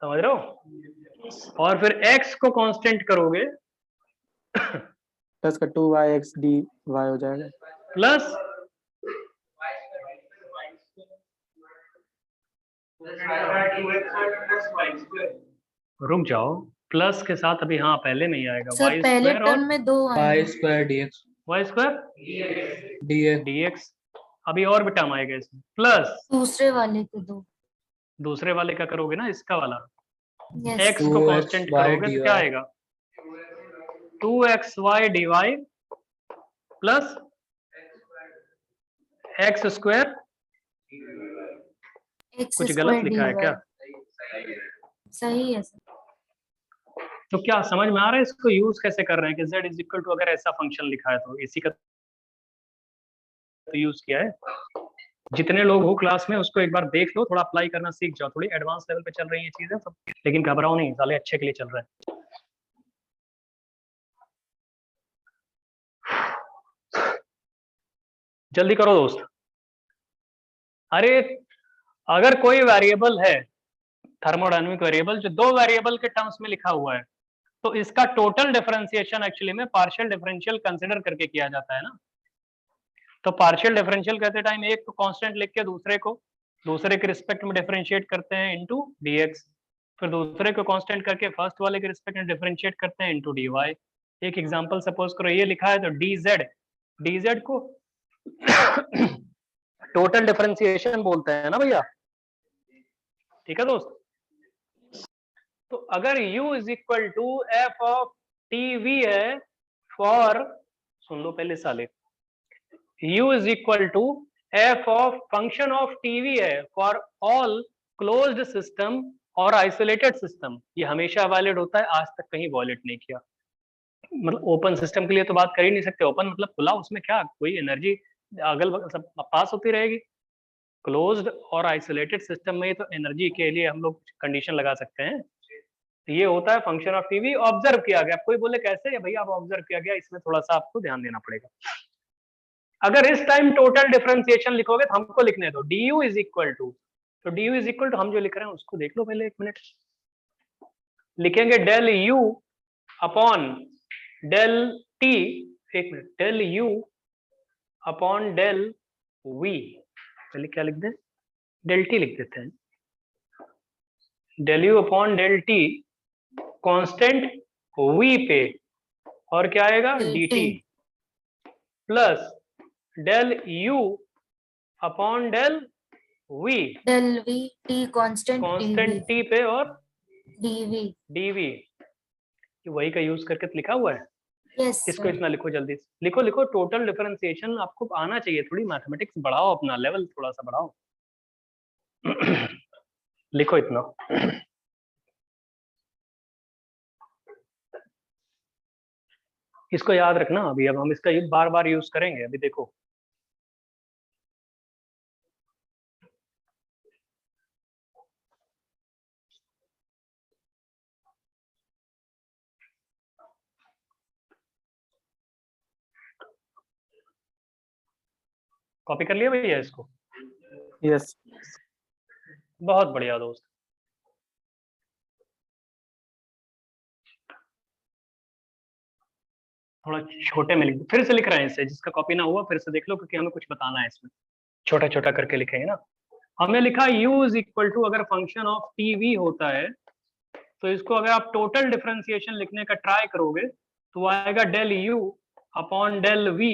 S1: समझ रहे हो? और फिर x को कांस्टेंट करोगे
S3: प्लस का 2yx dy हो जाएगा
S1: प्लस रुक जाओ, प्लस के साथ अभी, हाँ पहले में ही आएगा
S2: सर
S1: y
S2: पहले
S1: स्क्वायर
S2: टर्म
S1: और
S2: में दो
S5: y
S2: आए
S5: square dx
S1: y square
S5: dx
S1: dx, अभी और भी टर्म आएगा इसमें, प्लस
S2: दूसरे वाले के दो।
S1: दूसरे वाले का करोगे ना, इसका वाला
S2: यस
S1: x को कांस्टेंट
S5: 2xy
S1: करोगे तो क्या
S5: dy
S1: आएगा, 2xy dy plus x square,
S2: x
S1: कुछ
S2: स्क्वायर
S1: गलत लिखा है क्या?
S2: सही है सर।
S1: तो क्या समझ में आ रहा है इसको यूज कैसे कर रहे हैं कि z इज इक्वल टू, अगर ऐसा फंक्शन लिखा है तो इसी का तो यूज किया है। जितने लोग हो क्लास में उसको एक बार देख लो, थोड़ा अप्लाई करना सीख जाओ। थोड़ी एडवांस लेवल पे चल रही है चीजें सब, लेकिन घबराओ नहीं, साले अच्छे के लिए चल रहा है। जल्दी करो दोस्त। अरे अगर कोई वेरिएबल है, थर्मोडायनेमिक वेरिएबल जो 2 वेरिएबल के टर्म्स में लिखा हुआ है, तो इसका टोटल डिफरेंशिएशन एक्चुअली में पार्शियल डिफरेंशियल कंसिडर करके किया जाता है ना। तो पार्शियल डिफरेंशियल करते टाइम एक तो कांस्टेंट लिख के दूसरे के रिस्पेक्ट में डिफरेंशिएट करते हैं इनटू dx, फिर दूसरे को कांस्टेंट करके फर्स्ट वाले के रिस्पेक्ट में डिफरेंशिएट करते हैं इनटू dy। एक एग्जांपल सपोज करो ये लिखा है तो dz को टोटल डिफरेंशिएशन बोलते हैं ना भैया, ठीक है दोस्त। तो अगर u is equal to F of t v है फॉर, सुन लो पहले साले, u is equal to F of function of t v है फॉर ऑल क्लोज्ड सिस्टम और आइसोलेटेड सिस्टम। ये हमेशा वैलिड होता है, आज तक कहीं वॉलेट नहीं किया। मतलब ओपन सिस्टम के लिए तो बात कर ही नहीं सकते, ओपन मतलब खुला, उसमें क्या कोई एनर्जी अगल बगल सब पास होती रहेगी। क्लोज्ड और आइसोलेटेड सिस्टम में तो एनर्जी के लिए हम लोग कंडीशन लगा सकते हैं। तो ये होता है फंक्शन ऑफ टीवी, ऑब्जर्व किया गया। कोई बोले कैसे है भैया, आप ऑब्जर्व किया गया, इसमें थोड़ा सा आपको ध्यान देना पड़ेगा। अगर इस टाइम टोटल डिफरेंशिएशन लिखोगे तो हमको लिखने दो du इज इक्वल टू, तो du इज इक्वल टू हम जो लिख रहे हैं उसको देख लो पहले, एक मिनट। लिखेंगे del u upon del t, एक minute, del u upon del v, पहले क्या लिख दें, डेल t लिख देते हैं। Del u upon del t constant v पे, और क्या आएगा dt, plus del u upon del v,
S2: del v t constant
S1: t पे, और
S2: dv।
S1: वही का यूज करके लिखा हुआ है।
S2: यस
S1: इसको इतना लिखो, जल्दी से लिखो टोटल डिफरेंशिएशन आपको आना चाहिए। थोड़ी मैथमेटिक्स बढ़ाओ, अपना लेवल थोड़ा सा बढ़ाओ। लिखो इतना। इसको याद रखना, अभी अब हम इसका बार बार यूज करेंगे। अभी देखो कॉपी कर लिया भैया इसको?
S3: यस।
S1: बहुत बढ़िया दोस्त। थोड़ा छोटे में लिख, फिर से लिख रहे हैं इसे, जिसका कॉपी ना हुआ फिर से देख लो, क्योंकि हमें कुछ बताना है इसमें। छोटा छोटा करके लिखेंगे ना। हमने लिखा u इज इक्वल टू, अगर फंक्शन ऑफ टी वी होता है तो इसको अगर आप टोटल डिफरेंशिएशन लिखने का ट्राई करोगे तो आएगा del u upon del v,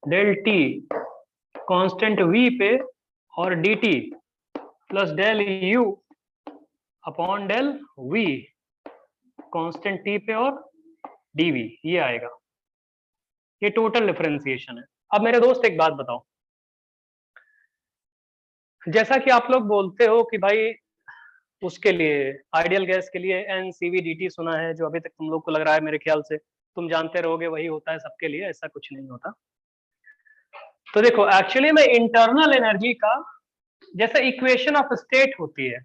S1: del t constant v पे और dt, plus del u upon del v constant t पे और dv, ये आएगा। ये टोटल डिफरेंशिएशन है। अब मेरे दोस्त एक बात बताओ, जैसा कि आप लोग बोलते हो कि भाई उसके लिए आइडियल गैस के लिए NCV/dt सुना है, जो अभी तक तुम लोग को लग रहा है, मेरे ख्याल से तुम जानते रहोगे वही होता है सबके लिए, ऐसा कुछ नहीं होता। तो देखो एक्चुअली में इंटरनल एनर्जी का जैसे इक्वेशन ऑफ स्टेट होती है,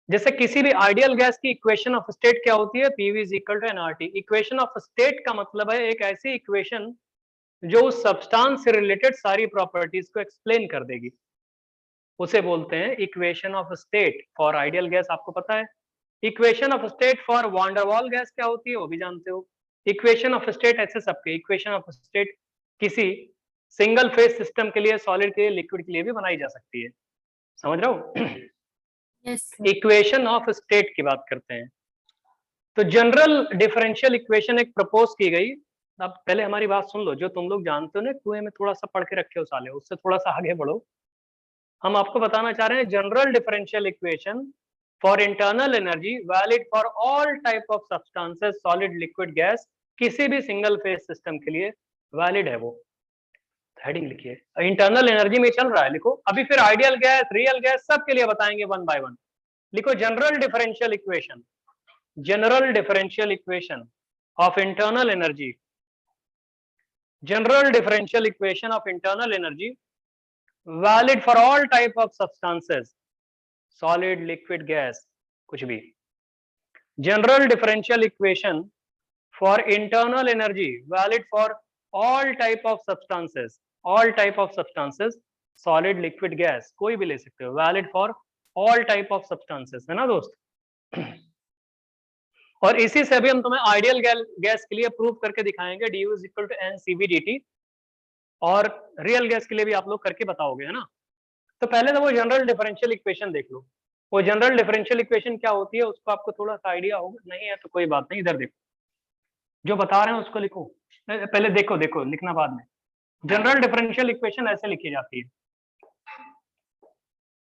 S1: जैसे किसी भी आइडियल गैस की इक्वेशन ऑफ स्टेट क्या होती है, PV is equal to nRT। Equation of state का मतलब है एक ऐसी इक्वेशन जो उस सब्सटेंस से रिलेटेड सारी प्रॉपर्टीज को एक्सप्लेन कर देगी, उसे बोलते हैं equation of state for ideal gas. आपको पता है equation of state for one der Waals gas क्या होती है, वो भी जानते हो। इक्वेशन ऑफ स्टेट ऐसे सबके, इक्वेशन ऑफ स्टेट किसी सिंगल फेज सिस्टम के लिए, सॉलिड के लिए, लिक्विड के लिए भी बनाई जा सकती है। समझ रहे हो?
S2: यस
S1: इक्वेशन ऑफ स्टेट की बात करते हैं। तो जनरल डिफरेंशियल इक्वेशन एक प्रपोज की गई। अब पहले हमारी बात सुन लो, जो तुम लोग जानते हो ना, कुएं में थोड़ा सा पढ़ के रखे हो साले, उससे थोड़ा सा आगे बढ़ो। हम आपको बताना चाह रहे हैं general differential equation for internal energy valid for all type of substances, solid, liquid, gas, किसी भी सिंगल फेज सिस्टम के लिए वैलिड है वो। हेडिंग लिखिए, इंटरनल एनर्जी में चल रहा है, लिखो। अभी फिर आइडियल गैस, रियल गैस, सब के लिए बताएंगे वन बाय वन। लिखो general differential equation, general differential equation of internal energy general differential equation of internal energy valid for all type of substances, solid, liquid, gas, कुछ भी। General differential equation for internal energy valid for all type of substances, all type of substances, solid, liquid, gas, कोई भी ले सकते हो, valid for all type of substances, है ना दोस्त। और इसी से अभी हम तुम्हें आइडियल गैस के लिए प्रूव करके दिखाएंगे du is equal to ncv dt, और रियल गैस के लिए भी आप लोग करके बताओगे, है ना। तो पहले तो वो जनरल डिफरेंशियल इक्वेशन देख लो। वो जनरल डिफरेंशियल इक्वेशन क्या होती है उसको आपको थोड़ा सा आइडिया होगा, नहीं है तो कोई बात नहीं, इधर देखो जो बता रहे हैं उसको लिखो, पहले देखो लिखना बाद में। जनरल डिफरेंशियल इक्वेशन ऐसे लिखी जाती है,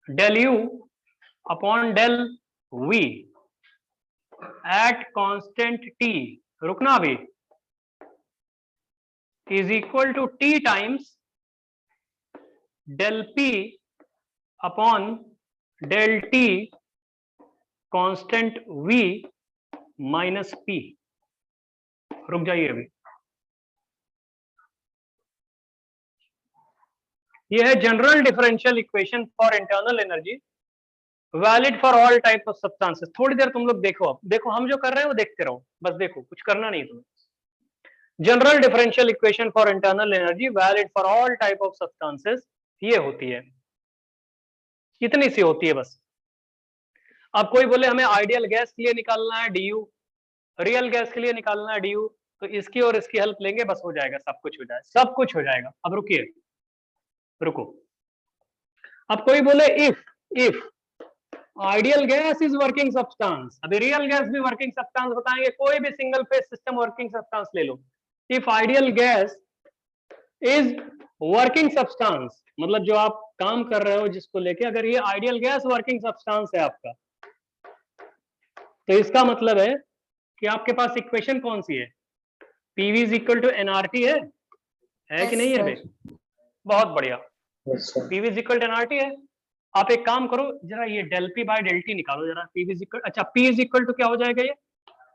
S1: del u upon del v at constant t, रुकना अभी, is equal to t times del p upon del T constant v minus p. रुक जाइए अभी, यह है general differential equation for internal energy valid for all type of substances. थोड़ी देर तुम लोग देखो, अब देखो हम जो कर रहे हैं वो देखते रहो, बस देखो, कुछ करना नहीं तुम्हें। General differential equation for internal energy valid for all type of substances ये होती है, इतनी सी होती है बस। अब कोई बोले हमें आइडियल गैस के लिए निकालना है डी यू, रियल गैस के लिए निकालना है डी यू, तो इसकी और इसकी हेल्प लेंगे, बस हो जाएगा, सब कुछ हो जाएगा, सब कुछ हो जाएगा। अब रुकिए, रुको, अब कोई बोले if ideal gas is working substance, अभी रियल गैस भी वर्किंग सब्सटेंस बताएंगे, कोई भी single phase system working substance ले लो। If ideal gas is working substance, मतलब जो आप काम कर रहे हो जिसको लेके, अगर ये आइडियल गैस वर्किंग सब्सटेंस है आपका, तो इसका मतलब है कि आपके पास इक्वेशन कौन सी है, p v is equal to n r t है कि नहीं है भाई? बहुत बढ़िया, p v is equal to n r t है। आप एक काम करो जरा, ये del P by del t निकालो जरा, पीवी इज इक्वल, अच्छा पी इज इक्वल टू क्या हो जाएगा ये,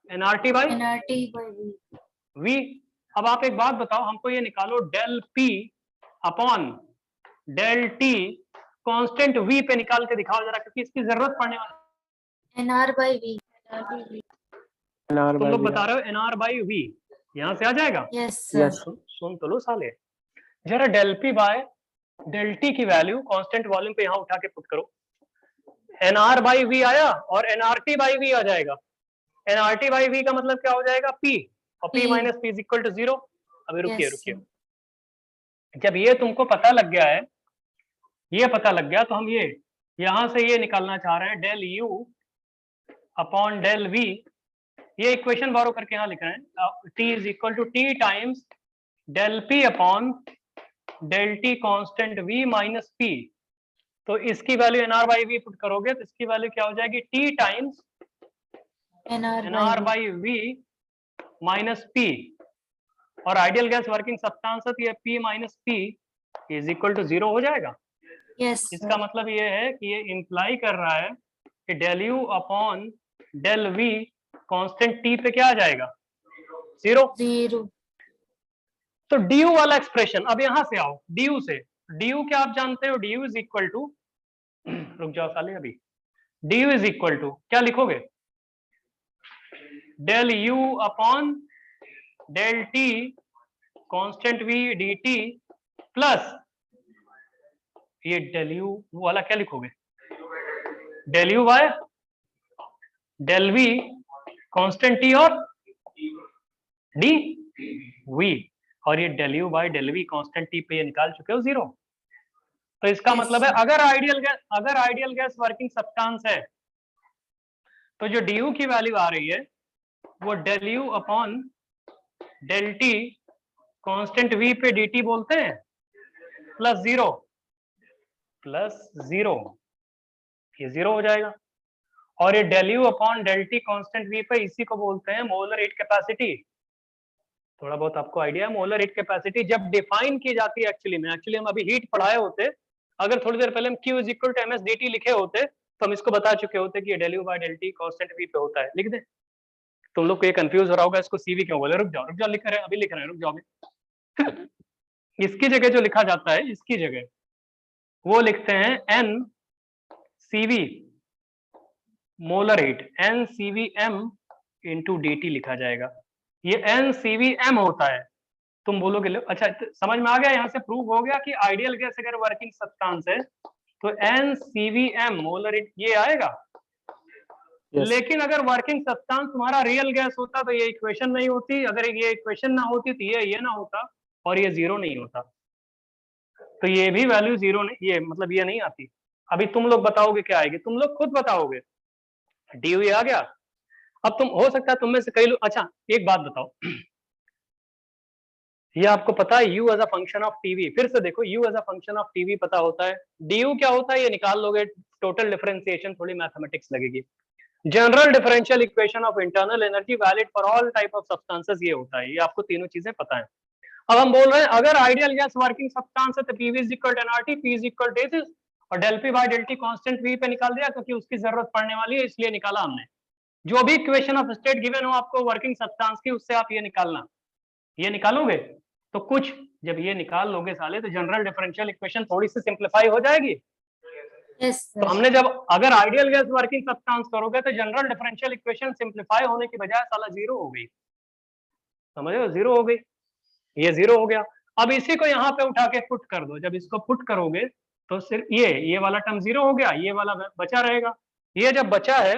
S1: एनआरटी बाय वी। अब आप एक बात बताओ, हमको ये निकालो del p upon del T constant we पे निकाल के दिखाओ जरा, क्योंकि इसकी जरूरत पड़ने वाली।
S2: एनआर बाई वी,
S1: तुम लोग बता रहे हो एनआर बाई वी, यहाँ से आ जाएगा।
S2: Yes sir.
S1: सुन तो लो साले, जरा del P by del t की वैल्यू कांस्टेंट वॉल्यूम पे यहाँ उठा के पुट करो, एनआर बाई वी आया और एनआरटी बाई वी आ जाएगा। एनआरटी बाई वी का मतलब क्या हो जाएगा, पी, और p minus p is equal to 0। अभी रुकिए रुकिए, जब ये तुमको पता लग गया है, ये पता लग गया, तो हम ये यहां से ये निकालना चाह रहे हैं, del u upon del v, ये इक्वेशन बोरो करके यहाँ लिख रहे हैं, t is equal to t times del p upon del T constant v minus p. तो इसकी value n r by v put करोगे तो इसकी वैल्यू क्या हो जाएगी, t times n r by v minus p, और आइडियल गैस वर्किंग सब्सटेंस है तो ये p minus p is equal to 0 हो जाएगा।
S2: यस,
S1: इसका मतलब ये है कि ये इंप्लाई कर रहा है कि del u upon del v constant t पे क्या आ जाएगा, 0। तो du वाला एक्सप्रेशन, अब यहां से आओ du से, du क्या आप जानते हो, du इज इक्वल टू, रुक जाओ साले, अभी du इज इक्वल टू क्या लिखोगे, del u upon del T constant v dt plus ये डेल u वाला क्या लिखोगे, del u by del v constant t और d v, और ये del u by del v constant t पे ये निकाल चुके हो 0। तो इसका मतलब है अगर आइडियल गैस वर्किंग सब्सटेंस है तो जो डी यू की वैल्यू आ रही है वो del u upon del T constant we पे डी टी बोलते हैं प्लस 0, ये 0 हो जाएगा। और ये del u upon del T constant we पे, इसी को बोलते हैं मोलर हीट कैपेसिटी। थोड़ा बहुत आपको आइडिया है, मोलर हीट कैपेसिटी जब डिफाइन की जाती है एक्चुअली हम अभी हीट पढ़ाए होते, अगर थोड़ी देर पहले हम Q is equal to M S D t लिखे होते तो हम इसको बता चुके होते कि ये del u by del T constant we पे होता है। लिख दे, तुम लोग को ये कंफ्यूज हो रहा होगा इसको सीवी क्यों बोले, रुक जाओ लिख रहे हैं, अभी लिख रहे हैं, रुक जाओ अभी। इसकी जगह जो लिखा जाता है, इसकी जगह वो लिखते हैं n c v molar heat, n CV m into d t लिखा जाएगा। ये एन सीवी एम होता है। तुम बोलोगे अच्छा समझ में आ गया, यहाँ से प्रूव हो गया कि आइडियल गैस अगर वर्किंग सब्सटेंस है तो n CV m molar heat ये आएगा।
S3: Yes.
S1: लेकिन अगर वर्किंग सब्सटेंस तुम्हारा रियल गैस होता तो ये इक्वेशन नहीं होती, अगर ये इक्वेशन ना होती तो ये ना होता और ये जीरो नहीं होता, तो ये भी वैल्यू जीरो नहीं, ये मतलब ये नहीं आती। अभी तुम लोग बताओगे क्या आएगी, तुम लोग खुद बताओगे। डी आ गया। अब तुम हो सकता है तुम में से कई लोग, अच्छा एक बात बताओ, ये आपको पता है u as a function of t v, फिर से देखो u as a function of t v पता होता है, du क्या होता है ये निकाल लोगे, टोटल डिफरेंशिएशन थोड़ी मैथमेटिक्स लगेगी। General differential equation of internal energy valid for all type of substances, ये होता है, ये आपको तीनों चीजें पता है। अब हम बोल रहे हैं अगर आइडियल गैस वर्किंग सब्सटेंस है तो PV is equal to NRT, P is equal to this, और del P by del T constant we पे निकाल दिया क्योंकि उसकी जरूरत पड़ने वाली है इसलिए निकाला हमने। जो भी इक्वेशन ऑफ स्टेट गिवन हो आपको वर्किंग सब्सटेंस की, उससे आप ये निकालना, ये निकालोगे तो कुछ जब ये निकाल लोगे साले तो जनरल डिफरेंशियल इक्वेशन थोड़ी सी सिंप्लीफाई हो जाएगी।
S2: Yes,
S1: तो हमने जब अगर आइडियल गैस वर्किंग सब्सटेंस करोगे तो जनरल डिफरेंशियल इक्वेशन सिंप्लीफाई होने की बजाय साला जीरो हो गई, समझ रहे हो, जीरो हो गई, ये जीरो हो गया। अब इसी को यहाँ पे उठा के पुट कर दो, जब इसको पुट करोगे तो सिर्फ ये वाला टर्म जीरो हो गया, ये वाला बचा रहेगा, ये जब बचा है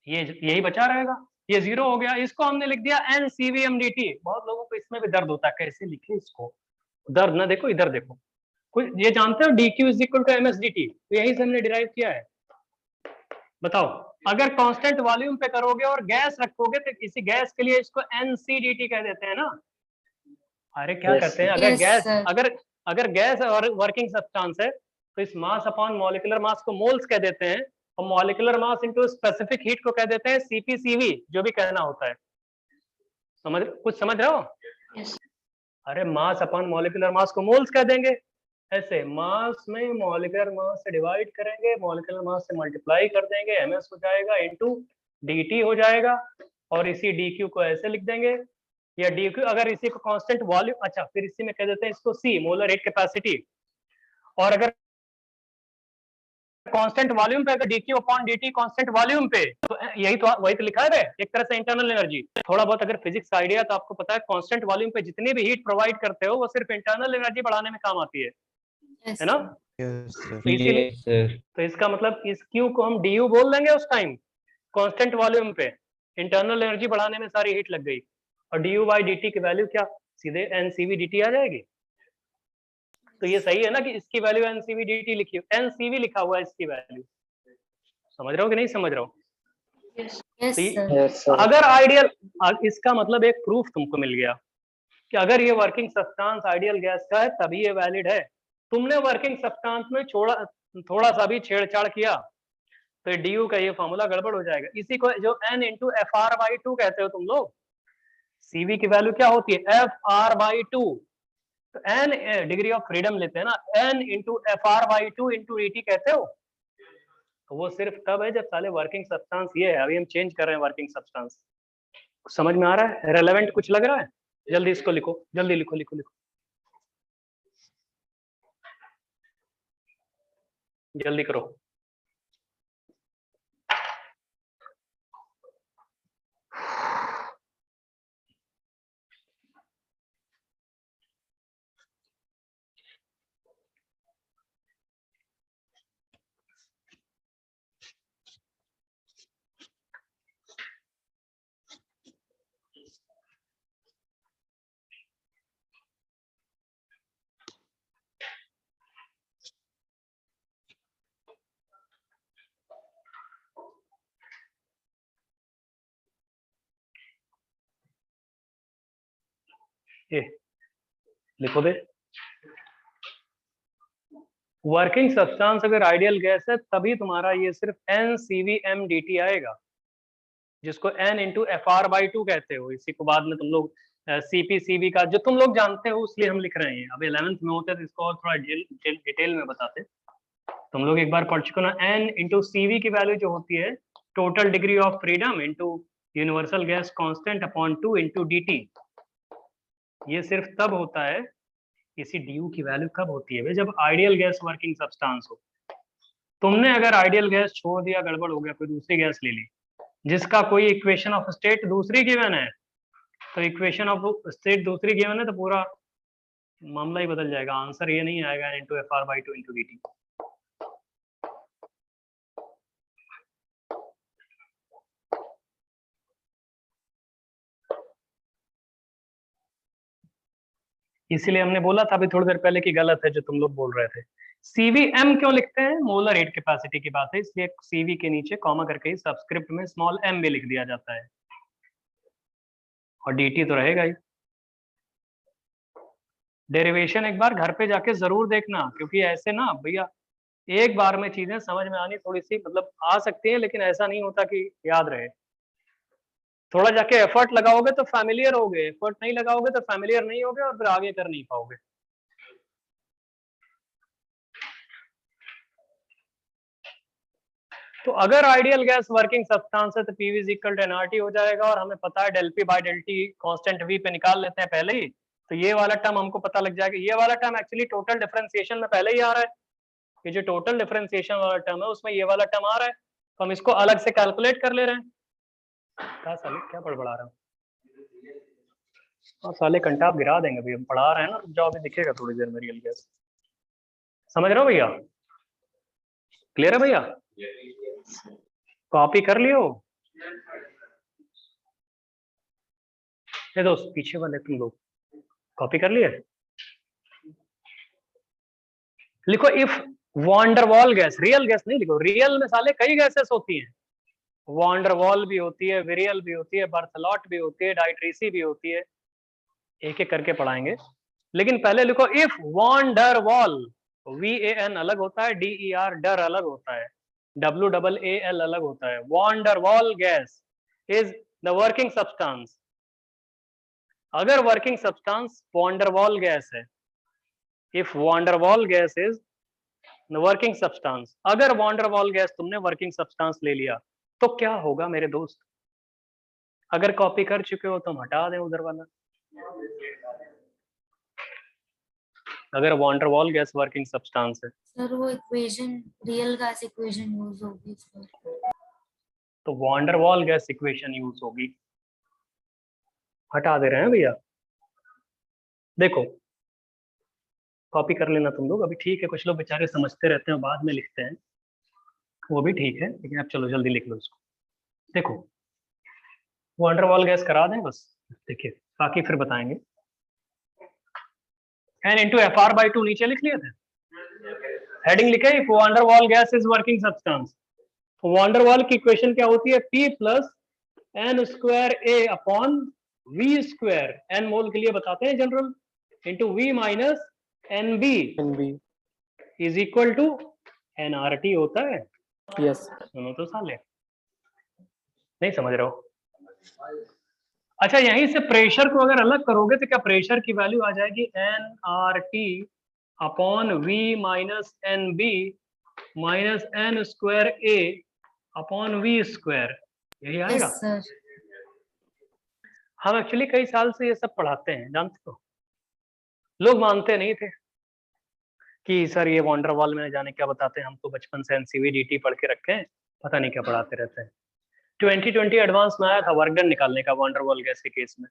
S1: ये यही बचा रहेगा, ये जीरो हो गया। इसको हमने लिख दिया एन सीवीएम डी टी। बहुत लोगों को इसमें भी दर्द होता है कैसे लिखे इसको, दर्द ना देखो इधर देखो, कुछ ये जानते हो D Q is equal to M S D t, यही से हमने डिराइव किया है। बताओ अगर कांस्टेंट वॉल्यूम पे करोगे और गैस रखोगे तो किसी गैस के लिए इसको एनसीडीटी कह देते हैं ना। अरे क्या कहते हैं, अगर
S2: Yes,
S1: गैस
S2: sir.
S1: अगर गैस और वर्किंग सब्सटेंस है तो इस मास अपॉन मॉलिक्यूलर मास को मोल्स कह देते हैं, और molecular mass into specific heat को कह देते हैं सीपीसीवी, जो भी कहना होता है। कुछ समझ रहे हो?
S2: Yes.
S1: अरे मास अपॉन मॉलिक्यूलर मास को मोल्स कह देंगे, ऐसे मास में मॉलिक्यूलर मास से डिवाइड करेंगे, मॉलिक्यूलर मास से मल्टीप्लाई कर देंगे, एमएस हो जाएगा इनटू डीटी हो जाएगा, और इसी डीक्यू को ऐसे लिख देंगे, या डीक्यू अगर इसी को कांस्टेंट वॉल्यूम, अच्छा फिर इसी में कह देते हैं इसको सी मोलर हीट कैपेसिटी, और अगर कांस्टेंट वॉल्यूम पे, अगर d q upon d t constant volume पे, तो यही तो वही तो लिखा है एक तरह से इंटरनल एनर्जी। थोड़ा बहुत अगर फिजिक्स का आइडिया तो आपको पता है कांस्टेंट वॉल्यूम पे जितनी भी हीट प्रोवाइड करते हो वो सिर्फ इंटरनल एनर्जी बढ़ाने में काम आती है,
S2: Yes,
S1: है ना?
S4: Yes, sir.
S1: तो इसीलिए तो इसका मतलब इस क्यू को हम डी बोल देंगे उस टाइम, कांस्टेंट वॉल्यूम पे इंटरनल एनर्जी बढ़ाने में सारी हीट लग गई, और D you by D T की वैल्यू क्या सीधे एनसीवी डी टी आ जाएगी। तो ये सही है ना कि इसकी वैल्यू एनसीवी डी टी लिखी, एनसीवी लिखा हुआ है इसकी वैल्यू, समझ रहे हो कि नहीं समझ रहे हो?
S2: yes,
S1: तो
S2: sir.
S1: अगर आइडियल, इसका मतलब एक प्रूफ तुमको मिल गया कि अगर ये वर्किंग सब्सटेंस आइडियल गैस का है तभी ये वैलिड है। तुमने वर्किंग सब्सटेंस में थोड़ा सा भी छेड़छाड़ किया तो डी यू का ये फॉर्मूला गड़बड़ हो जाएगा। इसी को जो n into f r by two कहते हो तुम लोग, सीवी की वैल्यू क्या होती है एफ आर बाई टू, तो एन डिग्री ऑफ फ्रीडम लेते हैं ना, n into f r by two into d t कहते हो, तो वो सिर्फ तब है जब साले वर्किंग सब्सटेंस ये है। अभी हम चेंज कर रहे हैं वर्किंग सब्सटेंस, समझ में आ रहा है? रेलेवेंट कुछ लग रहा है? जल्दी इसको लिखो, जल्दी लिखो लिखो लिखो, जल्दी करो। ये लिखो बे, वर्किंग सब्सटेंस अगर आइडियल गैस है तभी तुम्हारा ये सिर्फ n CV m d t आएगा, जिसको n into f r by two कहते हो। इसी को बाद में तुम लोग सीपीसीवी का जो तुम लोग जानते हो उसलिए हम लिख रहे हैं, अब 11th में होते तो इसको और थोड़ा डिटेल में बताते। तुम लोग एक बार पढ़ चुके ना, एन इंटू सीवी की वैल्यू जो होती है total degree of freedom into universal gas constant upon two into d T. ये सिर्फ तब होता है इसी du की वैल्यू कब होती है भाई? जब आइडियल गैस वर्किंग सब्सटेंस हो। तुमने अगर आइडियल गैस छोड़ दिया, गड़बड़ हो गया, कोई दूसरी गैस ले ली जिसका कोई इक्वेशन ऑफ स्टेट दूसरी गिवन है, तो इक्वेशन ऑफ स्टेट दूसरी गिवन है तो पूरा मामला ही बदल जाएगा। आंसर ये नहीं आएगा N/Fr/2 × dt। इसीलिए हमने बोला था अभी थोड़ी देर पहले कि गलत है जो तुम लोग बोल रहे थे। CVM क्यों लिखते हैं? मोलर रेट कैपेसिटी की बात है, इसलिए CV के नीचे कॉमा करके ही सब्सक्रिप्ट में स्मॉल m भी लिख दिया जाता है, और dt तो रहेगा ही। डेरिवेशन एक बार घर पे जाके जरूर देखना, क्योंकि ऐसे ना भैया एक बार में चीजें समझ में आनी थोड़ी सी मतलब आ सकती है, लेकिन ऐसा नहीं होता कि याद रहे। थोड़ा जाके एफर्ट लगाओगे तो फैमिलियर होगे, एफर्ट नहीं लगाओगे तो फैमिलियर नहीं होगे और फिर आगे कर नहीं पाओगे। तो अगर आइडियल गैस वर्किंग सब्सटेंस है तो PV = nRT हो जाएगा, और हमें पता है del P/del T constant V पे निकाल लेते हैं पहले ही, तो ये वाला टर्म हमको पता लग जाएगा। ये वाला टर्म एक्चुअली टोटल डिफरेंशिएशन में पहले ही आ रहा है, ये जो टोटल डिफरेंशिएशन वाला टर्म है उसमें ये वाला टर्म आ रहा है, तो हम इसको अलग से कैलकुलेट कर ले रहे हैं। क्या साले क्या बड़बड़ा रहा हूँ? और साले घंटा आप गिरा देंगे भैया, हम पढ़ा रहे हैं ना, जॉब भी दिखेगा थोड़ी देर में रियल गैस। समझ रहे हो भैया? क्लियर है भैया? कॉपी कर लियो? ये दोस्त पीछे वाले तुम लोग कॉपी कर लिए? लिखो if van der Waals gas, real gas नहीं लिखो, रियल में साले कई गैसेस होती हैं, वॉन्डरवॉल भी होती है, विरियल भी होती है, बर्थलॉट भी होती है, डाइट्रीसी भी होती है, एक एक करके पढ़ाएंगे। लेकिन पहले लिखो इफ वॉन्डरवॉल, VAN अलग होता है, DER डर अलग होता है, WAAL अलग होता है। Van der Waals gas is the working substance. अगर वर्किंग सब्सटेंस वॉन्डरवॉल गैस है, if van der Waals gas is the working substance, अगर वॉन्डरवॉल गैस तुमने वर्किंग सब्सटेंस ले लिया तो क्या होगा मेरे दोस्त? अगर कॉपी कर चुके हो तो हम हटा दें उधर वाला। अगर वॉन्डरवॉल गैस वर्किंग सब्सटेंस है
S2: सर वो equation real gas equation use होगी सर।
S1: तो वॉन्डरवॉल गैस इक्वेशन यूज होगी, हटा दे रहे हैं भैया। देखो कॉपी कर लेना तुम लोग, अभी ठीक है, कुछ लोग बेचारे समझते रहते हैं बाद में लिखते हैं, वो भी ठीक है, लेकिन अब चलो जल्दी लिख लो इसको। देखो वॉन्डरवॉल गैस करा दें बस, देखिए बाकी फिर बताएंगे। N/Fr/2 नीचे लिख लिए थे, हेडिंग लिखे if van der Waals gas is working substance. Van der Waals की इक्वेशन क्या होती है? P + n² A/V², n मोल के लिए बताते हैं general, into V - NB
S3: NB
S1: is equal to nRT होता है।
S3: yes
S1: सुनो तो साले, नहीं समझ रहे हो? अच्छा यहीं से प्रेशर को अगर अलग करोगे तो क्या प्रेशर की वैल्यू आ जाएगी nRT/V - NB -n² A/V², यही आएगा।
S2: Yes sir.
S1: हम एक्चुअली कई साल से ये सब पढ़ाते हैं, जानते हो, लोग मानते नहीं थे कि सर ये वॉन्डरवॉल में जाने क्या बताते हैं, हम तो बचपन से NCV/DT पढ़ के रखे हैं, पता नहीं क्या पढ़ाते रहते हैं। 2020 एडवांस में आया था वर्क डन निकालने का वॉन्डरवॉल गैस के केस में।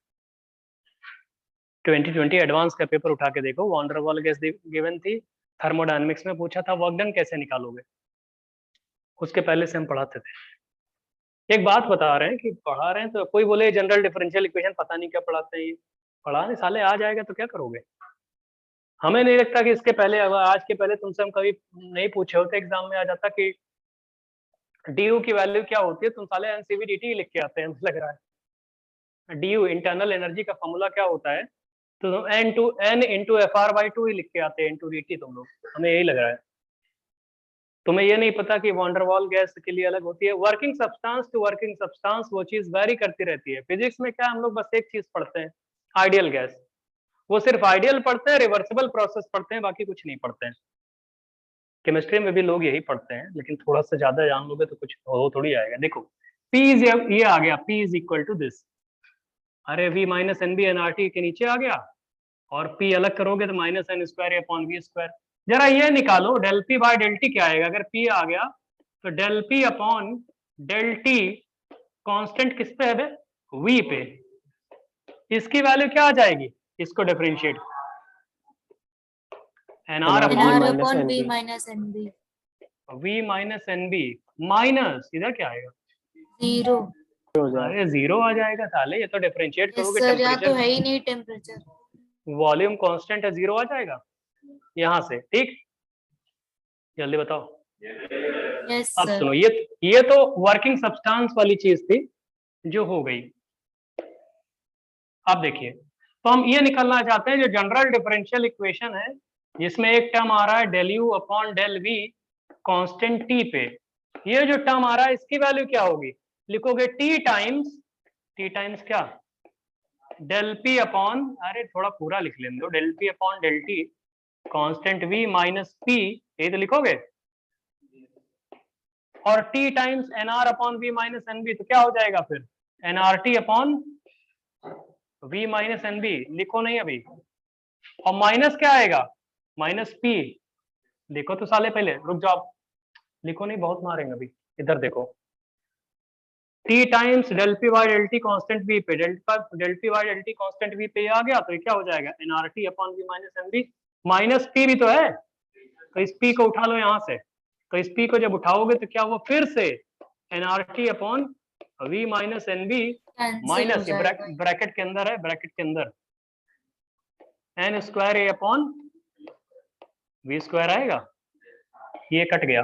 S1: 2020 एडवांस का पेपर उठा के देखो, वॉन्डरवॉल गैस गिवन थी, थर्मोडायनेमिक्स में पूछा था वर्क डन कैसे निकालोगे, उसके पहले से हम पढ़ाते थे। एक बात बता रहे हैं कि पढ़ा रहे हैं तो कोई बोले जनरल डिफरेंशियल इक्वेशन पता नहीं क्या पढ़ाते हैं, ये पढ़ा नहीं साले, आ जाएगा तो क्या करोगे? हमें नहीं लगता कि इसके पहले आज के पहले तुमसे हम कभी नहीं पूछे होते, एग्जाम में आ जाता कि du की वैल्यू क्या होती है, तुम साले NCV/DT लिख के आते हैं, हमें लग रहा है। du इंटरनल एनर्जी का फॉर्मूला क्या होता है, तो N/Fr/2 ही लिख के आते हैं, इंटू dt तुम लोग, हमें यही लग रहा है। तुम्हें ये नहीं पता कि वॉन्डरवॉल गैस के लिए अलग होती है। Working substance to working substance वो चीज वेरी करती रहती है। फिजिक्स में क्या हम लोग बस एक चीज पढ़ते हैं, आइडियल गैस, वो सिर्फ आइडियल पढ़ते हैं, रिवर्सिबल प्रोसेस पढ़ते हैं, बाकी कुछ नहीं पढ़ते हैं। केमिस्ट्री में भी लोग यही पढ़ते हैं, लेकिन थोड़ा सा ज्यादा जान लोगे तो कुछ हो थोड़ी आएगा। देखो P ये आ गया, P = दिस, अरे V - NB nRT के नीचे आ गया, और p अलग करोगे तो minus N square upon we square. जरा ये निकालो del P by del t क्या आएगा, अगर p आ गया तो del p upon del T constant किस पे है बे, v पे, इसकी वैल्यू क्या आ जाएगी, इसको डिफरेंशिएट एन आर
S3: NR
S1: अपॉन
S2: NR
S3: minus
S2: upon
S3: NB.
S2: V minus NB
S1: v minus N B minus इधर क्या आएगा,
S2: 0।
S3: हो जाएगा।
S1: अरे जीरो आ जाएगा साले, ये तो डिफरेंशिएट
S2: यस
S1: करोगे
S2: सर, यहाँ तो
S1: टेम्परेचर
S2: है ही नहीं टेम्परेचर।
S1: वॉल्यूम कांस्टेंट है, जीरो आ जाएगा यहाँ से। ठीक, जल्दी बताओ।
S2: यस
S1: अब
S2: सर।
S1: सुनो, ये तो वर्किंग सब्सटेंस वाली चीज थी जो हो गई। अब देखिए, तो हम ये निकालना चाहते हैं जो जनरल डिफरेंशियल इक्वेशन है जिसमें एक टर्म आ रहा है del u upon del v constant t पे, ये जो टर्म आ रहा है इसकी वैल्यू क्या होगी, लिखोगे टी टाइम्स क्या, डेल पी अपॉन, अरे थोड़ा पूरा लिख लेने दो, del p upon del T constant v minus p, यही तो लिखोगे, और t times n r upon we minus N b, तो क्या हो जाएगा फिर n R T upon we minus N b, लिखो नहीं अभी, और माइनस क्या आएगा, माइनस पी, देखो तो साले पहले रुक जाओ, लिखो नहीं बहुत मारेंगे अभी, इधर देखो, T times del P by del T constant V पे, del P by del T constant V पे आ गया, तो ये क्या हो जाएगा N R T upon we minus N B, minus P भी तो है, तो इस पी को उठा लो यहाँ से, तो इस पी को जब उठाओगे तो क्या हुआ, फिर से n R T upon we minus N B minus, ये ब्रैकेट के अंदर है, ब्रैकेट के अंदर n square A upon we square आएगा, ये कट गया,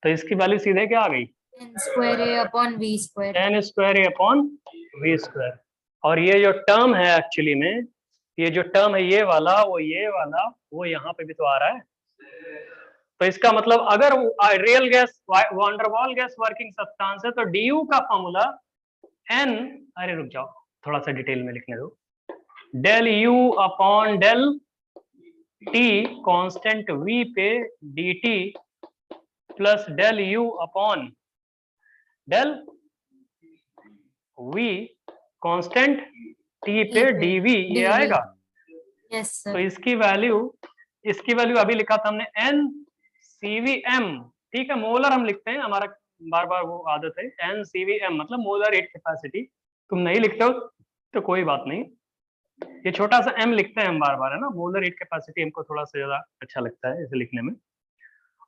S1: तो इसकी वैल्यू सीधे क्या आ गई,
S2: n square a upon v square।
S1: N square A upon we square. और ये जो टर्म है एक्चुअली में, ये जो टर्म है ये वाला वो यहाँ पे भी तो आ रहा है, तो इसका मतलब अगर real gas van der Waals gas working substance है तो du का फॉर्मूला n, अरे रुक जाओ थोड़ा सा डिटेल में लिखने दो, del u upon del t constant v पे dt plus del u upon del v constant t पे dv, ये आएगा।
S2: यस
S1: तो
S2: सर।
S1: इसकी वैल्यू अभी लिखा था हमने n cvm, ठीक है, मोलर हम लिखते हैं, हमारा बार बार वो आदत है, n cvm मतलब मोलर हीट कैपेसिटी, तुम नहीं लिखते हो तो कोई बात नहीं, ये छोटा सा m लिखते हैं हम बार बार, है ना, मोलर हीट कैपेसिटी हमको थोड़ा सा ज्यादा अच्छा लगता है इसे लिखने में।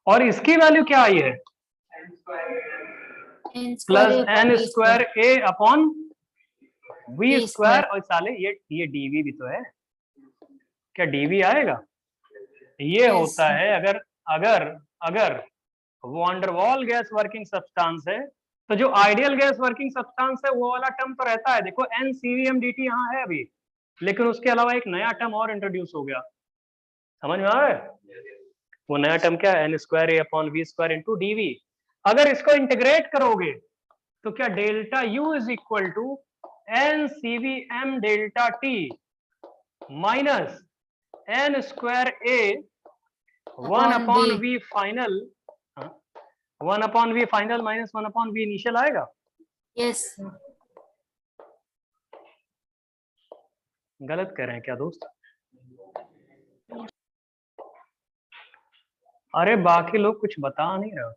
S1: और इसकी वैल्यू क्या आई है, plus n square A upon we square, और साले ये डीवी भी तो है, क्या डीवी आएगा, ये
S2: Yes.
S1: होता है अगर van der Waals gas working substance है तो जो आइडियल गैस वर्किंग सब्सटेंस है वो वाला टर्म तो रहता है, देखो एन सीवीएम डी टी यहाँ है अभी, लेकिन उसके अलावा एक नया टर्म और इंट्रोड्यूस हो गया, समझ में आ रहा है, वो नया टर्म क्या है, N square A upon we square into DV. अगर इसको इंटीग्रेट करोगे तो क्या delta you is equal to N CV M delta T minus N square A 1 upon we final, 1 upon we final minus 1 upon we initial आएगा।
S2: Yes sir.
S1: गलत कह रहे हैं क्या दोस्त, अरे बाकी लोग कुछ बता नहीं रहे हो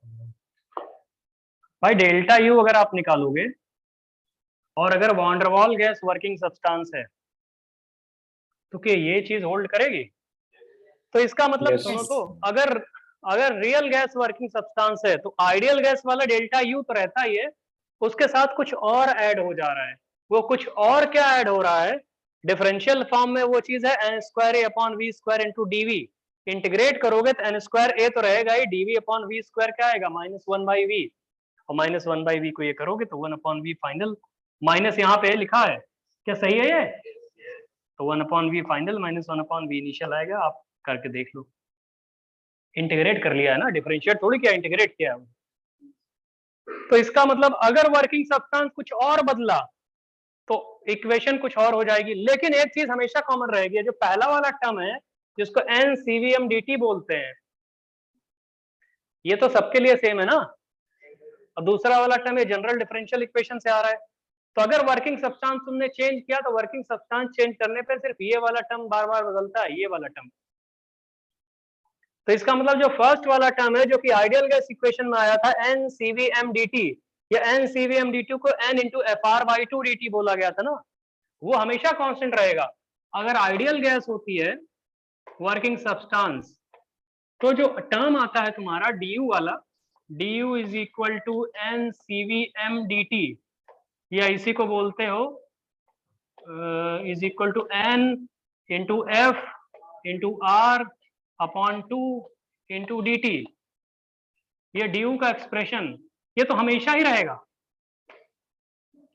S1: भाई, डेल्टा यू अगर आप निकालोगे और अगर van der Waals gas working substance है तो क्या ये चीज होल्ड करेगी, तो इसका मतलब
S3: Yes.
S1: सुनो तो, अगर रियल गैस वर्किंग सब्सटेंस है तो आइडियल गैस वाला डेल्टा यू तो रहता ही है, उसके साथ कुछ और ऐड हो जा रहा है, वो कुछ और क्या ऐड हो रहा है, डिफरेंशियल फॉर्म में वो चीज है N square A upon we square into dv, integrate करोगे तो एन स्क्वायर ए तो रहेगा ही, डीवी अपॉन वी स्क्वायर क्या आएगा माइनस 1 बाई वी, और माइनस 1 बाई वी को ये करोगे तो 1 अपॉन वी फाइनल, माइनस यहाँ पे लिखा है, क्या सही है ये, तो 1 upon we final minus 1 upon we initial आएगा, आप करके देख लो, इंटीग्रेट कर लिया है ना, डिफरेंशिएट थोड़ी किया, इंटीग्रेट किया है। तो इसका मतलब अगर वर्किंग सब्सटेंस कुछ और बदला तो इक्वेशन कुछ और हो जाएगी, लेकिन एक चीज हमेशा कॉमन रहेगी, जो पहला वाला टर्म है जिसको एन सीवीएम डीटी बोलते हैं, ये तो सबके लिए सेम है ना, और दूसरा वाला टर्म ये जनरल डिफरेंशियल इक्वेशन से आ रहा है, तो अगर वर्किंग सब्सटेंस तुमने चेंज किया तो वर्किंग सब्सटेंस चेंज करने पर सिर्फ ये वाला टर्म बार बार बदलता है, ये वाला टर्म। तो इसका मतलब जो फर्स्ट वाला टर्म है जो कि आइडियल गैस इक्वेशन में आया था NCVMDT, या NCVMDT को N इंटू FR/2 DT बोला गया था ना, वो हमेशा कांस्टेंट रहेगा। अगर आइडियल गैस होती है वर्किंग सब्सटेंस तो जो टर्म आता है तुम्हारा du वाला, du is equal to NCVMDT, या इसी को बोलते हो is equal to N into F into R upon 2 into dt। ये du का एक्सप्रेशन ये तो हमेशा ही रहेगा,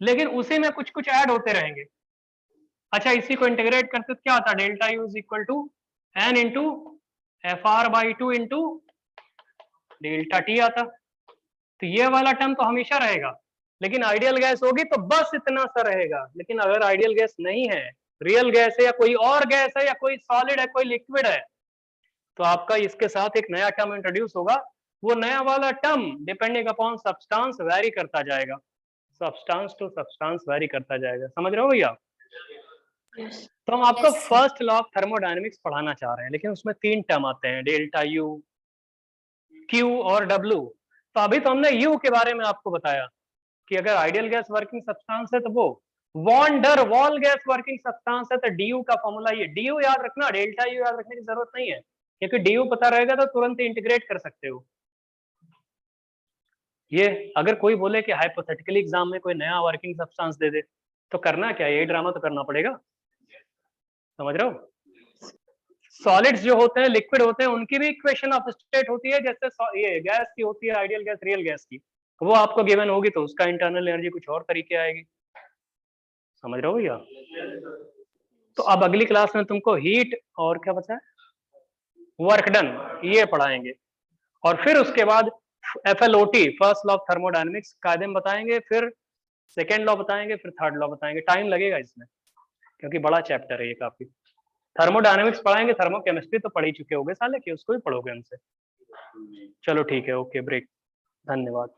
S1: लेकिन उसी में कुछ कुछ ऐड होते रहेंगे। अच्छा, इसी को इंटीग्रेट करते तो क्या आता है, delta you is equal to N into FR/2 into delta t आता। तो ये वाला टर्म तो हमेशा रहेगा, लेकिन आइडियल गैस होगी तो बस इतना सा रहेगा। लेकिन अगर आइडियल गैस नहीं है, रियल गैस है या कोई और गैस है या कोई सॉलिड है कोई लिक्विड है, तो आपका इसके साथ एक नया टर्म इंट्रोड्यूस होगा। वो नया वाला term depending upon substance very करता जाएगा, सब्सटेंस टू सब्सटेंस वेरी करता जाएगा। समझ रहे हो भैया? तो हम आपको
S2: Yes, sir.
S1: First law of thermodynamics पढ़ाना चाह रहे हैं, लेकिन उसमें 3 टर्म आते हैं, डेल्टा यू, क्यू और डब्ल्यू। तो अभी तो हमने यू के बारे में आपको बताया कि अगर आइडियल गैस वर्किंग सब्सटेंस है तो वो वॉन डर वॉल गैस वर्किंग सब्सटेंस है तो डी का फॉर्मूला ये। डी याद रखना, डेल्टा यू याद रखने की जरूरत नहीं है, क्योंकि डी पता रहेगा तो तुरंत इंटीग्रेट कर सकते हो। ये अगर कोई बोले कि हाइपोथेटिकली एग्जाम में कोई नया वर्किंग सब्सटेंस दे दे तो करना क्या, ये ड्रामा तो करना पड़ेगा। समझ रहे हो? सॉलिड्स जो होते हैं, लिक्विड होते हैं, उनकी भी इक्वेशन ऑफ स्टेट होती है जैसे ये गैस की होती है, आइडियल गैस, रियल गैस की। वो आपको गिवन होगी तो उसका इंटरनल एनर्जी कुछ और तरीके आएगी। समझ रहे हो भैया? तो अब अगली क्लास में तुमको हीट और क्या बचा है, वर्क डन, ये पढ़ाएंगे। और फिर उसके बाद FLOT, first law of thermodynamics कायदे में बताएंगे, फिर सेकेंड लॉ बताएंगे, फिर थर्ड लॉ बताएंगे। टाइम लगेगा इसमें क्योंकि बड़ा चैप्टर है ये काफी। थर्मोडायनेमिक्स पढ़ाएंगे, थर्मोकेमिस्ट्री तो पढ़ ही चुके होगे साले, कि उसको भी पढ़ोगे हमसे। चलो ठीक है, ओके, ब्रेक। धन्यवाद।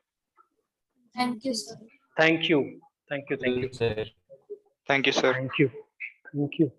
S2: Thank you, sir.
S1: Thank you, thank you, thank you,
S5: sir.
S6: Thank you, sir.
S1: Thank you, thank you.